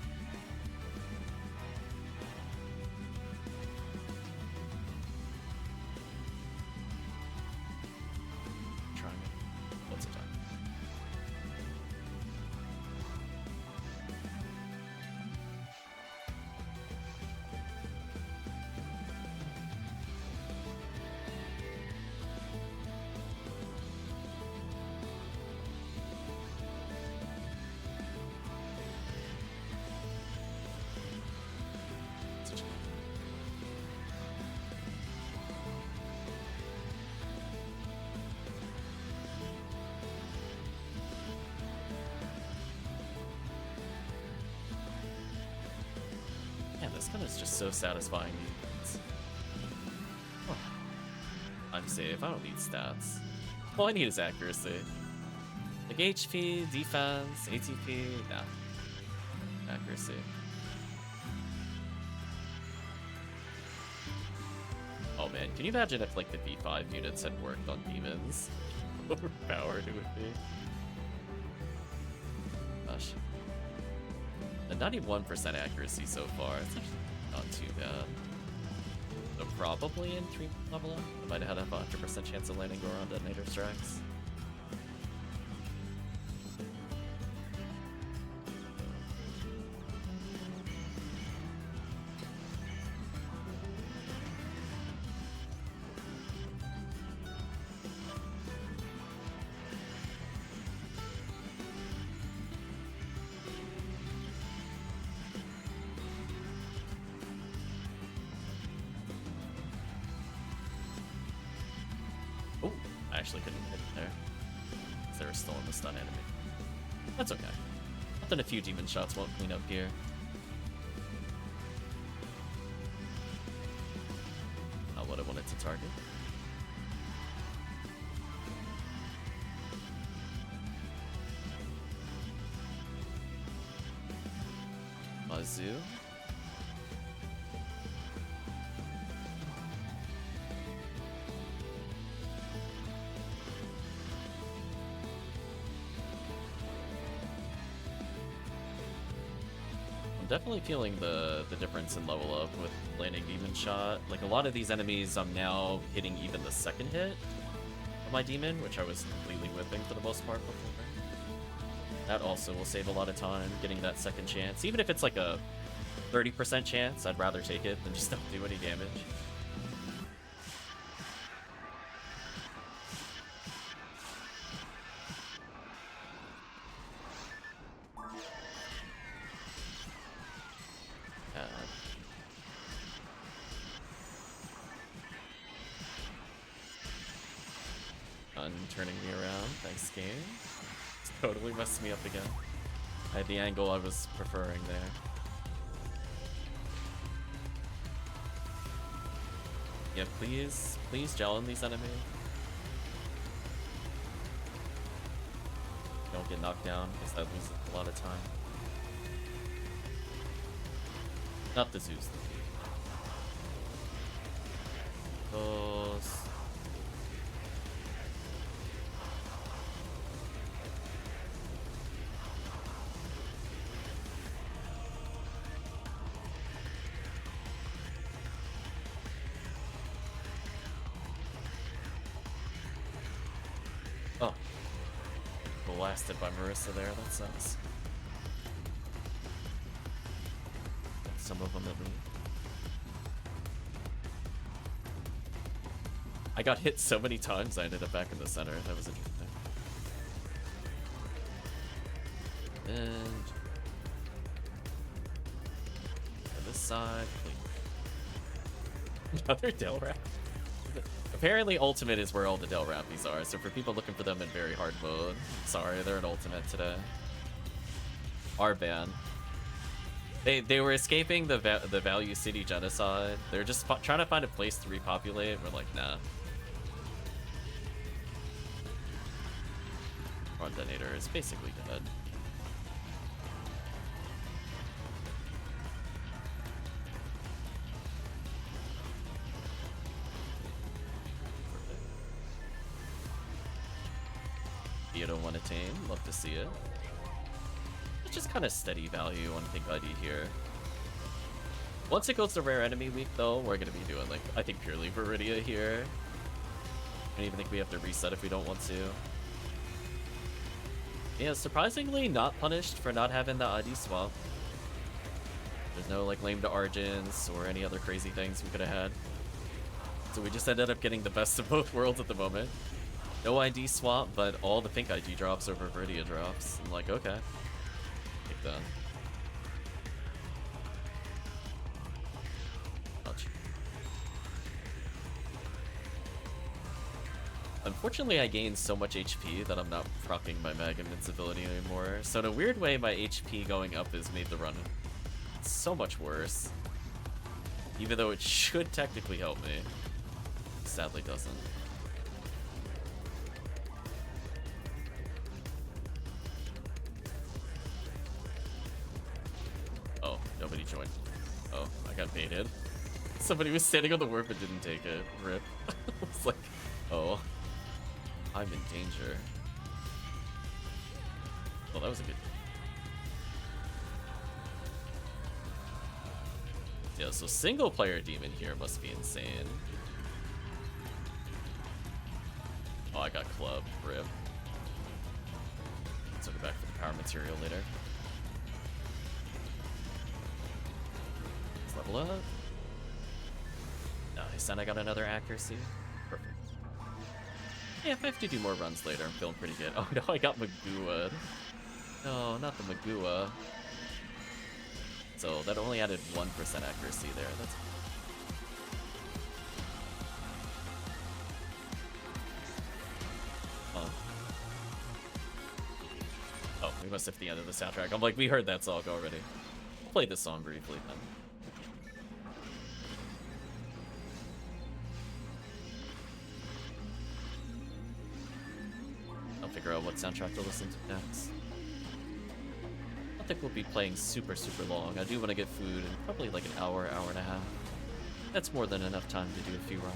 this gun is just so satisfying. Oh. I'm safe. I don't need stats. All I need is accuracy. Like HP, defense, ATP, nah. Accuracy. Oh man, can you imagine if like the V5 units had worked on demons? How overpowered it would be. Gosh. A 91% accuracy so far. It's actually not too bad. So probably in 3 level up, I might have had a 100% chance of landing Goron detonator strikes. Actually couldn't hit it there. They were still in the stun enemy. That's okay. Nothing a few demon shots won't clean up here. Not what I wanted to target. Mizzou. Definitely feeling the difference in level up with landing demon shot. Like a lot of these enemies, I'm now hitting even the second hit of my demon, which I was completely whipping for the most part before. That also will save a lot of time getting that second chance. Even if it's like a 30% chance, I'd rather take it than just don't do any damage. Turning me around. Thanks, game. It's totally messed me up again. I had the angle I was preferring there. Yeah, please gel in these enemies. Don't get knocked down, because that loses a lot of time. Not the Zeus. Those. Oh. Blasted by Marissa there, that sucks. Some of them at least. I got hit so many times I ended up back in the center. That was interesting. And on this side, please. Another Del Rap. Apparently ultimate is where all the Del Rappies are, so for people looking for them in very hard mode, sorry, they're in ultimate today. Our ban. They were escaping the Value City genocide. They're just trying to find a place to repopulate. We're like, nah. Goron detonator is basically dead. One attain, love to see it. It's just kind of steady value on Pink ID here. Once it goes to rare enemy week though, we're gonna be doing like, I think purely Viridia here. I don't even think we have to reset if we don't want to. Yeah, surprisingly not punished for not having the ID swap. There's no like lame to Argents or any other crazy things we could have had. So we just ended up getting the best of both worlds at the moment. No ID swap, but all the pink ID drops over Viridia drops. I'm like, okay. Take that. Ouch. Unfortunately, I gained so much HP that I'm not proccing my mag invincibility anymore. So in a weird way, my HP going up has made the run so much worse. Even though it should technically help me. Sadly doesn't. Oh, nobody joined. Oh, I got baited. Somebody was standing on the warp and didn't take it. Rip. It's like, oh, I'm in danger. Oh, that was a good. Yeah, so single player demon here must be insane. Oh, I got clubbed. Rip. Let's go back for the power material later. Let's level up. Nice, and I got another accuracy. Perfect. Yeah, if I have to do more runs later, I'm feeling pretty good. Oh no, I got Magua. No, not the Magua. So that only added 1% accuracy there. That's. Huh. Oh, we must have the end of the soundtrack. I'm like, we heard that song already. I'll play this song briefly then. Figure out what soundtrack to listen to next. I don't think we'll be playing super long. I do want to get food in probably like an hour, hour and a half. That's more than enough time to do a few runs.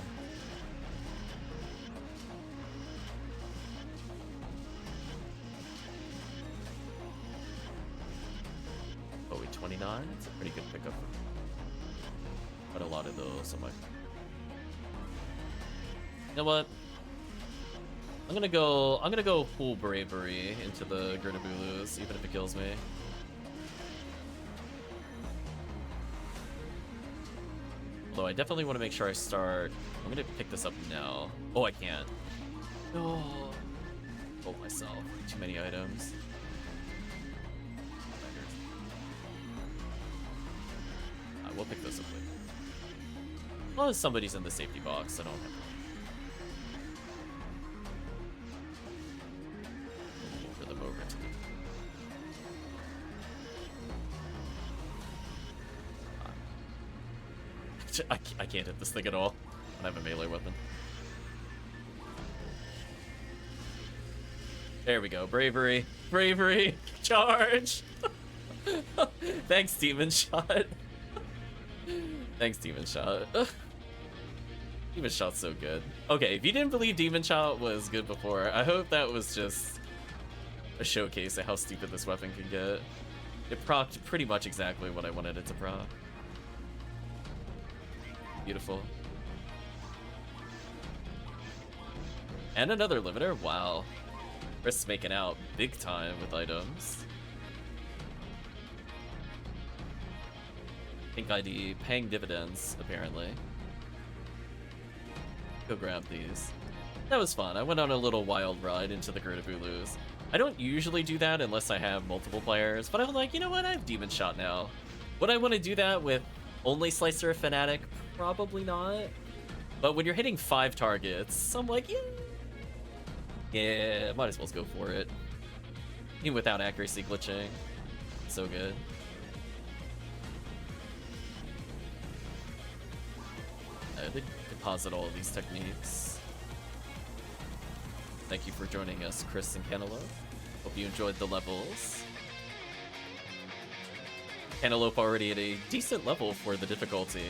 Oh, wait, 29? That's a pretty good pickup. But a lot of those, I'm like, you know what? I'm gonna go full bravery into the Grenabulus, even if it kills me. Although I definitely want to make sure I start. I'm gonna pick this up now. Oh, I can't. No. Told myself. Too many items. I will pick this up later. As long as somebody's in the safety box, I don't have to. I can't hit this thing at all. I don't have a melee weapon. There we go. Bravery. Bravery. Charge. Thanks, Demon Shot. Thanks, Demon Shot. Demon Shot's so good. Okay, if you didn't believe Demon Shot was good before, I hope that was just a showcase of how stupid this weapon can get. It procced pretty much exactly what I wanted it to proc. Beautiful. And another limiter. Wow. Chris making out big time with items. Pink ID paying dividends, apparently. Go grab these. That was fun. I went on a little wild ride into the Grenabulus. I don't usually do that unless I have multiple players, but I'm like, you know what? I have Demon Shot now. Would I want to do that with only Slicer of Fanatic? Probably not. But when you're hitting 5 targets, I'm like, yeah, might as well go for it. Even without accuracy glitching. So good. I did deposit all of these techniques. Thank you for joining us, Chris and Kantalope. Hope you enjoyed the levels. Kantalope already at a decent level for the difficulty.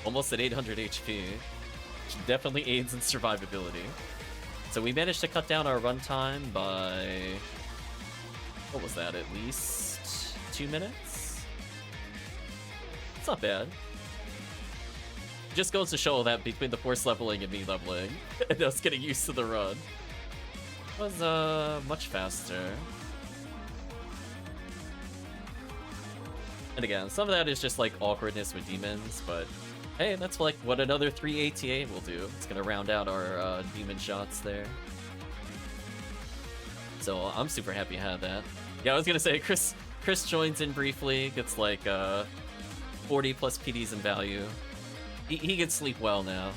Almost at 800 HP, which definitely aids in survivability. So we managed to cut down our runtime by, what was that, at least 2 minutes? It's not bad. It just goes to show that between the force leveling and me leveling, and us getting used to the run, it was much faster. And again, some of that is just like awkwardness with demons, but hey, that's like what another 3 ATA will do. It's gonna round out our demon shots there. So I'm super happy I had that. Yeah, I was gonna say, Chris joins in briefly, gets like 40 plus PDs in value. He can sleep well now.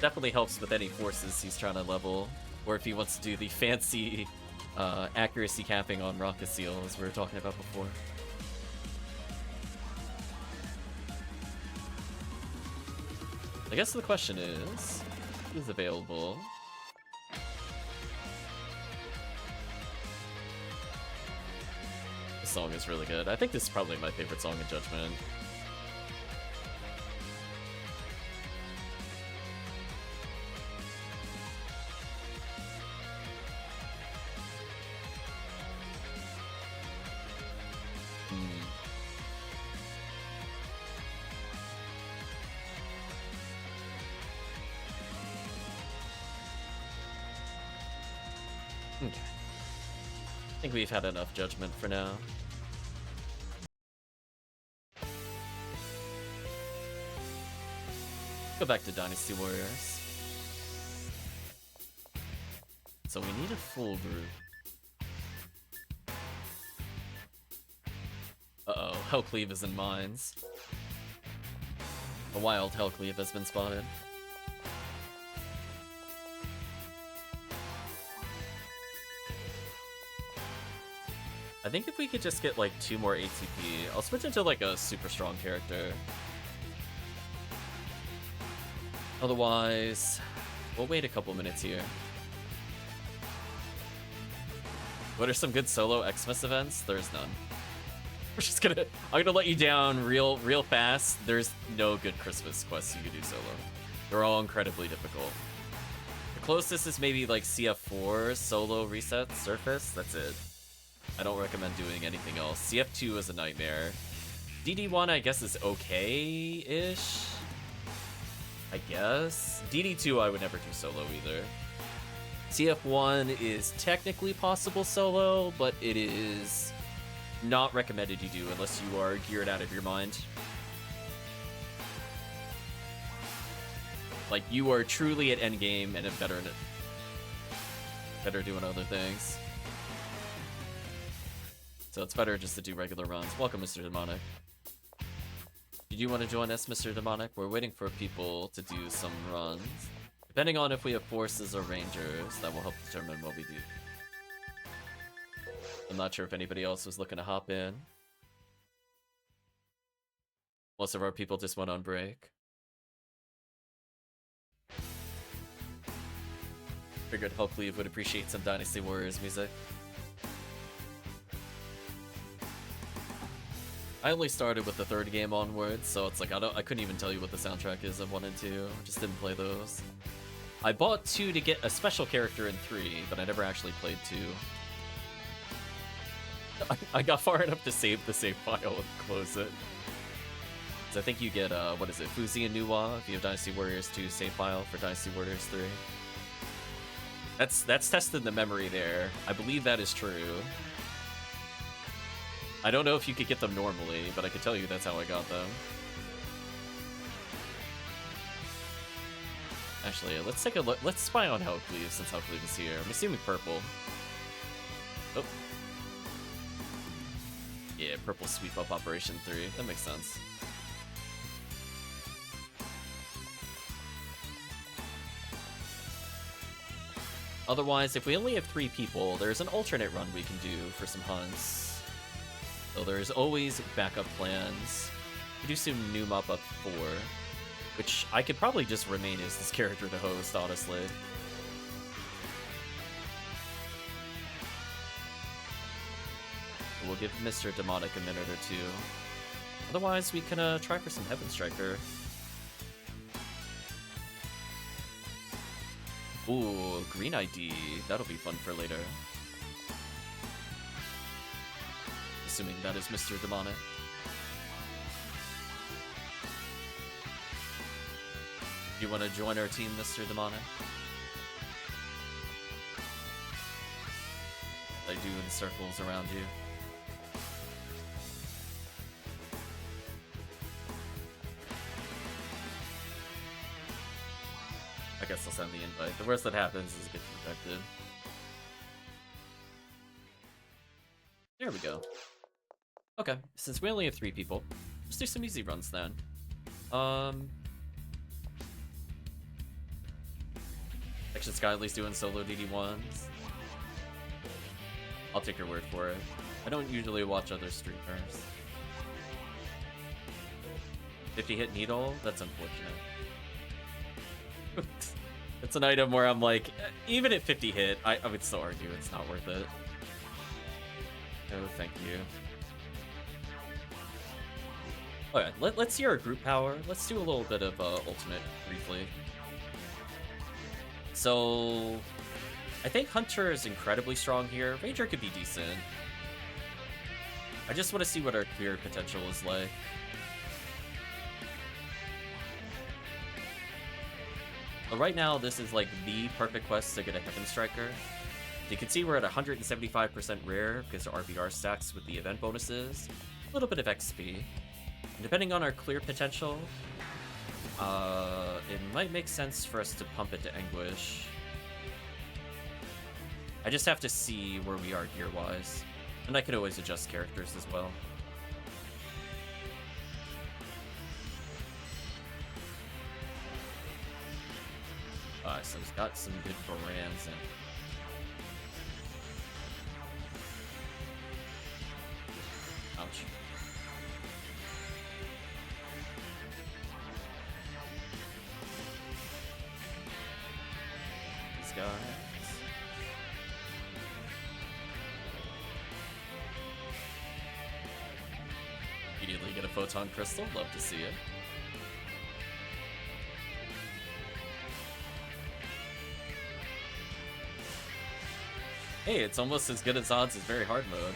Definitely helps with any forces he's trying to level, or if he wants to do the fancy accuracy capping on Rocket Seal, as we were talking about before. I guess the question is, who's available? This song is really good. I think this is probably my favorite song in Judgment. Okay. I think we've had enough Judgment for now. Go back to Dynasty Warriors. So we need a full group. Uh-oh, HellCleave is in mines. A wild HellCleave has been spotted. I think if we could just get like 2 more ATP, I'll switch into like a super strong character. Otherwise, we'll wait a couple minutes here. What are some good solo Xmas events? There's none. I'm gonna let you down real fast. There's no good Christmas quests you can do solo. They're all incredibly difficult. The closest is maybe like CF4 solo reset surface. That's it. I don't recommend doing anything else. CF2 is a nightmare. DD1 I guess is okay-ish. I guess. DD2 I would never do solo either. CF1 is technically possible solo, but it is not recommended you do unless you are geared out of your mind. Like, you are truly at endgame and better doing other things. So it's better just to do regular runs. Welcome, Mr. Demonic. Did you want to join us, Mr. Demonic? We're waiting for people to do some runs. Depending on if we have forces or rangers, that will help determine what we do. I'm not sure if anybody else was looking to hop in. Most of our people just went on break. Figured HellCleave would appreciate some Dynasty Warriors music. I only started with the 3rd game onwards, so it's like I couldn't even tell you what the soundtrack is of 1 and 2. I just didn't play those. I bought 2 to get a special character in 3, but I never actually played 2. I got far enough to save the save file and close it. So I think you get what is it, Fuzi and Nuwa if you have Dynasty Warriors 2 save file for Dynasty Warriors 3. That's tested the memory there. I believe that is true. I don't know if you could get them normally, but I can tell you that's how I got them. Actually, let's take a look. Let's spy on HellCleave since HellCleave is here. I'm assuming purple. Oh. Yeah, purple sweep up Operation 3. That makes sense. Otherwise, if we only have 3 people, there's an alternate run we can do for some hunts. So there's always backup plans. We do some new mop up 4, which I could probably just remain as this character to host, honestly. We'll give Mr. Demonic a minute or 2. Otherwise, we can try for some Heaven Striker. Ooh, green ID. That'll be fun for later. Assuming that is Mr. Demonic. Do you want to join our team, Mr. Demonic? I do in circles around you. I guess I'll send the invite. The worst that happens is it gets rejected. There we go. Okay, since we only have 3 people, let's do some easy runs then. Action Skyly's doing solo DD1s. I'll take your word for it. I don't usually watch other streamers. 50 hit needle? That's unfortunate. It's an item where I'm like, even at 50 hit, I would still argue it's not worth it. Oh, thank you. Alright, let's see our group power. Let's do a little bit of ultimate briefly. So, I think Hunter is incredibly strong here. Ranger could be decent. I just want to see what our clear potential is like. But right now, this is like the perfect quest to get a Heaven Striker. You can see we're at 175% rare because our RBR stacks with the event bonuses. A little bit of XP. And depending on our clear potential, it might make sense for us to pump it to Anguish. I just have to see where we are gear-wise. And I could always adjust characters as well. So he's got some good brands in. Ouch. These guys. Immediately get a photon crystal. Love to see it. Hey, it's almost as good as odds as very hard mode.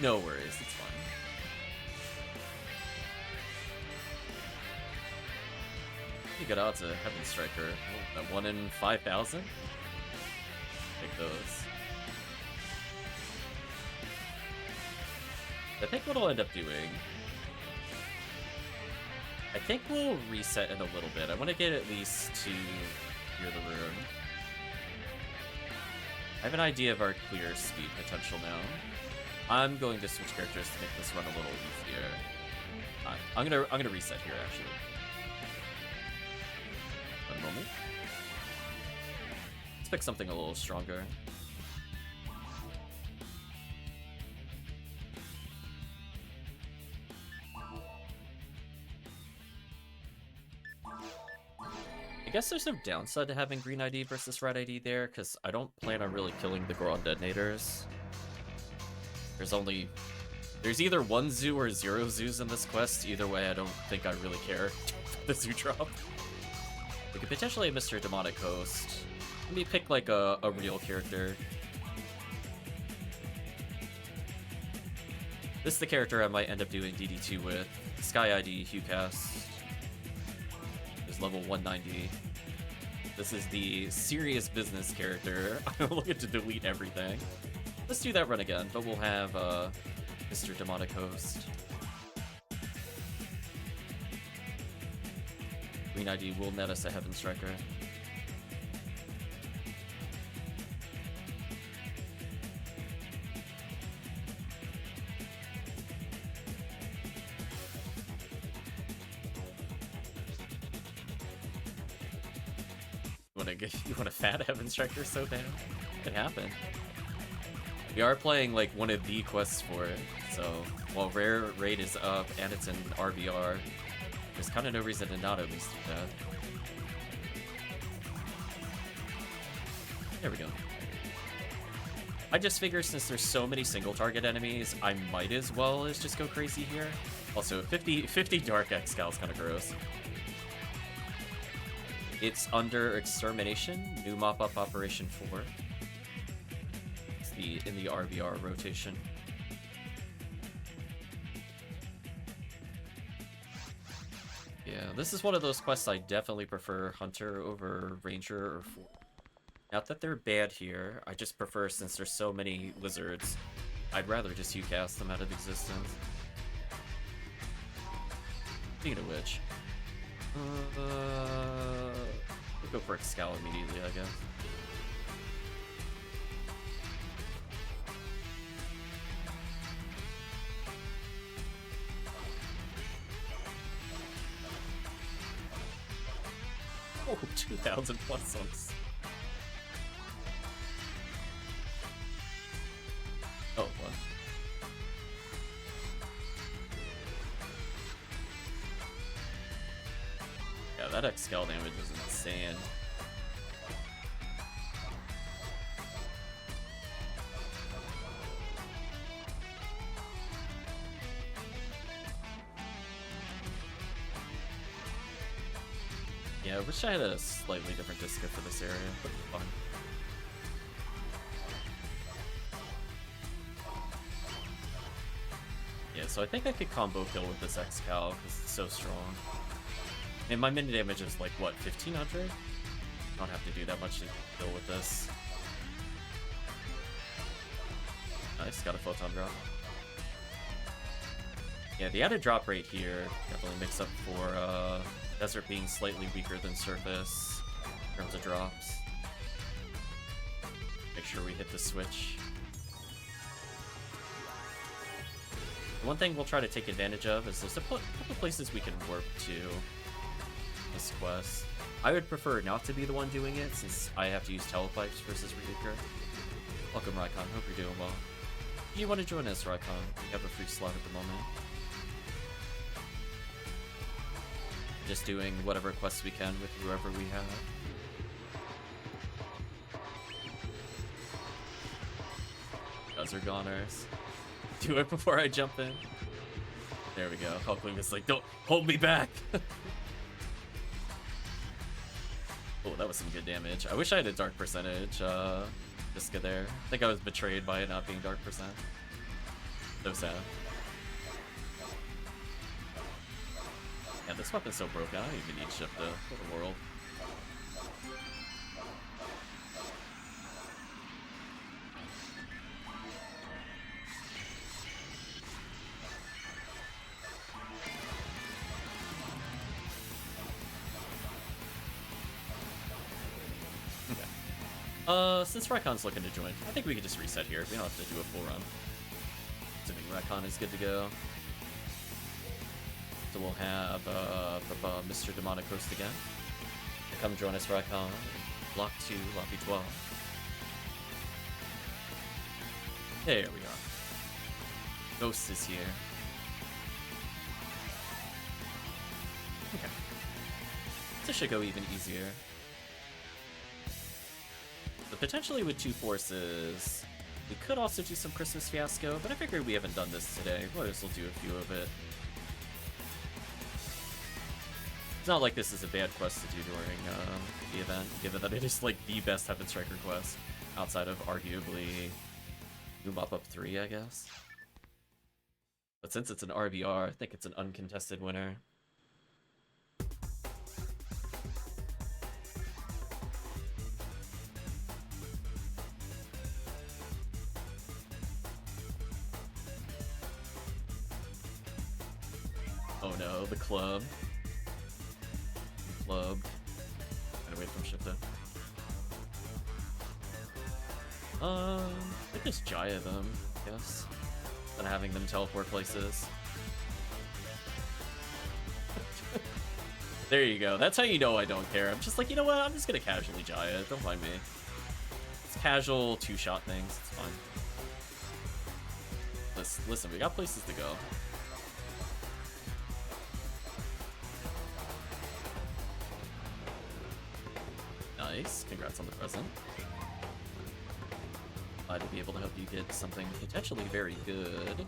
No worries, it's fine. Pretty good odds of Heaven Striker. Oh, that 1 in 5,000? Take those. I think what I'll end up doing... I think we'll reset in a little bit. I want to get at least to Clear the Room. I have an idea of our clear speed potential now. I'm going to switch characters to make this run a little easier. I'm gonna reset here actually. One moment. Let's pick something a little stronger. I guess there's no downside to having green ID versus red ID there, because I don't plan on really killing the Goron detonators. There's either 1 zoo or 0 zoos in this quest. Either way, I don't think I really care the zoo drop. We could potentially have Mr. Demonic Host. Let me pick like a real character. This is the character I might end up doing DD2 with. Sky ID, HuCast. There's level 190. This is the serious business character. I'm looking to delete everything. Let's do that run again, but we'll have Mr. Demonic Host. Green ID will net us a Heaven Striker. You want a fat Heaven Striker so bad? It could happen. We are playing like one of the quests for it, so while rare rate is up and it's in RBR, there's kind of no reason to not at least do that. There we go. I just figure since there's so many single target enemies, I might as well just go crazy here. Also, 50 Dark X-Cal is kind of gross. It's under Extermination, new mop-up Operation 4. It's in the RBR rotation. Yeah, this is one of those quests I definitely prefer Hunter over Ranger or 4. Not that they're bad here, I just prefer, since there's so many lizards, I'd rather just HuCast them out of existence. Speaking of which, we'll go for Excal immediately, I guess. Oh, 2,000 plus songs. Oh, what? Yeah, that X-Scale damage is insane. Yeah, I wish I had a slightly different disco for this area. It would be fun. Yeah, so I think I could combo kill with this X-Cal because it's so strong. And my mini damage is like, what, 1500? I don't have to do that much to kill with this. Nice, got a photon drop. Yeah, the added drop rate here definitely makes up for desert being slightly weaker than surface in terms of drops. Make sure we hit the switch. One thing we'll try to take advantage of is there's a couple places we can warp to this quest. I would prefer not to be the one doing it since I have to use telepipes versus Reaker. Welcome, Raikon. Hope you're doing well. Do you want to join us, Raikon? We have a free slot at the moment. Just doing whatever quests we can with whoever we have. Those are goners. Do it before I jump in. There we go. HellCleave is like, don't hold me back. Oh, that was some good damage. I wish I had a dark percentage. Just get there. I think I was betrayed by it not being dark percent. So sad. Yeah, this weapon's so broken. I don't even need shift to the world. Since Raikon's looking to join, I think we could just reset here. We don't have to do a full run. Assuming Raikon is good to go. So we'll have Mr. Demonic Host again. Come join us, Raikon. Block 2, Lobby 12. There we are. Ghost is here. Okay. This should go even easier. So potentially with 2 forces, we could also do some Christmas Fiasco, but I figured we haven't done this today. We'll just do a few of it. It's not like this is a bad quest to do during the event, given that it is like the best Heaven Striker quest, outside of arguably Mop Up 3, I guess. But since it's an RBR, I think it's an uncontested winner. Oh no, the club. Gotta wait for him shifted. I just Jaya them, I guess. Than having them teleport places. There you go. That's how you know I don't care. I'm just like, you know what? I'm just gonna casually Jaya it. Don't mind me. It's casual 2-shot things. It's fine. Listen, we got places to go. Nice. Congrats on the present. Glad to be able to help you get something potentially very good.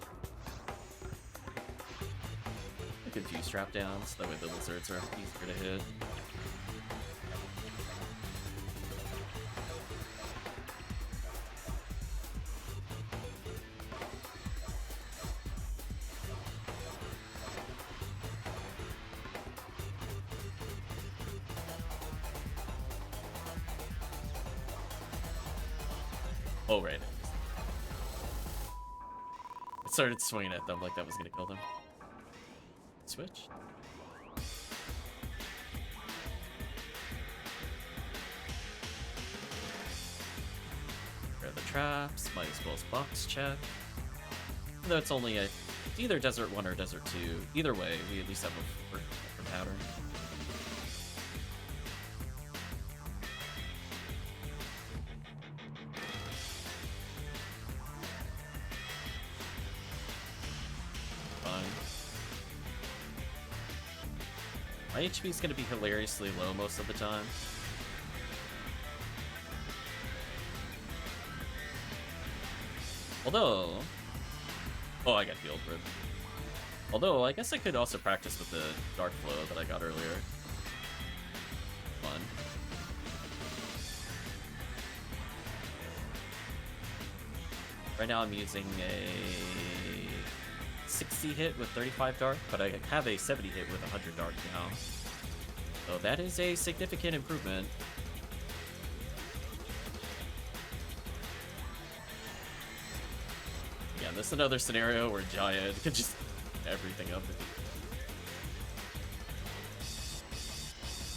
A confused strap down, so that way the lizards are easier to hit. Oh, right. It started swinging at them like that was gonna kill them. Switch. Grab the traps, might as well as box check. Though it's only it's either Desert 1 or Desert 2. Either way, we at least have a different pattern. My HP is going to be hilariously low most of the time. Although... Oh, I got healed, rip. Although, I guess I could also practice with the Dark Flow that I got earlier. Fun. Right now I'm using a 60 hit with 35 Dark, but I have a 70 hit with 100 Dark now. So that is a significant improvement. Yeah, this is another scenario where Giant can just everything up.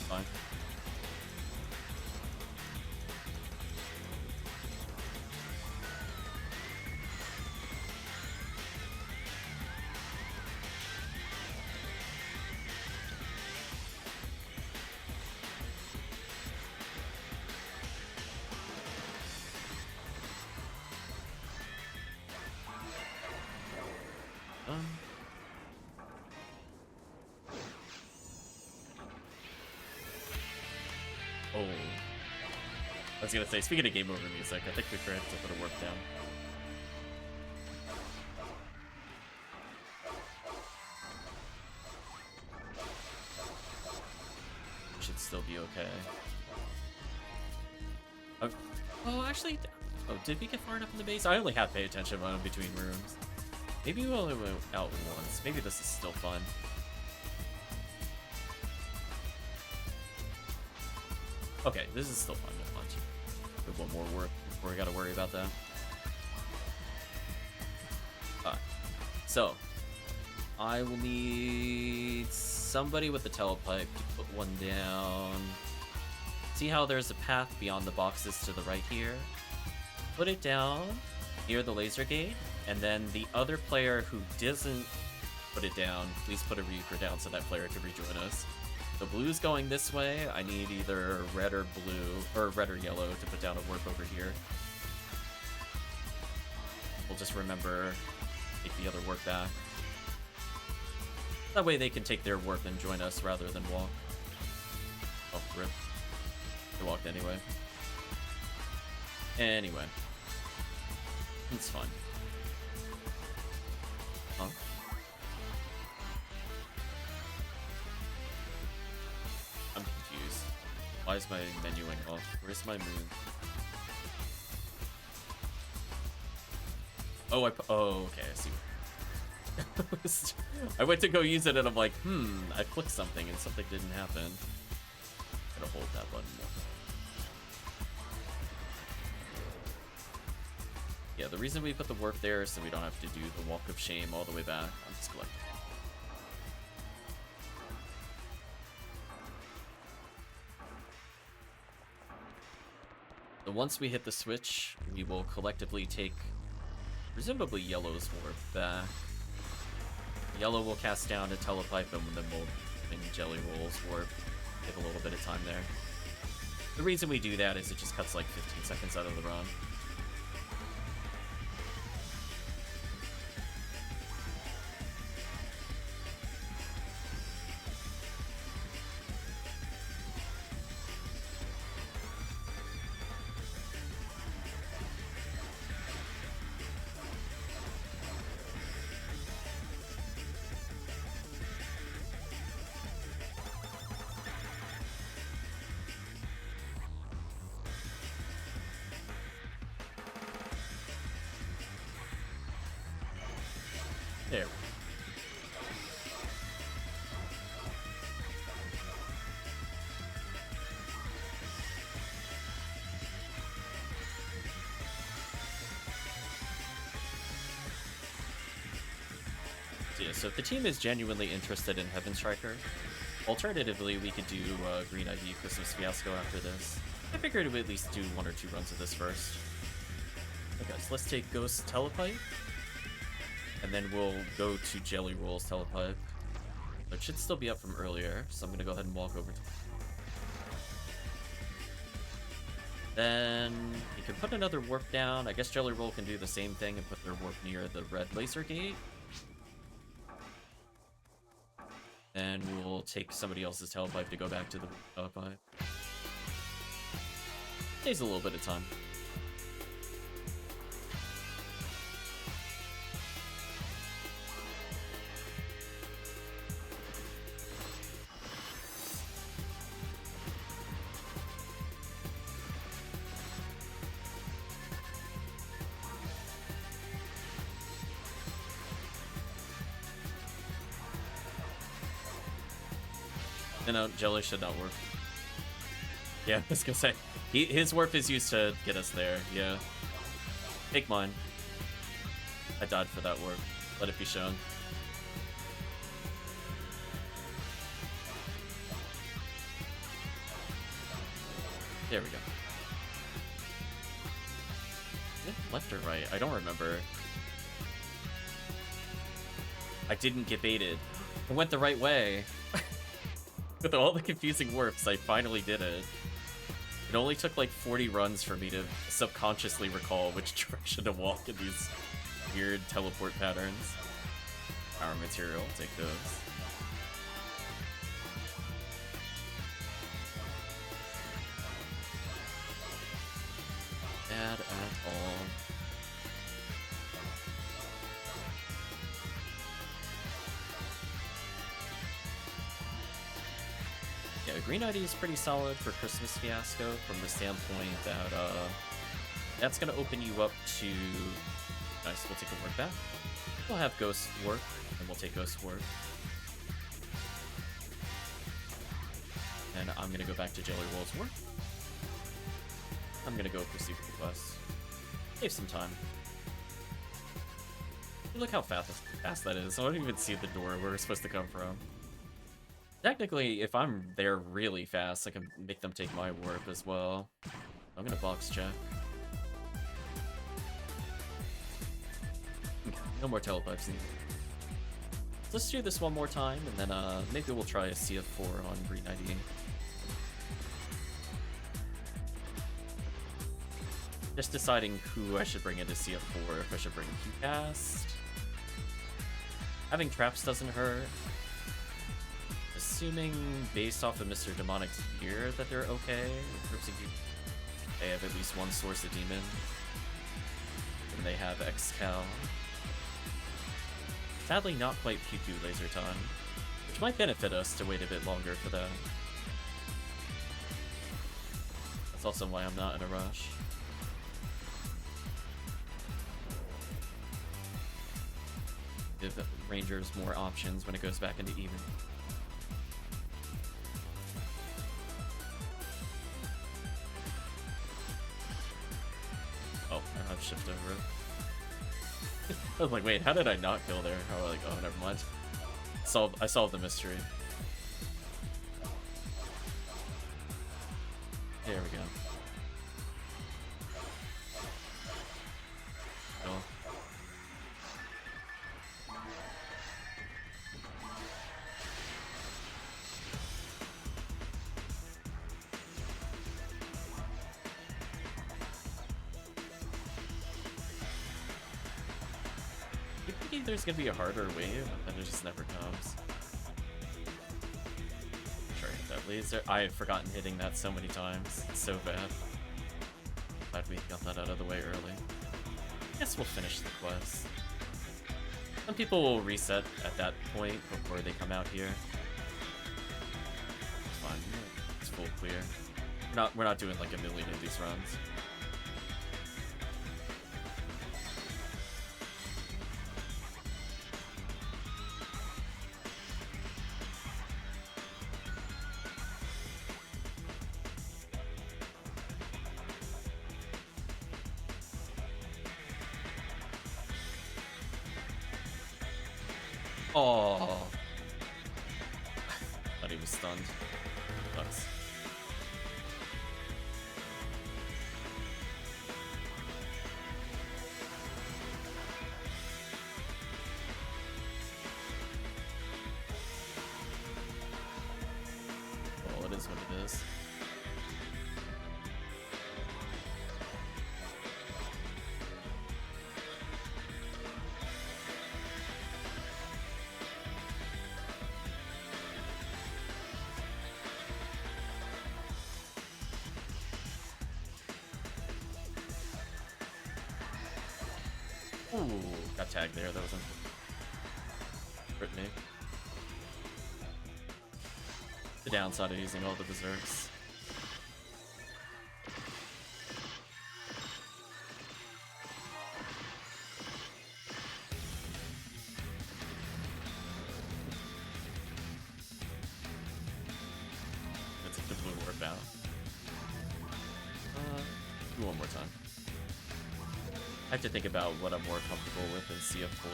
Fine. Oh. I was gonna say, speaking of game over music, I think we forgot to put a work down. Should still be okay. Oh, actually, oh, did we get far enough in the base? I only have pay attention when I'm between rooms. Maybe we only went out once. Maybe this is still fun. Okay, this is still fun to punch. We have one more work before we gotta worry about that. Alright. So, I will need somebody with the telepipe to put one down. See how there's a path beyond the boxes to the right here? Put it down near the laser gate, and then the other player who doesn't put it down, please put a Reaper down so that player can rejoin us. The blue's going this way. I need either red or blue, or red or yellow to put down a warp over here. We'll just remember, take the other warp back. That way they can take their warp and join us rather than walk. Oh, rip. They walked anyway. Anyway. It's fun. Huh? I'm confused. Why is my menuing off? Where's my moon? Oh, oh, okay, I see. I went to go use it and I'm like, I clicked something and something didn't happen. Gotta hold that button more. Yeah, the reason we put the warp there is so we don't have to do the walk of shame all the way back. I'm just collecting. So once we hit the switch, we will collectively take, presumably Yellow's warp back. Yellow will cast down a telepipe and then we'll JellyRoll's warp. Give a little bit of time there. The reason we do that is it just cuts like 15 seconds out of the run. There. Yeah, so if the team is genuinely interested in Heaven Striker, alternatively we could do Green ID Christmas Fiasco after this. I figured we'd at least do 1 or 2 runs of this first. Okay, so let's take Ghost Telepipe. And then we'll go to JellyRoll's telepipe. It should still be up from earlier, so I'm gonna go ahead and walk over to. Then you can put another warp down. I guess JellyRoll can do the same thing and put their warp near the red laser gate. And we'll take somebody else's telepipe to go back to the telepipe. Takes a little bit of time. No, Jelly should not work. Yeah, I was gonna say, his warp is used to get us there, yeah. Take mine. I died for that warp. Let it be shown. There we go. Yeah, left or right? I don't remember. I didn't get baited. I went the right way. With all the confusing warps, I finally did it. It only took like 40 runs for me to subconsciously recall which direction to walk in these weird teleport patterns. Power material, take those. Bad at all. Yeah, Green ID is pretty solid for Christmas Fiasco from the standpoint that that's going to open you up to... Nice, we'll take a work back. We'll have Ghost work, and we'll take Ghost work. And I'm going to go back to JellyRoll's work. I'm going to go proceed with the quest. Save some time. Look how fast that is. I don't even see the door where we're supposed to come from. Technically, if I'm there really fast, I can make them take my warp as well. I'm gonna box check. Okay, no more telepipes needed. Let's do this one more time, and then maybe we'll try a CF4 on Green ID. Just deciding who I should bring into CF4, if I should bring QCast. Having traps doesn't hurt. Assuming, based off of Mr. Demonic's gear, that they're okay. They have at least one source of demon. And they have Excal. Sadly, not quite Q2 laser time, which might benefit us to wait a bit longer for that. That's also why I'm not in a rush. Give Rangers more options when it goes back into even. Oh, I have shift over it. I was like, wait, how did I not kill there? Oh, like, oh, never mind. I solved the mystery. There we go. Cool. You thinking there's gonna be a harder wave, and it just never comes? Sure, that laser. I have forgotten hitting that so many times. It's so bad. Glad we got that out of the way early. Guess we'll finish the quest. Some people will reset at that point before they come out here. It's fine. It's full clear. We're not doing like a million of these runs. Oh, thought he was stunned. Sucks. Well, it is what it is. Ooh, got tagged there. That wasn't hurt me. The downside of using all the berserks. That's a good blue warp out. Do one more time. I have to think about what I'm more comfortable with in CF4.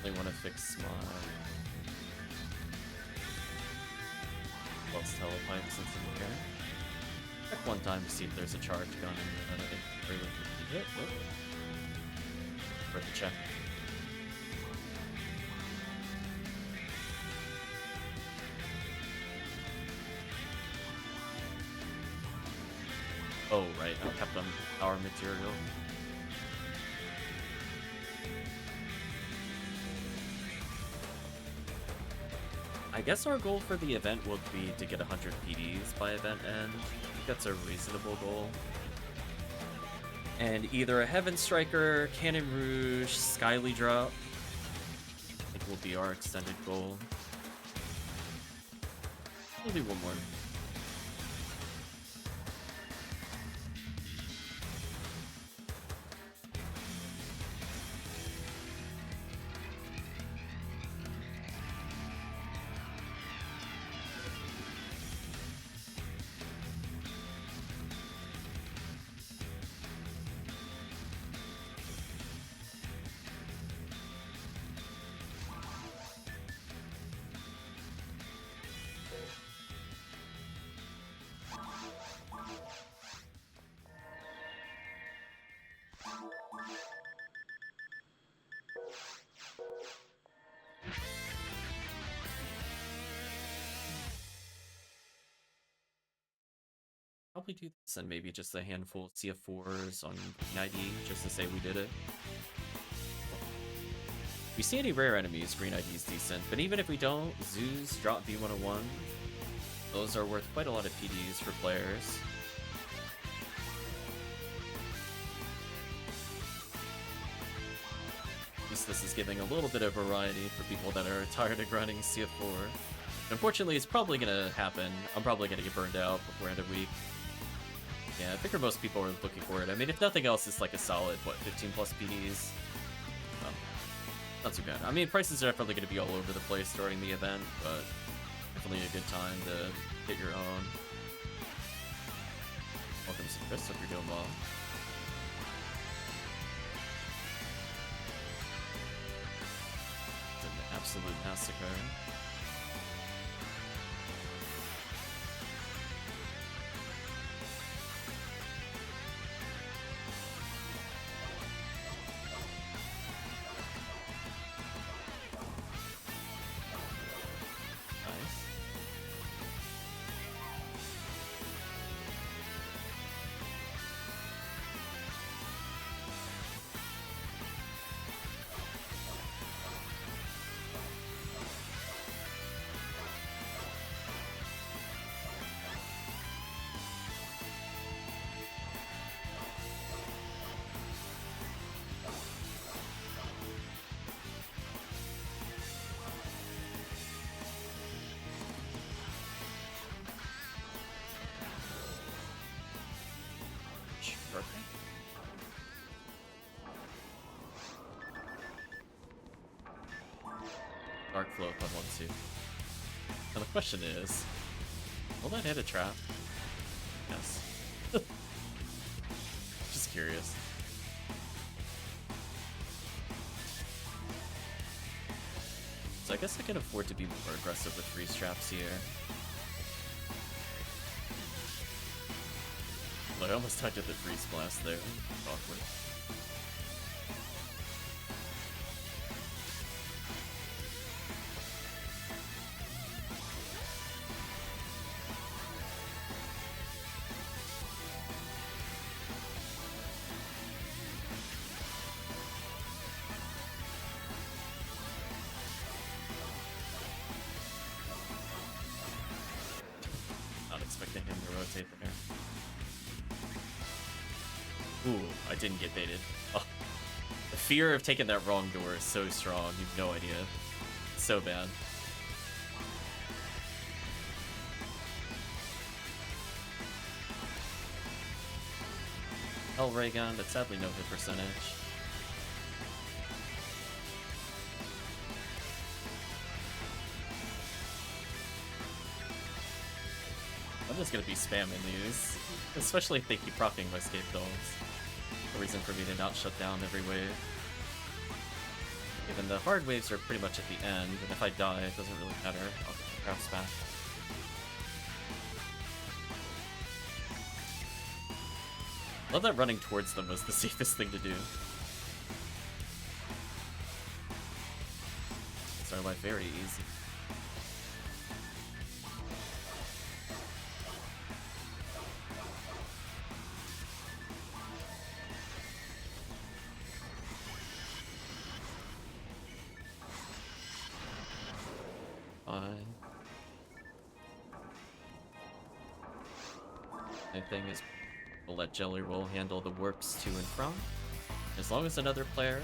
I want to fix my Pulse Telepipe since I'm here. Check one time to see if there's a charge gun in the worth the check. Oh, right, I kept on power material. I guess our goal for the event will be to get 100 PDs by event end. I think that's a reasonable goal. And either a Heaven Striker, Cannon Rouge, Skyly Drop, I think will be our extended goal. We'll do one more. Probably do this and maybe just a handful of CF4s on ID just to say we did it. If we see any rare enemies, green ID is decent, but even if we don't, Zoos, drop V101. Those are worth quite a lot of PDs for players. At least this is giving a little bit of variety for people that are tired of grinding CF4. Unfortunately, it's probably gonna happen. I'm probably gonna get burned out before end of week. Yeah, I figure most people are looking for it. I mean, if nothing else, it's like a solid, what, 15 plus PDs? Oh, not too bad. I mean, prices are definitely going to be all over the place during the event, but definitely a good time to get your own. Welcome to Chris, hope you're doing well. It's an absolute massacre. Dark Flow if I want to. Now the question is, will that hit a trap? Yes. Just curious. So I guess I can afford to be more aggressive with freeze traps here. But I almost tugged at the freeze blast there. Awkward. Ooh, I didn't get baited. Oh, the fear of taking that wrong door is so strong. You have no idea. It's so bad. Hell ray gun, but sadly no hit percentage. I'm just gonna be spamming these, especially if they keep proccing my escape dogs. No reason for me to not shut down every wave. Even the hard waves are pretty much at the end, and if I die, it doesn't really matter. I'll get the crafts back. I love that running towards them was the safest thing to do. Makes our life very easy. Fine. My thing is, we'll let JellyRoll handle the warps to and from. As long as another player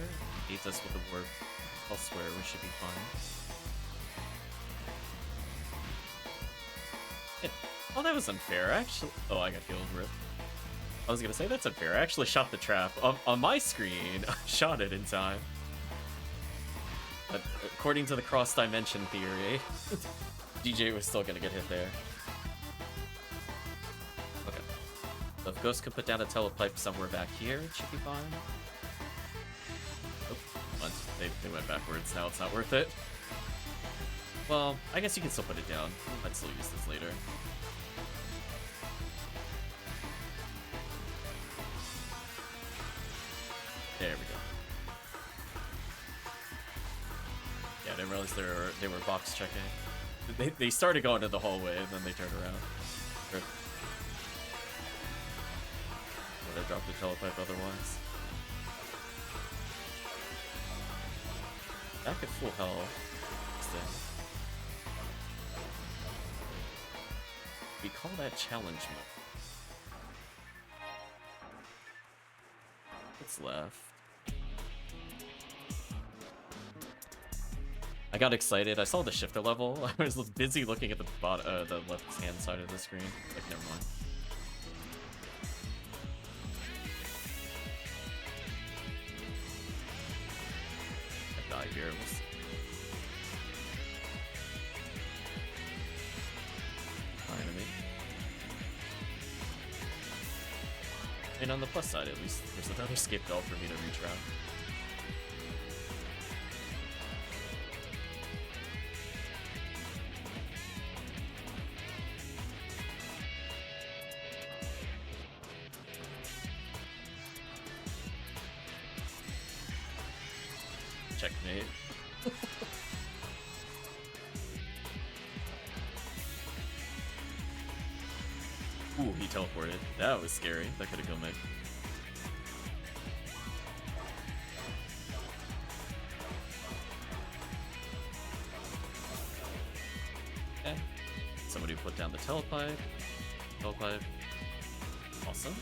beats us with a warp elsewhere, we should be fine. Yeah. Oh, that was unfair, actually. Oh, I got healed, rip. I was gonna say that's unfair. I actually shot the trap. On my screen, I shot it in time. But according to the cross-dimension theory, DJ was still gonna get hit there. Okay. So if Ghost could put down a telepipe somewhere back here, it should be fine. Oh, once they went backwards. Now it's not worth it. Well, I guess you can still put it down. I might still use this later. There we go. Yeah, I didn't realize they were box checking. They started going to the hallway and then they turned around. Would have dropped the telepipe otherwise. Back at full health. We call that challenge mode. What's left? I got excited. I saw the shifter level. I was busy looking at the the left-hand side of the screen. Like, never mind. I die here. We'll see. Enemy. And on the plus side, at least, there's another escape doll for me to retrap. Checkmate. Ooh, he teleported. That was scary. That could have killed me. Okay. Somebody put down the telepipe. Telepipe. Awesome.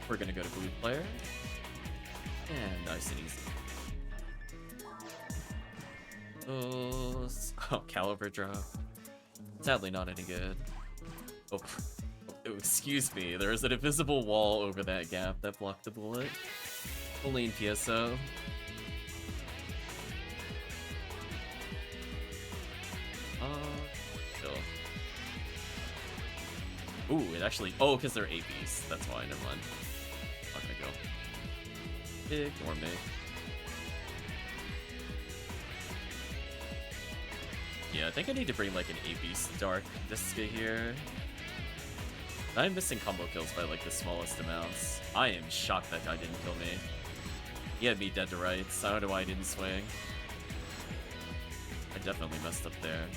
We're gonna go to blue player. And nice and easy. Oh, caliber drop. Sadly not any good. Oh, excuse me. There is an invisible wall over that gap that blocked the bullet. Only in PSO. Chill. Ooh, it actually... Oh, because they're APs. That's why. Never mind. Not gonna go. Ignore me. Yeah, I think I need to bring like an AP Stark Disca here. I'm missing combo kills by like the smallest amounts. I am shocked that guy didn't kill me. He had me dead to rights. I don't know why I didn't swing. I definitely messed up there.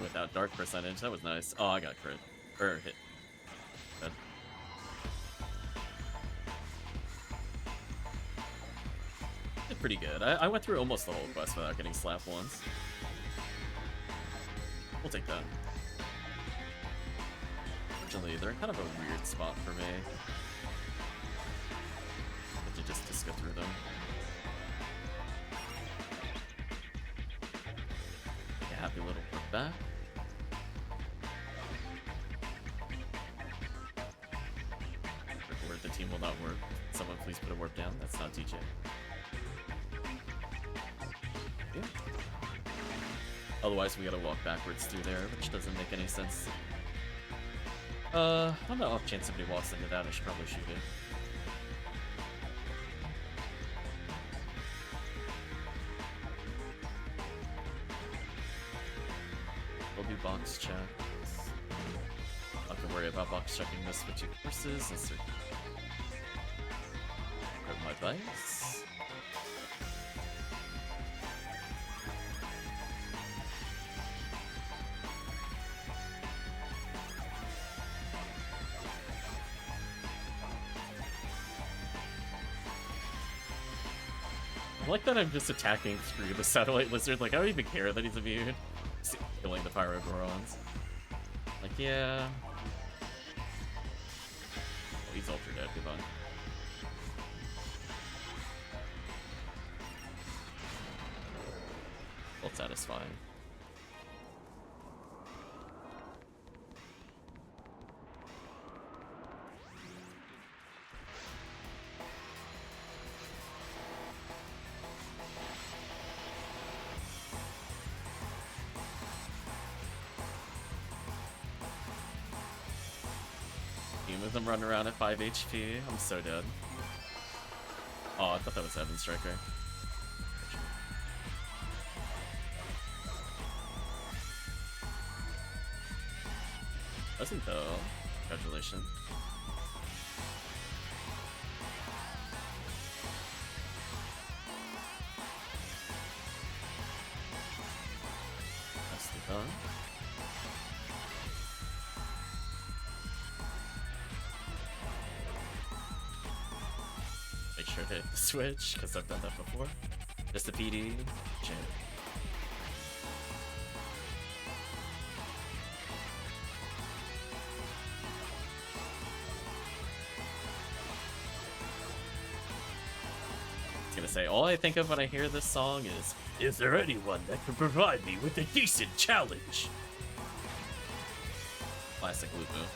Without dark percentage, that was nice. Oh, I got crit. Or hit. Good. Did pretty good. I went through almost the whole quest without getting slapped once. We'll take that. Unfortunately, they're in kind of a weird spot for me. I have to just go through them. A happy little put back. The team will not work. Someone please put a warp down. That's not DJ. Yeah. Otherwise, we gotta walk backwards through there, which doesn't make any sense. On the off chance somebody walks into that, I should probably shoot it. We'll do box checks. Not to worry about box checking this with two courses. Grab my dice. I like that I'm just attacking through the satellite lizard. Like, I don't even care that he's immune. Just killing the Pyrogorons. Like, yeah. Oh, he's ultra dead. Goodbye. Well, satisfying. With them running around at 5 HP. I'm so dead. Oh, I thought that was Heaven Striker. Doesn't though. Congratulations. That's the done. Make sure to hit the switch, because I've done that before. Just the PD. Jam. I was gonna say, all I think of when I hear this song is there anyone that can provide me with a decent challenge? Classic loop move.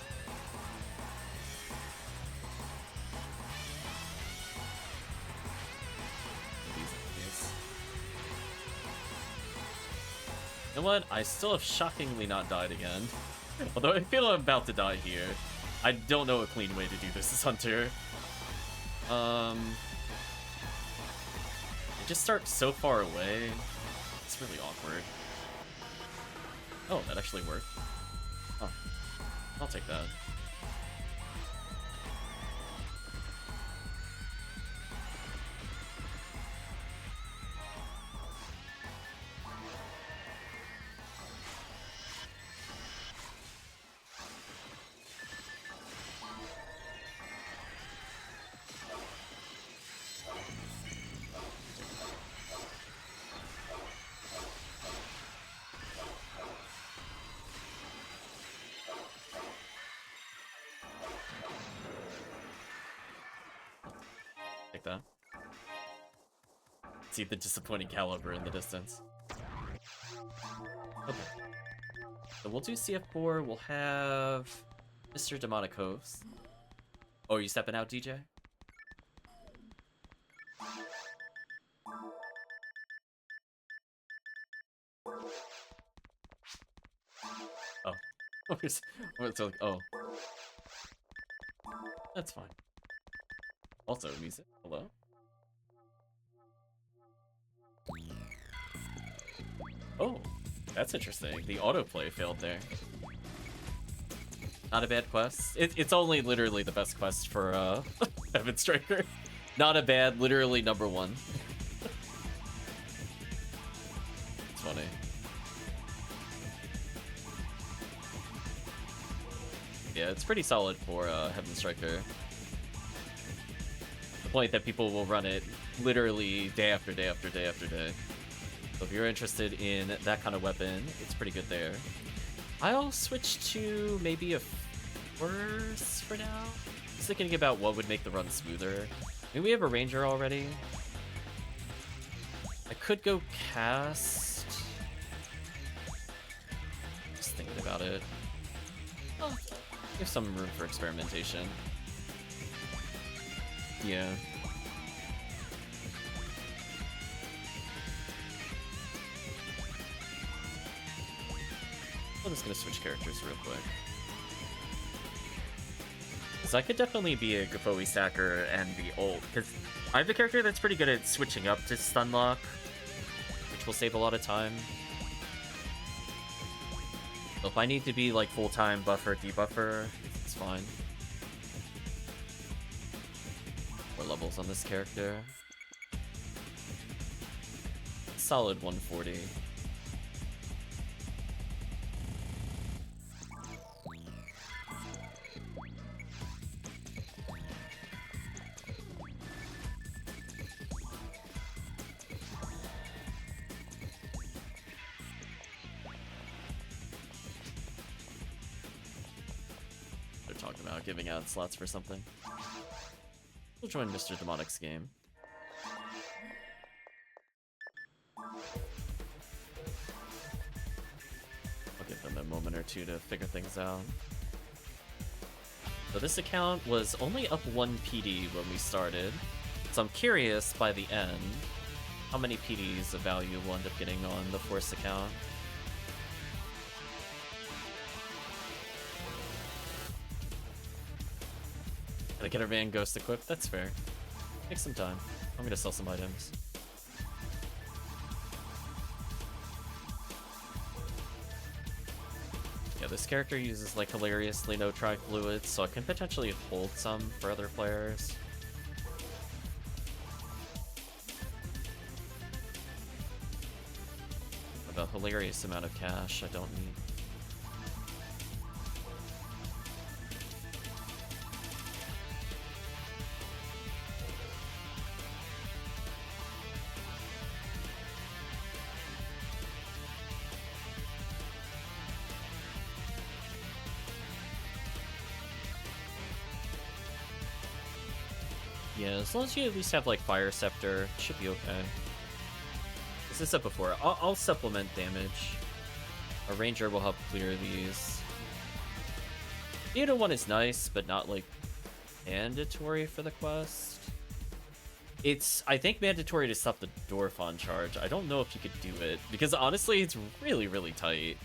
You know what? I still have shockingly not died again. Although I feel I'm about to die here. I don't know a clean way to do this as Hunter. I just start so far away. It's really awkward. Oh, that actually worked. Oh, I'll take that. That. See the disappointing caliber in the distance. Okay. So we'll do CF4. We'll have Mr. Demonic Host. Oh, are you stepping out, DJ? Oh. Oh. That's fine. Also, music. Hello? Oh, that's interesting. The autoplay failed there. Not a bad quest. It's only literally the best quest for Heaven Striker. Not a bad, literally #1. It's funny. Yeah, it's pretty solid for Heaven Striker. The point that people will run it literally day after day after day after day. So if you're interested in that kind of weapon, it's pretty good there. I'll switch to maybe a Force for now. Just thinking about what would make the run smoother. I mean, we have a Ranger already. I could go Cast. Just thinking about it. Oh, there's some room for experimentation. Yeah. I'm just gonna switch characters real quick. So I could definitely be a Gapoi stacker and be ult, because I have a character that's pretty good at switching up to stun lock, which will save a lot of time. So if I need to be like full-time buffer, debuffer, it's fine. More levels on this character. Solid 140. Giving out slots for something. We'll join Mr. Demonic's game. I'll give them a moment or two to figure things out. So this account was only up 1 PD when we started, so I'm curious by the end how many PDs of value we'll end up getting on the Force account. Gotta get our Van Ghost equipped, that's fair. Take some time. I'm gonna sell some items. Yeah, this character uses like hilariously no tri-fluids, so I can potentially hold some for other players. With a hilarious amount of cash I don't need. Yeah, as long as you at least have like Fire Scepter, it should be okay. As I said before, I'll supplement damage. A Ranger will help clear these. Theater 1 is nice, but not like mandatory for the quest. It's, I think, mandatory to stop the Dorfon charge. I don't know if you could do it, because honestly, it's really, really tight.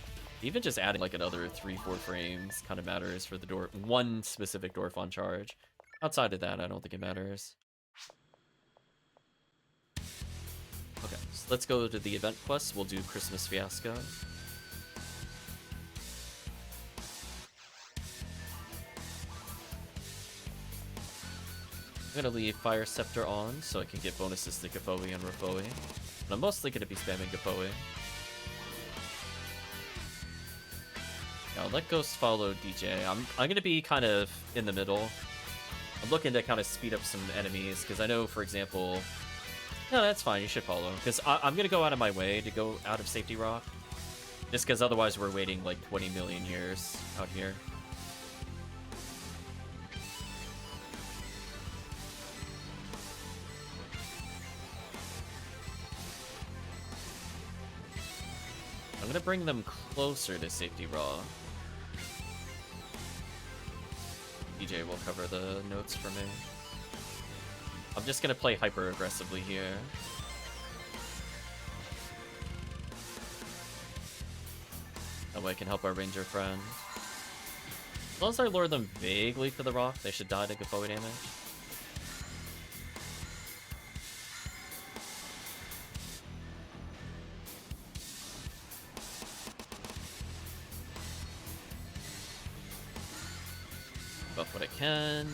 Even just adding like another 3-4 frames kind of matters for the one specific Dorfon charge. Outside of that, I don't think it matters. Okay, so let's go to the event quest. We'll do Christmas Fiasco. I'm gonna leave Fire Scepter on so I can get bonuses to Gapoi and Rapoi. But I'm mostly gonna be spamming Gapoi. Now let Ghost follow DJ. I'm gonna be kind of in the middle. I'm looking to kind of speed up some enemies, because I know, for example... No, that's fine, you should follow. Because I'm going to go out of my way to go out of Safety Rock. Just because otherwise we're waiting like 20 million years out here. I'm going to bring them closer to Safety Rock. DJ will cover the notes for me. I'm just gonna play hyper aggressively here. That way I can help our Ranger friend. As long as I lure them vaguely to the rock, they should die to Gapoi damage. Buff what I can.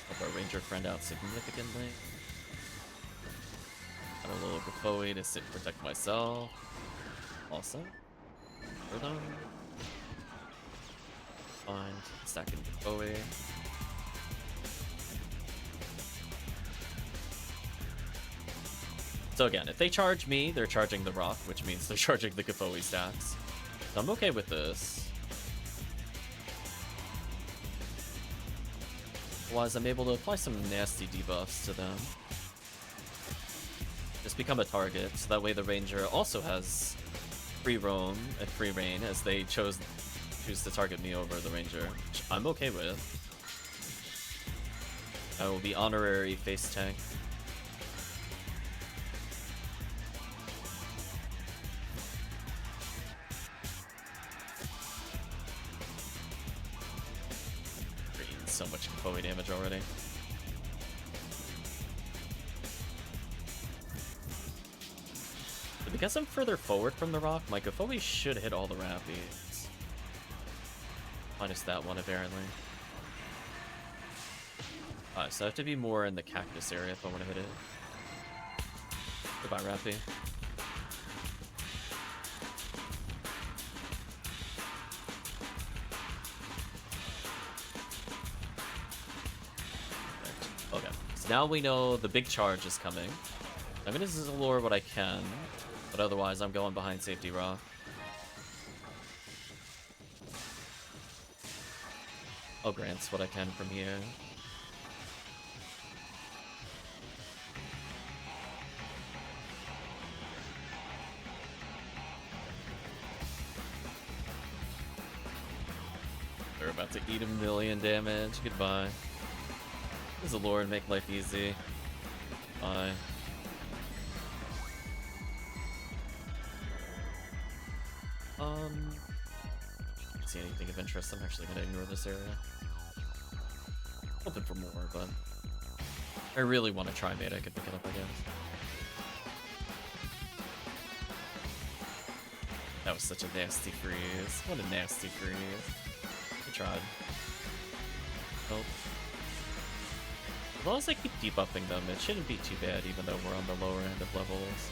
Help our Ranger friend out significantly. Got a little Gapoi to sit and protect myself. Awesome. Hold on. Find second Giphoe. So again, if they charge me, they're charging the rock, which means they're charging the Giphoe stacks. So I'm okay with this. Otherwise, I'm able to apply some nasty debuffs to them. Just become a target, so that way the ranger also has free roam and free reign, as they choose to target me over the ranger, which I'm okay with. I will be honorary face tank. So much Giphoe damage already. So because I'm further forward from the rock, my Giphoe should hit all the rapids. Minus that one, apparently. So I have to be more in the cactus area if I want to hit it. Goodbye, Rappy. Okay, so now we know the big charge is coming. I'm gonna Zalore what I can, but otherwise I'm going behind safety rock. I'll grant what I can from here. They're about to eat 1,000,000 damage. Goodbye. This is a lord, make life easy. Bye. Can't see anything of interest. I'm actually gonna ignore this area. Hoping for more, but I really want to try mate. I could pick it up, I guess. That was such a nasty freeze. What a nasty freeze. I tried. Nope. As long as I keep debuffing them, it shouldn't be too bad, even though we're on the lower end of levels.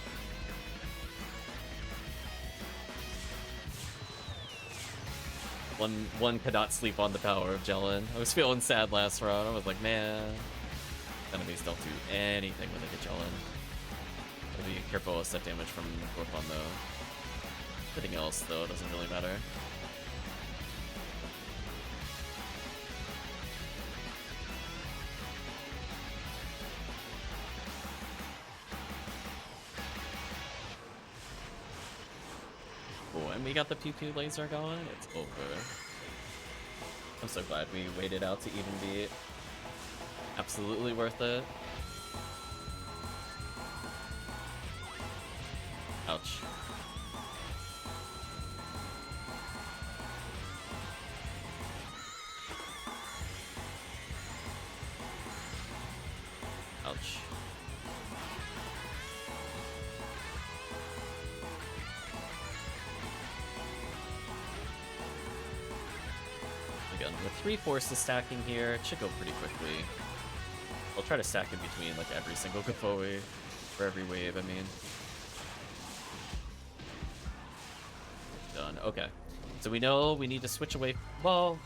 One could not sleep on the power of Jellin. I was feeling sad last round. I was like, man, enemies don't do anything when they get Jellin. Gotta be careful with set damage from Gorpon though. Everything else though doesn't really matter. And we got the pew-pew laser going. It's over. I'm so glad we waited out to even beat. Absolutely worth it. Ouch. Ouch. Again, with 3 forces stacking here, it should go pretty quickly. I'll try to stack in between like every single Giphoe for every wave, I mean. Done. Okay. So we know we need to switch away. Well,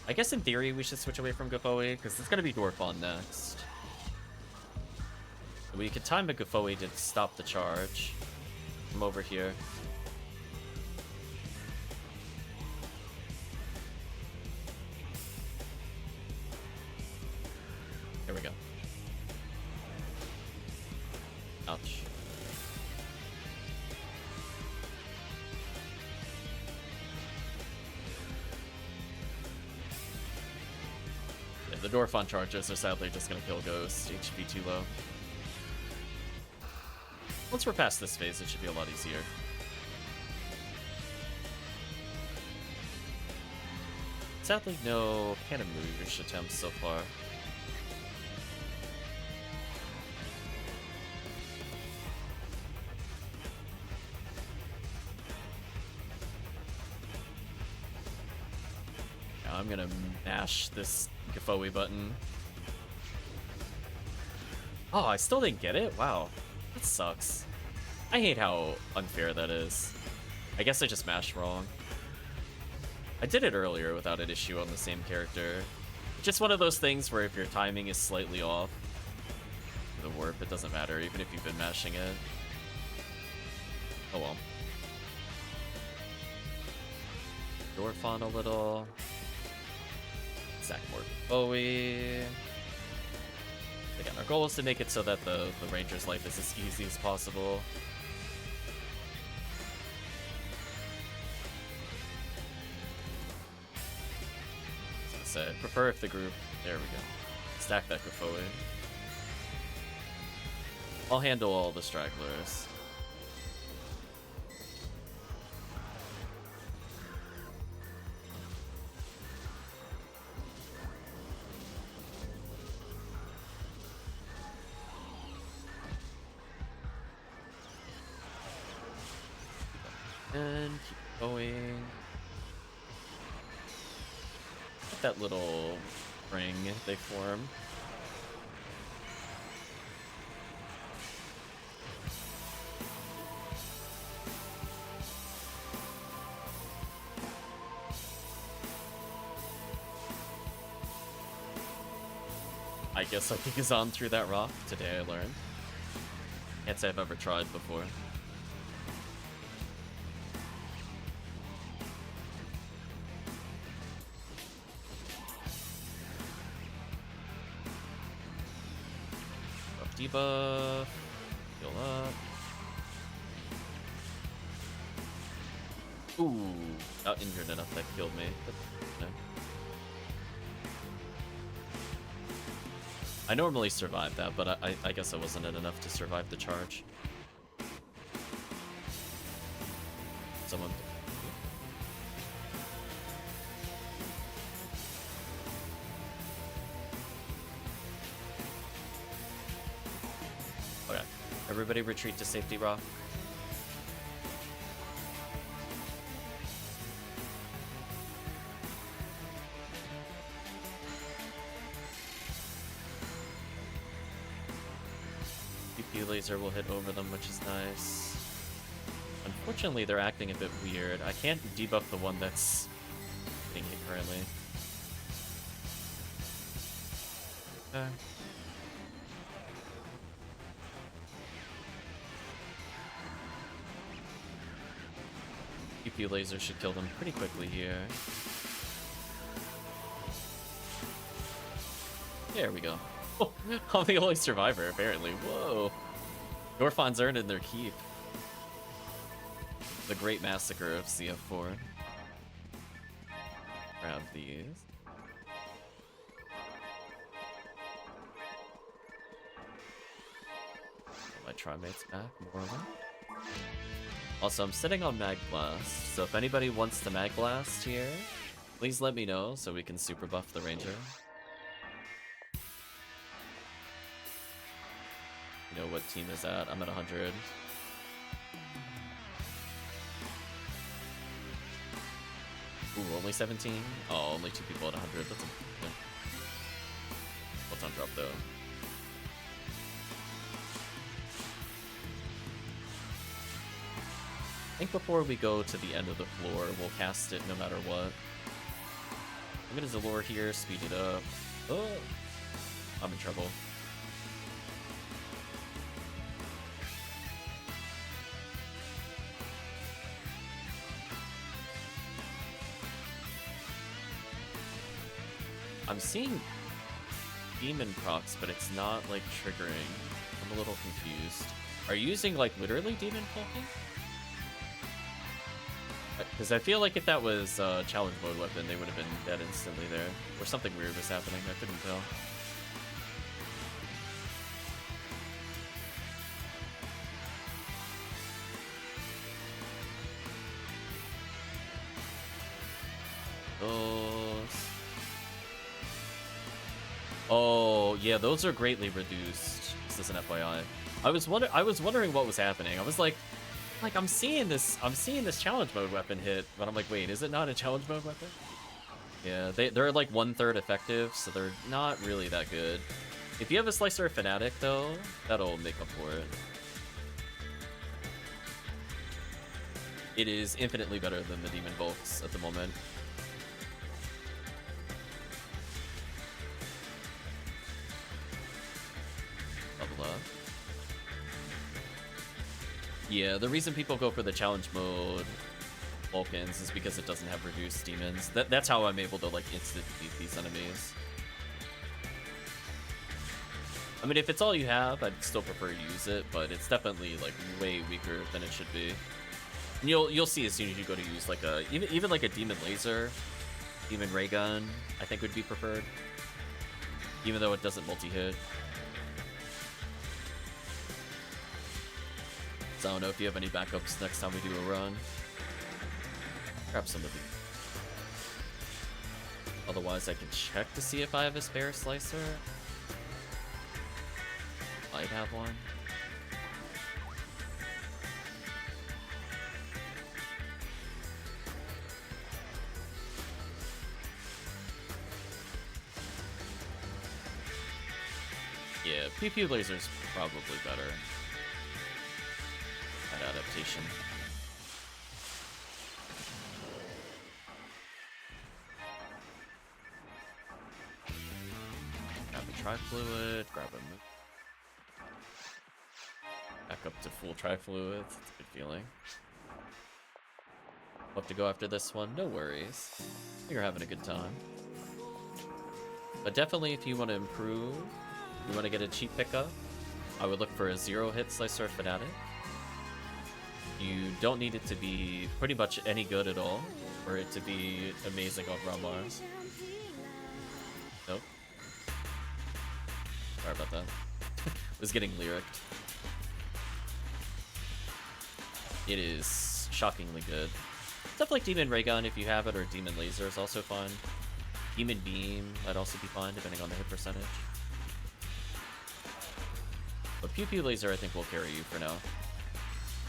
I guess in theory we should switch away from Giphoe because it's going to be Dwarfon next. We could time a Giphoe to stop the charge from over here. Here we go. Ouch. Yeah, the Dwarfon charges are sadly just gonna kill Ghost. HP too low. Once we're past this phase, it should be a lot easier. Sadly, no cannon move attempts so far. I'm gonna mash this Giphoe button. Oh, I still didn't get it? Wow. That sucks. I hate how unfair that is. I guess I just mashed wrong. I did it earlier without an issue on the same character. Just one of those things where if your timing is slightly off, the warp, it doesn't matter, even if you've been mashing it. Oh well. Dwarf on a little. Stack more Bowie. Again, our goal is to make it so that the Ranger's life is as easy as possible. I prefer if the group... There we go. Stack that Bowie. I'll handle all the stragglers. And keep going. That little ring they form. I guess I think is on through that rock. Today I learned. Can't say I've ever tried before. Debuff, heal up. Ooh, not injured enough that killed me. But, no. I normally survive that, but I guess I wasn't enough to survive the charge. Someone. Everybody retreat to safety rock. PP laser will hit over them, which is nice. Unfortunately, they're acting a bit weird. I can't debuff the one that's hitting it currently. Okay. PP laser should kill them pretty quickly here. There we go. Oh, I'm the only survivor, apparently. Whoa. Dorphon's earned their keep. The Great Massacre of CF4. Grab these. Get my Trimates back, more of them. Also, I'm sitting on Mag Blast, so if anybody wants to Mag Blast here, please let me know so we can super buff the Ranger. You know what team is at? I'm at 100. Ooh, only 17? Oh, only 2 people at 100. That's a good. What's on drop though? I think before we go to the end of the floor, we'll cast it no matter what. I'm gonna Zalore here, speed it up. Oh, I'm in trouble. I'm seeing demon procs, but it's not like triggering. I'm a little confused. Are you using like literally demon poking? Because I feel like if that was challenge mode weapon, they would have been dead instantly there. Or something weird was happening, I couldn't tell. Those. Oh, yeah, those are greatly reduced. This is an FYI. I was wondering what was happening. I was like I'm seeing this challenge mode weapon hit, but I'm like, wait, is it not a challenge mode weapon? Yeah, they're like 1/3 effective, so they're not really that good. If you have a Slicer Fanatic though, that'll make up for it. It is infinitely better than the Demon Bolts at the moment. Yeah, the reason people go for the challenge mode Vulcans is because it doesn't have reduced demons. That's how I'm able to like instant defeat these enemies. I mean, if it's all you have, I'd still prefer to use it, but it's definitely like way weaker than it should be. And you'll see as soon as you go to use like a even like a demon laser, demon ray gun, I think would be preferred, even though it doesn't multi-hit. So I don't know if you have any backups next time we do a run. Grab some of these. Otherwise, I can check to see if I have a spare slicer. Might have one. Yeah, PP laser's probably better at adaptation. Grab a tri-fluid, grab a move. Back up to full tri-fluids, it's a good feeling. We'll have to go after this one, no worries. You're having a good time. But definitely if you want to improve, you want to get a cheap pickup, I would look for a 0-hit Slicer Fanatic. You don't need it to be pretty much any good at all for it to be amazing on Ron Mars. Nope. Sorry about that. Was getting lyricked. It is shockingly good. Stuff like Demon Ray Gun if you have it, or Demon Laser is also fun. Demon Beam might also be fun depending on the hit percentage. But Pew Pew Laser I think will carry you for now,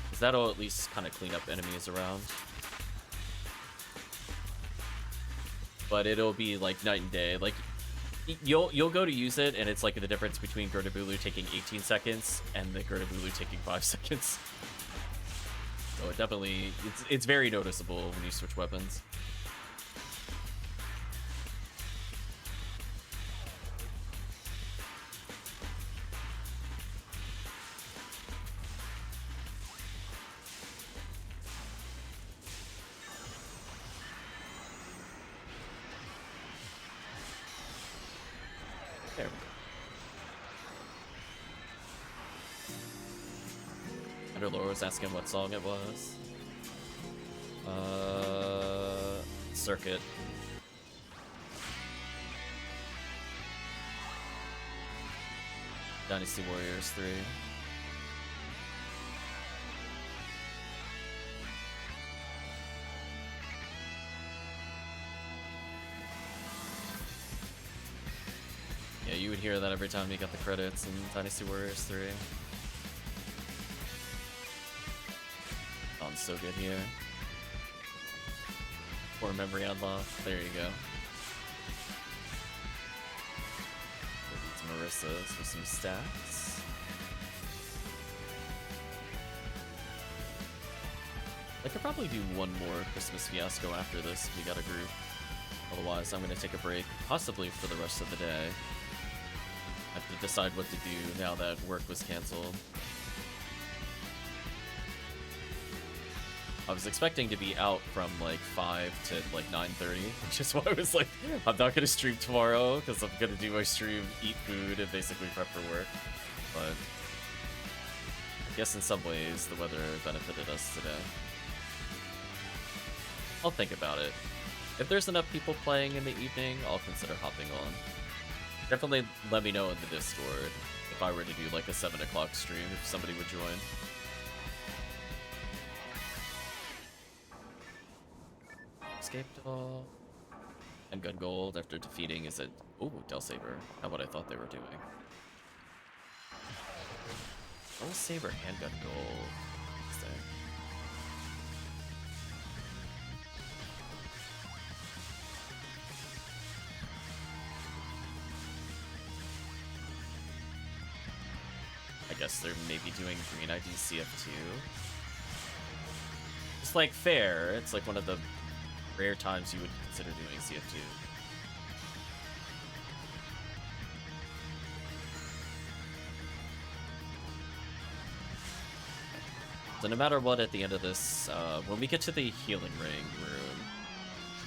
because that'll at least kind of clean up enemies around. But it'll be like night and day. Like you'll go to use it, and it's like the difference between Gertabulu taking 18 seconds and the Gertabulu taking 5 seconds. So it definitely it's very noticeable when you switch weapons. There we go. Underlord was asking what song it was. Circuit. Dynasty Warriors 3. Yeah, you would hear that every time you got the credits in Dynasty Warriors 3. Sounds so good here. Core memory unlock. There you go. Marissa's for some stats. I could probably do one more Christmas Fiasco after this if we got a group. Otherwise, I'm going to take a break, possibly for the rest of the day. I have to decide what to do now that work was canceled. I was expecting to be out from like 5 to like 9:30, which is why I was like, I'm not gonna stream tomorrow because I'm gonna do my stream, eat food, and basically prep for work. But I guess in some ways the weather benefited us today. I'll think about it. If there's enough people playing in the evening, I'll consider hopping on. Definitely let me know in the Discord if I were to do like a 7 o'clock stream, if somebody would join. Escaped all. Handgun gold after defeating is it? Ooh, Del Saber. Not what I thought they were doing. Del Saber handgun gold. Interesting. I guess they're maybe doing green ID CF2. It's like fair. It's like one of the rare times you would consider doing CF2. So no matter what, at the end of this, when we get to the healing ring room,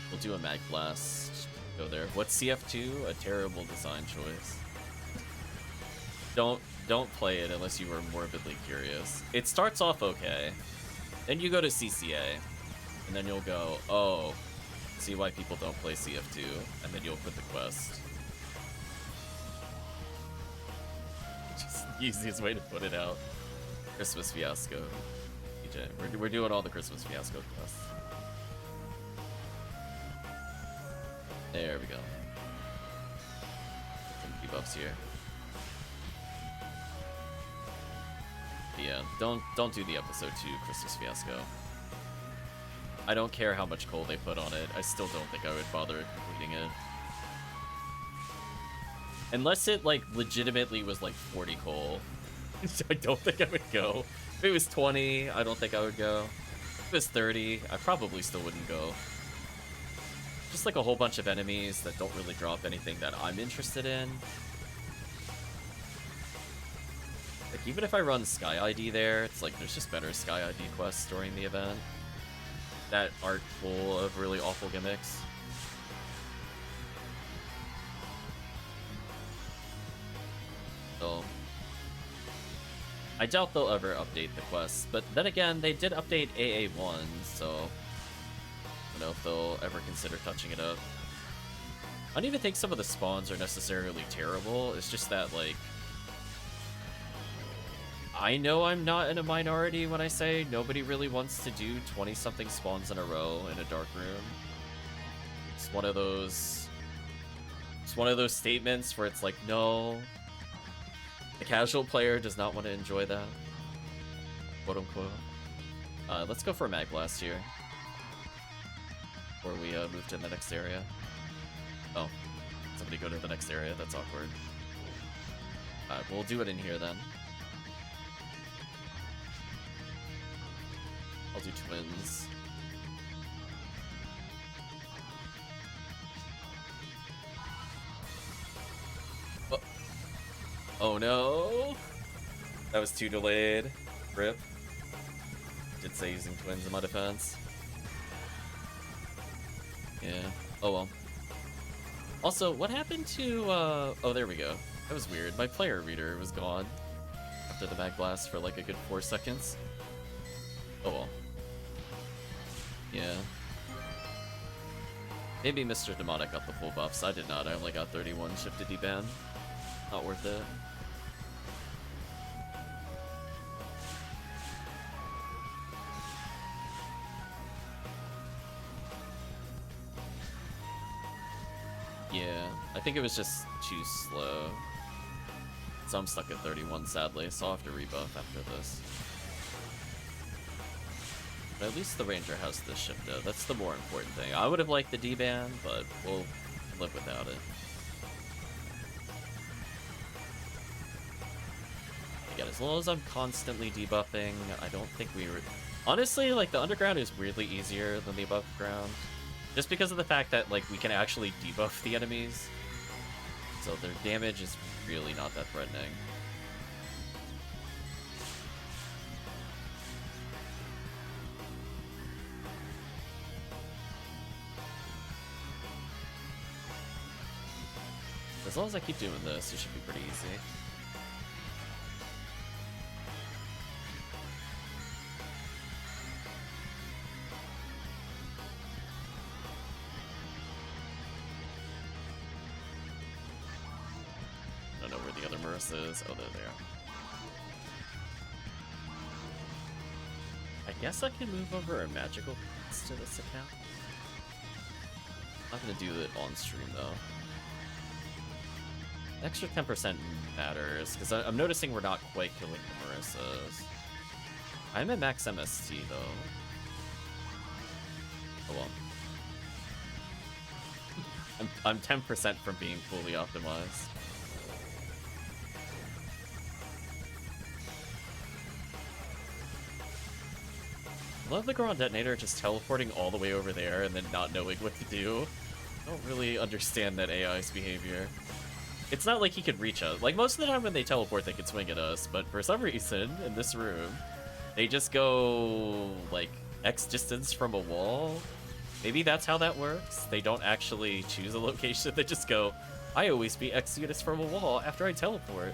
we'll do a mag blast. Go there. What's CF2? A terrible design choice. Don't play it unless you were morbidly curious. It starts off okay. Then you go to CCA, and then you'll go, oh, see why people don't play CF2, and then you'll quit the quest. Just the easiest way to put it out. Christmas Fiasco. DJ. We're doing all the Christmas Fiasco quests. There we go. Some debuffs here. Yeah, don't do the episode 2 Christmas Fiasco. I don't care how much coal they put on it. I still don't think I would bother completing it. Unless it, like, legitimately was, like, 40 coal. I don't think I would go. If it was 20, I don't think I would go. If it was 30, I probably still wouldn't go. Just, like, a whole bunch of enemies that don't really drop anything that I'm interested in. Like, even if I run Sky ID there, it's like, there's just better Sky ID quests during the event that aren't full of really awful gimmicks. So, I doubt they'll ever update the quests, but then again, they did update AA1, so I don't know if they'll ever consider touching it up. I don't even think some of the spawns are necessarily terrible, it's just that, like, I know I'm not in a minority when I say nobody really wants to do 20-something spawns in a row in a dark room. It's one of those statements where it's like, no, the casual player does not want to enjoy that, quote unquote. Let's go for a mag blast here before we move to the next area. Oh, somebody go to the next area. That's awkward. We'll do it in here then. I'll do twins. Oh. Oh no! That was too delayed. Rip. Did say using twins in my defense. Yeah. Oh well. Also, what happened to, oh, there we go. That was weird. My player reader was gone after the mag blast for like a good 4 seconds. Oh well. Yeah. Maybe Mr. Demonic got the full buffs. I did not. I only got 31 shifted deban. Not worth it. Yeah, I think it was just too slow. So I'm stuck at 31, sadly, so I'll have to rebuff after this. But at least the Ranger has the shifted. That's the more important thing. I would have liked the D-ban, but we'll live without it. Again, as long as I'm constantly debuffing, I don't think we were... Honestly, like, the underground is weirdly easier than the above ground. Just because of the fact that, like, we can actually debuff the enemies. So their damage is really not that threatening. As long as I keep doing this, it should be pretty easy. I don't know where the other Marissa is. Oh, they're there. I guess I can move over a magical piece to this account. I'm not gonna do it on stream though. Extra 10% matters, because I'm noticing we're not quite killing the Marissas. I'm at max MST, though. Oh well. I'm 10% from being fully optimized. I love the Grand Detonator just teleporting all the way over there and then not knowing what to do. I don't really understand that AI's behavior. It's not like he could reach us. Like, most of the time when they teleport, they can swing at us, but for some reason, in this room, They just go, like, X distance from a wall? Maybe that's how that works? They don't actually choose a location, they just go, I always be X units from a wall after I teleport.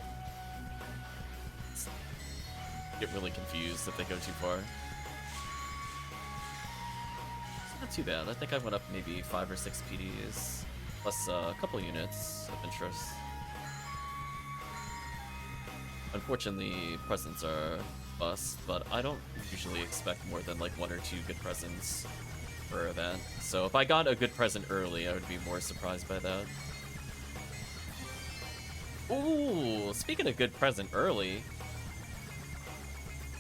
Get really confused if they go too far. It's not too bad. I think I went up maybe 5 or 6 PDs, plus a couple units of interest. Unfortunately, presents are bust, but I don't usually expect more than like 1 or 2 good presents per event. So if I got a good present early, I would be more surprised by that. Ooh, speaking of good present early,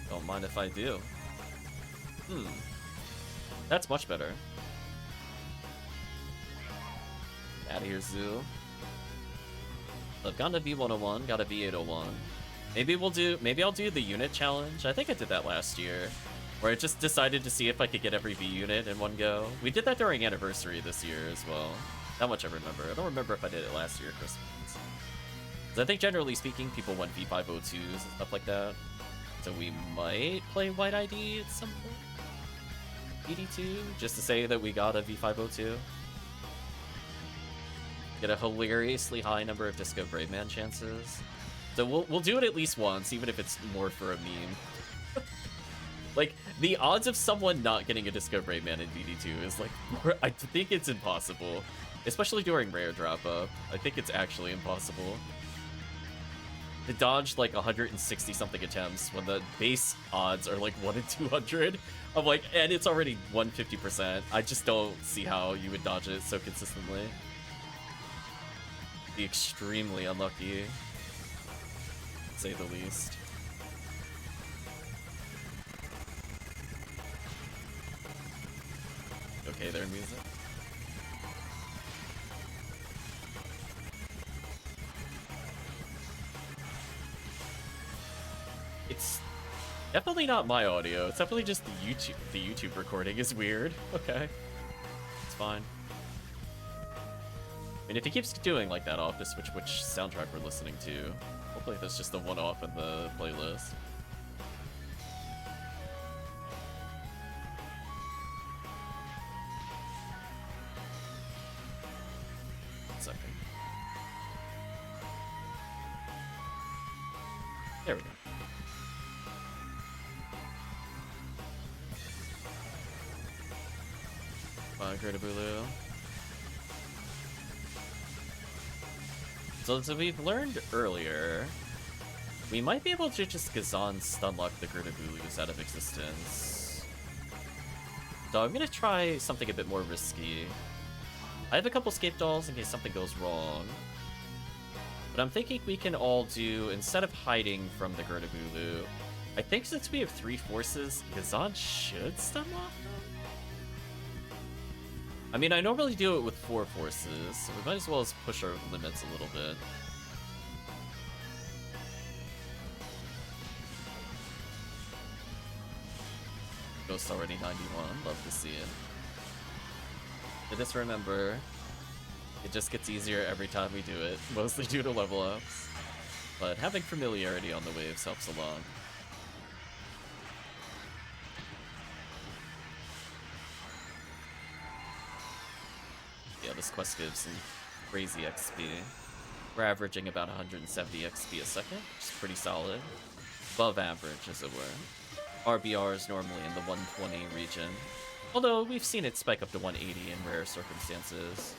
don't mind if I do. That's much better. Out of here, Zoo. I've got a V101, got a V801. Maybe I'll do the unit challenge. I think I did that last year, where I just decided to see if I could get every V unit in one go. We did that during Anniversary this year as well. That much I remember. I don't remember if I did it last year or Christmas. 'Cause I think generally speaking, people want V502s and stuff like that. So we might play White ID at some point. PD2, just to say that we got a V502. Get a hilariously high number of Disco Brave Man chances. So we'll do it at least once, even if it's more for a meme. Like, the odds of someone not getting a Disco Brave Man in DD2 is like, I think it's impossible. Especially during rare drop-up. I think it's actually impossible. To dodge like 160 something attempts when the base odds are like 1 in 200. I'm like, and it's already 150%. I just don't see how you would dodge it so consistently. Be extremely unlucky, to say the least. Okay, their music. It's definitely not my audio. It's definitely just the YouTube recording is weird. Okay. It's fine. I mean, if he keeps doing like that, I'll have to switch which soundtrack we're listening to. Hopefully that's just a one-off in the playlist. One second. There we go. Great Bulu. So as we've learned earlier, we might be able to just Gazan stunlock the Gurdabulus out of existence. So I'm gonna try something a bit more risky. I have a couple escape dolls in case something goes wrong. But I'm thinking we can all do, instead of hiding from the Gurdabulu, I think since we have 3 forces, Gazan should stunlock them? I mean, I normally do it with 4 forces, so we might as well as push our limits a little bit. Ghost already 91, love to see it. But just remember, it just gets easier every time we do it, mostly due to level ups. But having familiarity on the waves helps a lot. Yeah, this quest gives some crazy XP. We're averaging about 170 XP a second, which is pretty solid. Above average, as it were. RBR is normally in the 120 region, although we've seen it spike up to 180 in rare circumstances.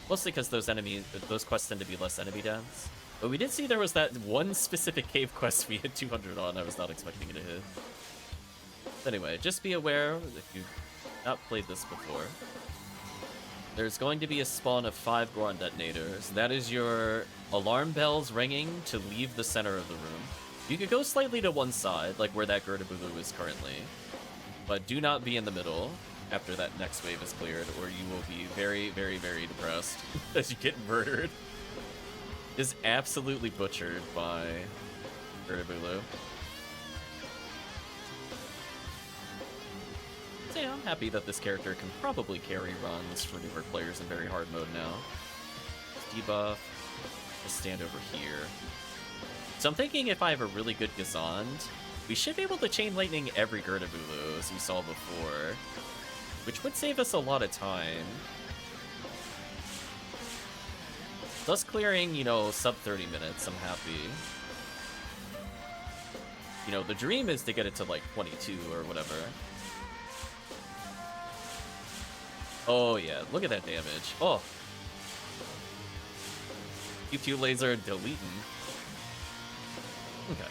Mostly because those quests tend to be less enemy dense. But we did see there was that one specific cave quest we hit 200 on. I was not expecting it to hit. Anyway, just be aware, if you've not played this before, there's going to be a spawn of 5 Goron detonators. That is your alarm bells ringing to leave the center of the room. You could go slightly to one side, like where that Gurdabulu is currently, but do not be in the middle after that next wave is cleared, or you will be very, very, very depressed as you get murdered. Is absolutely butchered by Gurdabulu. So yeah, I'm happy that this character can probably carry runs for newer players in very hard mode now. Debuff, just stand over here. So I'm thinking if I have a really good Gazand, we should be able to Chain Lightning every Gertabulu, as we saw before, which would save us a lot of time. Thus clearing, you know, sub 30 minutes, I'm happy. You know, the dream is to get it to like 22 or whatever. Oh yeah, look at that damage. Oh. Q2 laser deleting. Okay.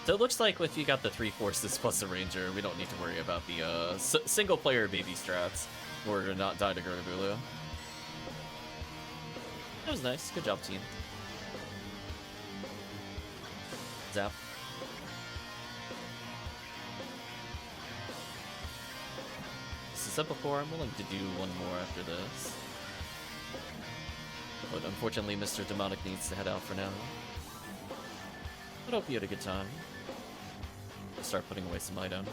So it looks like if you got the 3 forces plus a ranger, we don't need to worry about the single player baby strats in order to not die to Gertabulu. That was nice. Good job, team. Zap. As I said before, I'm willing to do one more after this. But unfortunately, Mr. Demonic needs to head out for now. But hope you had a good time. I'll start putting away some items.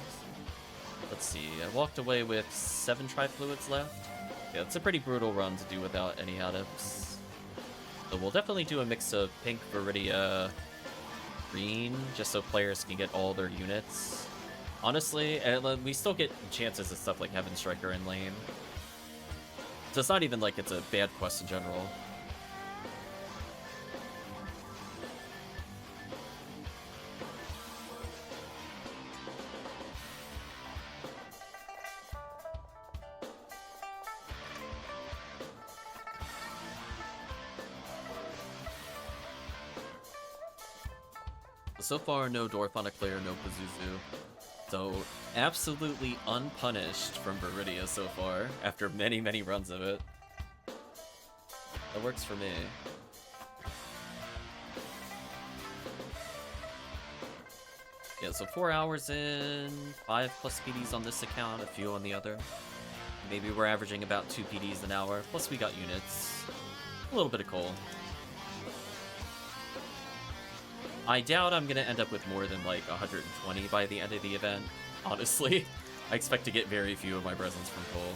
Let's see, I walked away with 7 Tri-Fluids left. Yeah, it's a pretty brutal run to do without any items. So we'll definitely do a mix of pink, Viridia, green, just so players can get all their units. Honestly, we still get chances of stuff like Heaven Striker in lane. So it's not even like it's a bad quest in general. So far, no Dorphonic player, no Pazuzu. So, absolutely unpunished from Viridia so far, after many, many runs of it. That works for me. Yeah, so 4 hours in, 5 plus PDs on this account, a few on the other. Maybe we're averaging about 2 PDs an hour, plus we got units. A little bit of coal. I doubt I'm gonna end up with more than like 120 by the end of the event, honestly. I expect to get very few of my presents from coal.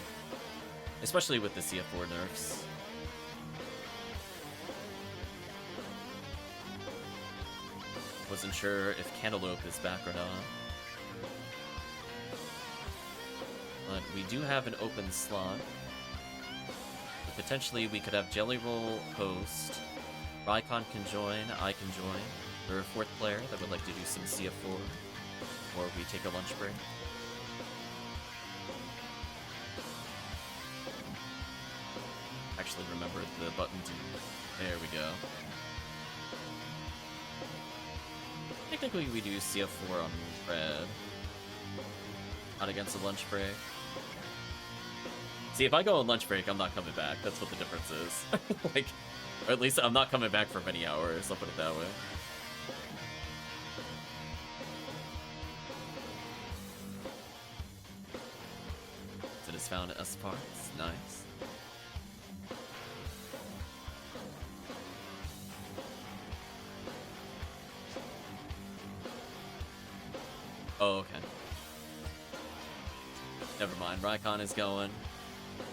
Especially with the CF4 nerfs. Wasn't sure if Kantalope is back or not. But we do have an open slot. So potentially we could have JellyRoll host. Rycon can join, I can join. Or a 4th player that would like to do some CF4, or we take a lunch break. Actually remembered the button to... There we go. Technically we do CF4 on red. Not against a lunch break. See, if I go on lunch break, I'm not coming back. That's what the difference is. Like, or at least I'm not coming back for many hours, I'll put it that way. Found S parts, nice. Oh, okay. Never mind, Rycon is going.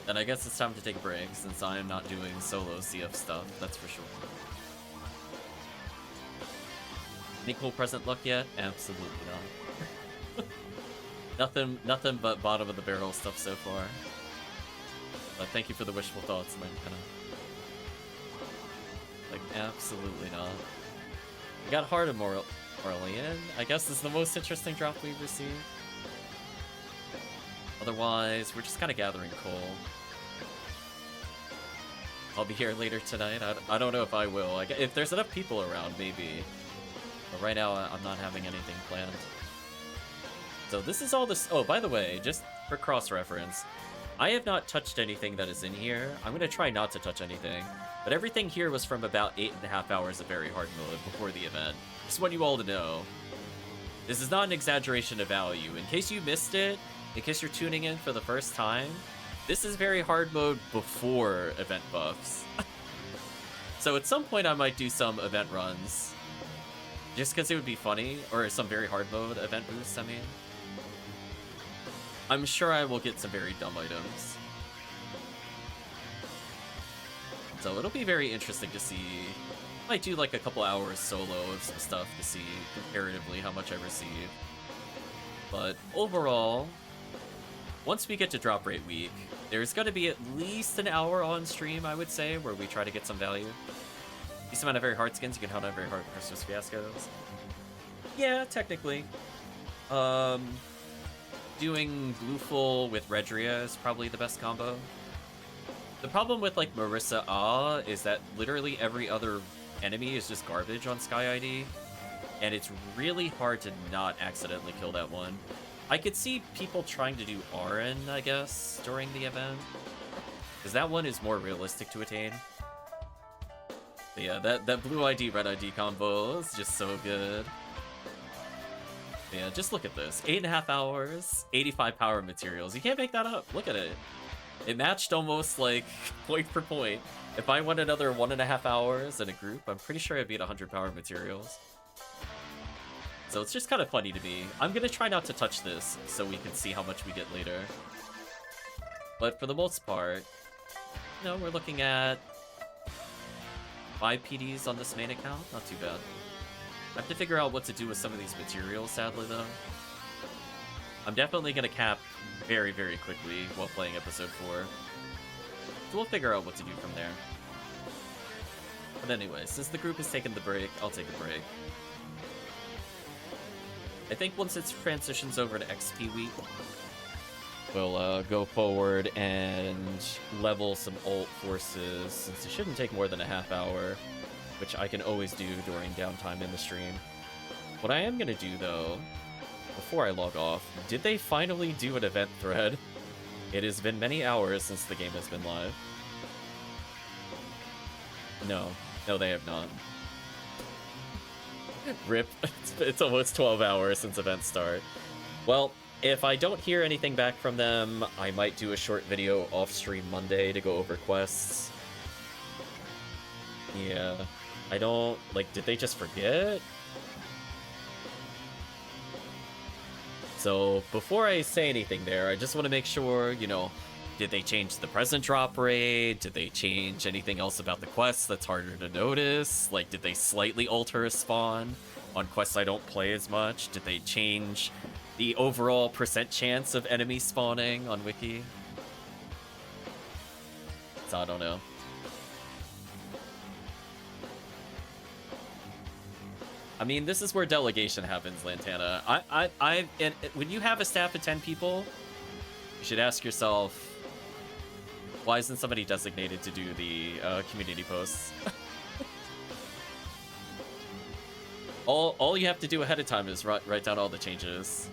Then I guess it's time to take a break, since I am not doing solo CF stuff, that's for sure. Any cool present luck yet? Absolutely not. Nothing but bottom of the barrel stuff so far. But thank you for the wishful thoughts, and then like, absolutely not. We got Heart of Aurelian. I guess is the most interesting drop we've received. Otherwise, we're just kind of gathering coal. I'll be here later tonight. I don't know if I will. If there's enough people around, maybe. But right now, I'm not having anything planned. So this is all this... Oh, by the way, just for cross-reference, I have not touched anything that is in here. I'm going to try not to touch anything. But everything here was from about 8.5 hours of very hard mode before the event. Just want you all to know. This is not an exaggeration of value. In case you missed it, in case you're tuning in for the first time, this is very hard mode before event buffs. So at some point I might do some event runs. Just because it would be funny, or some very hard mode event boosts, I mean. I'm sure I will get some very dumb items. So it'll be very interesting to see Might do like a couple hours solo of some stuff to see comparatively how much I receive. But overall, once we get to drop rate week, there's going to be at least an hour on stream, I would say, where we try to get some value. Decent amount of very hard skins, you can hunt on very hard Christmas fiascos. Yeah, technically. Doing Blueful with Redria is probably the best combo. The problem with like Marissa Ah is that literally every other enemy is just garbage on Sky ID, and it's really hard to not accidentally kill that one. I could see people trying to do RN, I guess, during the event, because that one is more realistic to attain. But yeah, that blue ID, red ID combo is just so good. Yeah, just look at this. 8.5 hours, 85 power materials. You can't make that up. Look at it. It matched almost like point for point. If I went another 1.5 hours in a group, I'm pretty sure I'd beat 100 power materials. So it's just kind of funny to me. I'm going to try not to touch this so we can see how much we get later. But for the most part, you know, we're looking at 5 PDs on this main account. Not too bad. I have to figure out what to do with some of these materials, sadly, though. I'm definitely going to cap very, very quickly while playing episode 4. So we'll figure out what to do from there. But anyway, since the group has taken the break, I'll take a break. I think once it transitions over to XP week, we'll go forward and level some ult forces, since it shouldn't take more than a half hour, which I can always do during downtime in the stream. What I am going to do, though, before I log off, did they finally do an event thread? It has been many hours since the game has been live. No, they have not. RIP. It's almost 12 hours since events start. Well, if I don't hear anything back from them, I might do a short video off-stream Monday to go over quests. Yeah. I don't... Like, did they just forget? So, before I say anything there, I just want to make sure, you know, did they change the present drop rate? Did they change anything else about the quests that's harder to notice? Like, did they slightly alter a spawn on quests I don't play as much? Did they change the overall % chance of enemy spawning on Wiki? So, I don't know. I mean, this is where delegation happens, Lantana. And when you have a staff of 10 people, you should ask yourself, why isn't somebody designated to do the community posts? all you have to do ahead of time is write down all the changes.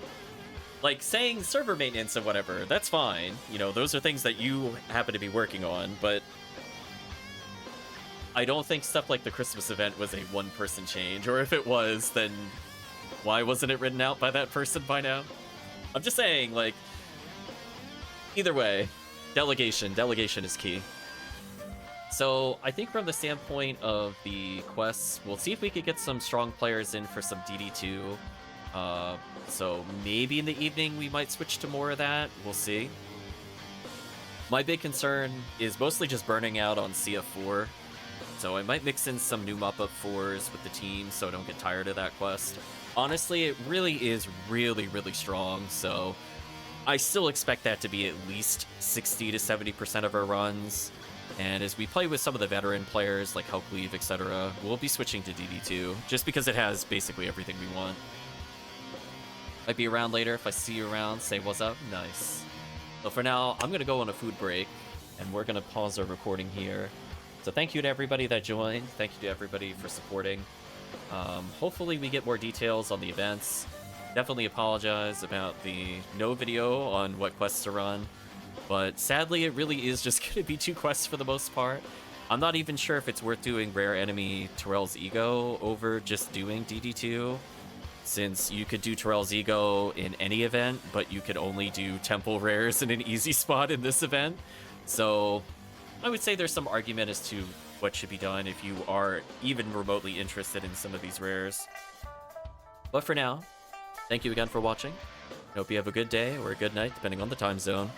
Like, saying server maintenance and whatever, that's fine. You know, those are things that you happen to be working on, but I don't think stuff like the Christmas event was a one-person change, or if it was, then why wasn't it written out by that person by now? I'm just saying, like, either way, delegation is key. So I think from the standpoint of the quests, we'll see if we could get some strong players in for some DD2. So maybe in the evening we might switch to more of that. We'll see. My big concern is mostly just burning out on CF4. So I might mix in some new mop-up 4s with the team so I don't get tired of that quest. Honestly, it really is really, really strong, so I still expect that to be at least 60 to 70% of our runs. And as we play with some of the veteran players like HellCleave, etc., we'll be switching to DD2, just because it has basically everything we want. Might be around later. If I see you around, say what's up. Nice. So for now, I'm going to go on a food break, and we're going to pause our recording here. So thank you to everybody that joined. Thank you to everybody for supporting. Hopefully we get more details on the events. Definitely apologize about the no video on what quests to run. But sadly, it really is just going to be 2 quests for the most part. I'm not even sure if it's worth doing Rare Enemy Terrell's Ego over just doing DD2. Since you could do Terrell's Ego in any event, but you could only do Temple Rares in an easy spot in this event. So I would say there's some argument as to what should be done if you are even remotely interested in some of these rares. But for now, thank you again for watching. I hope you have a good day or a good night, depending on the time zone.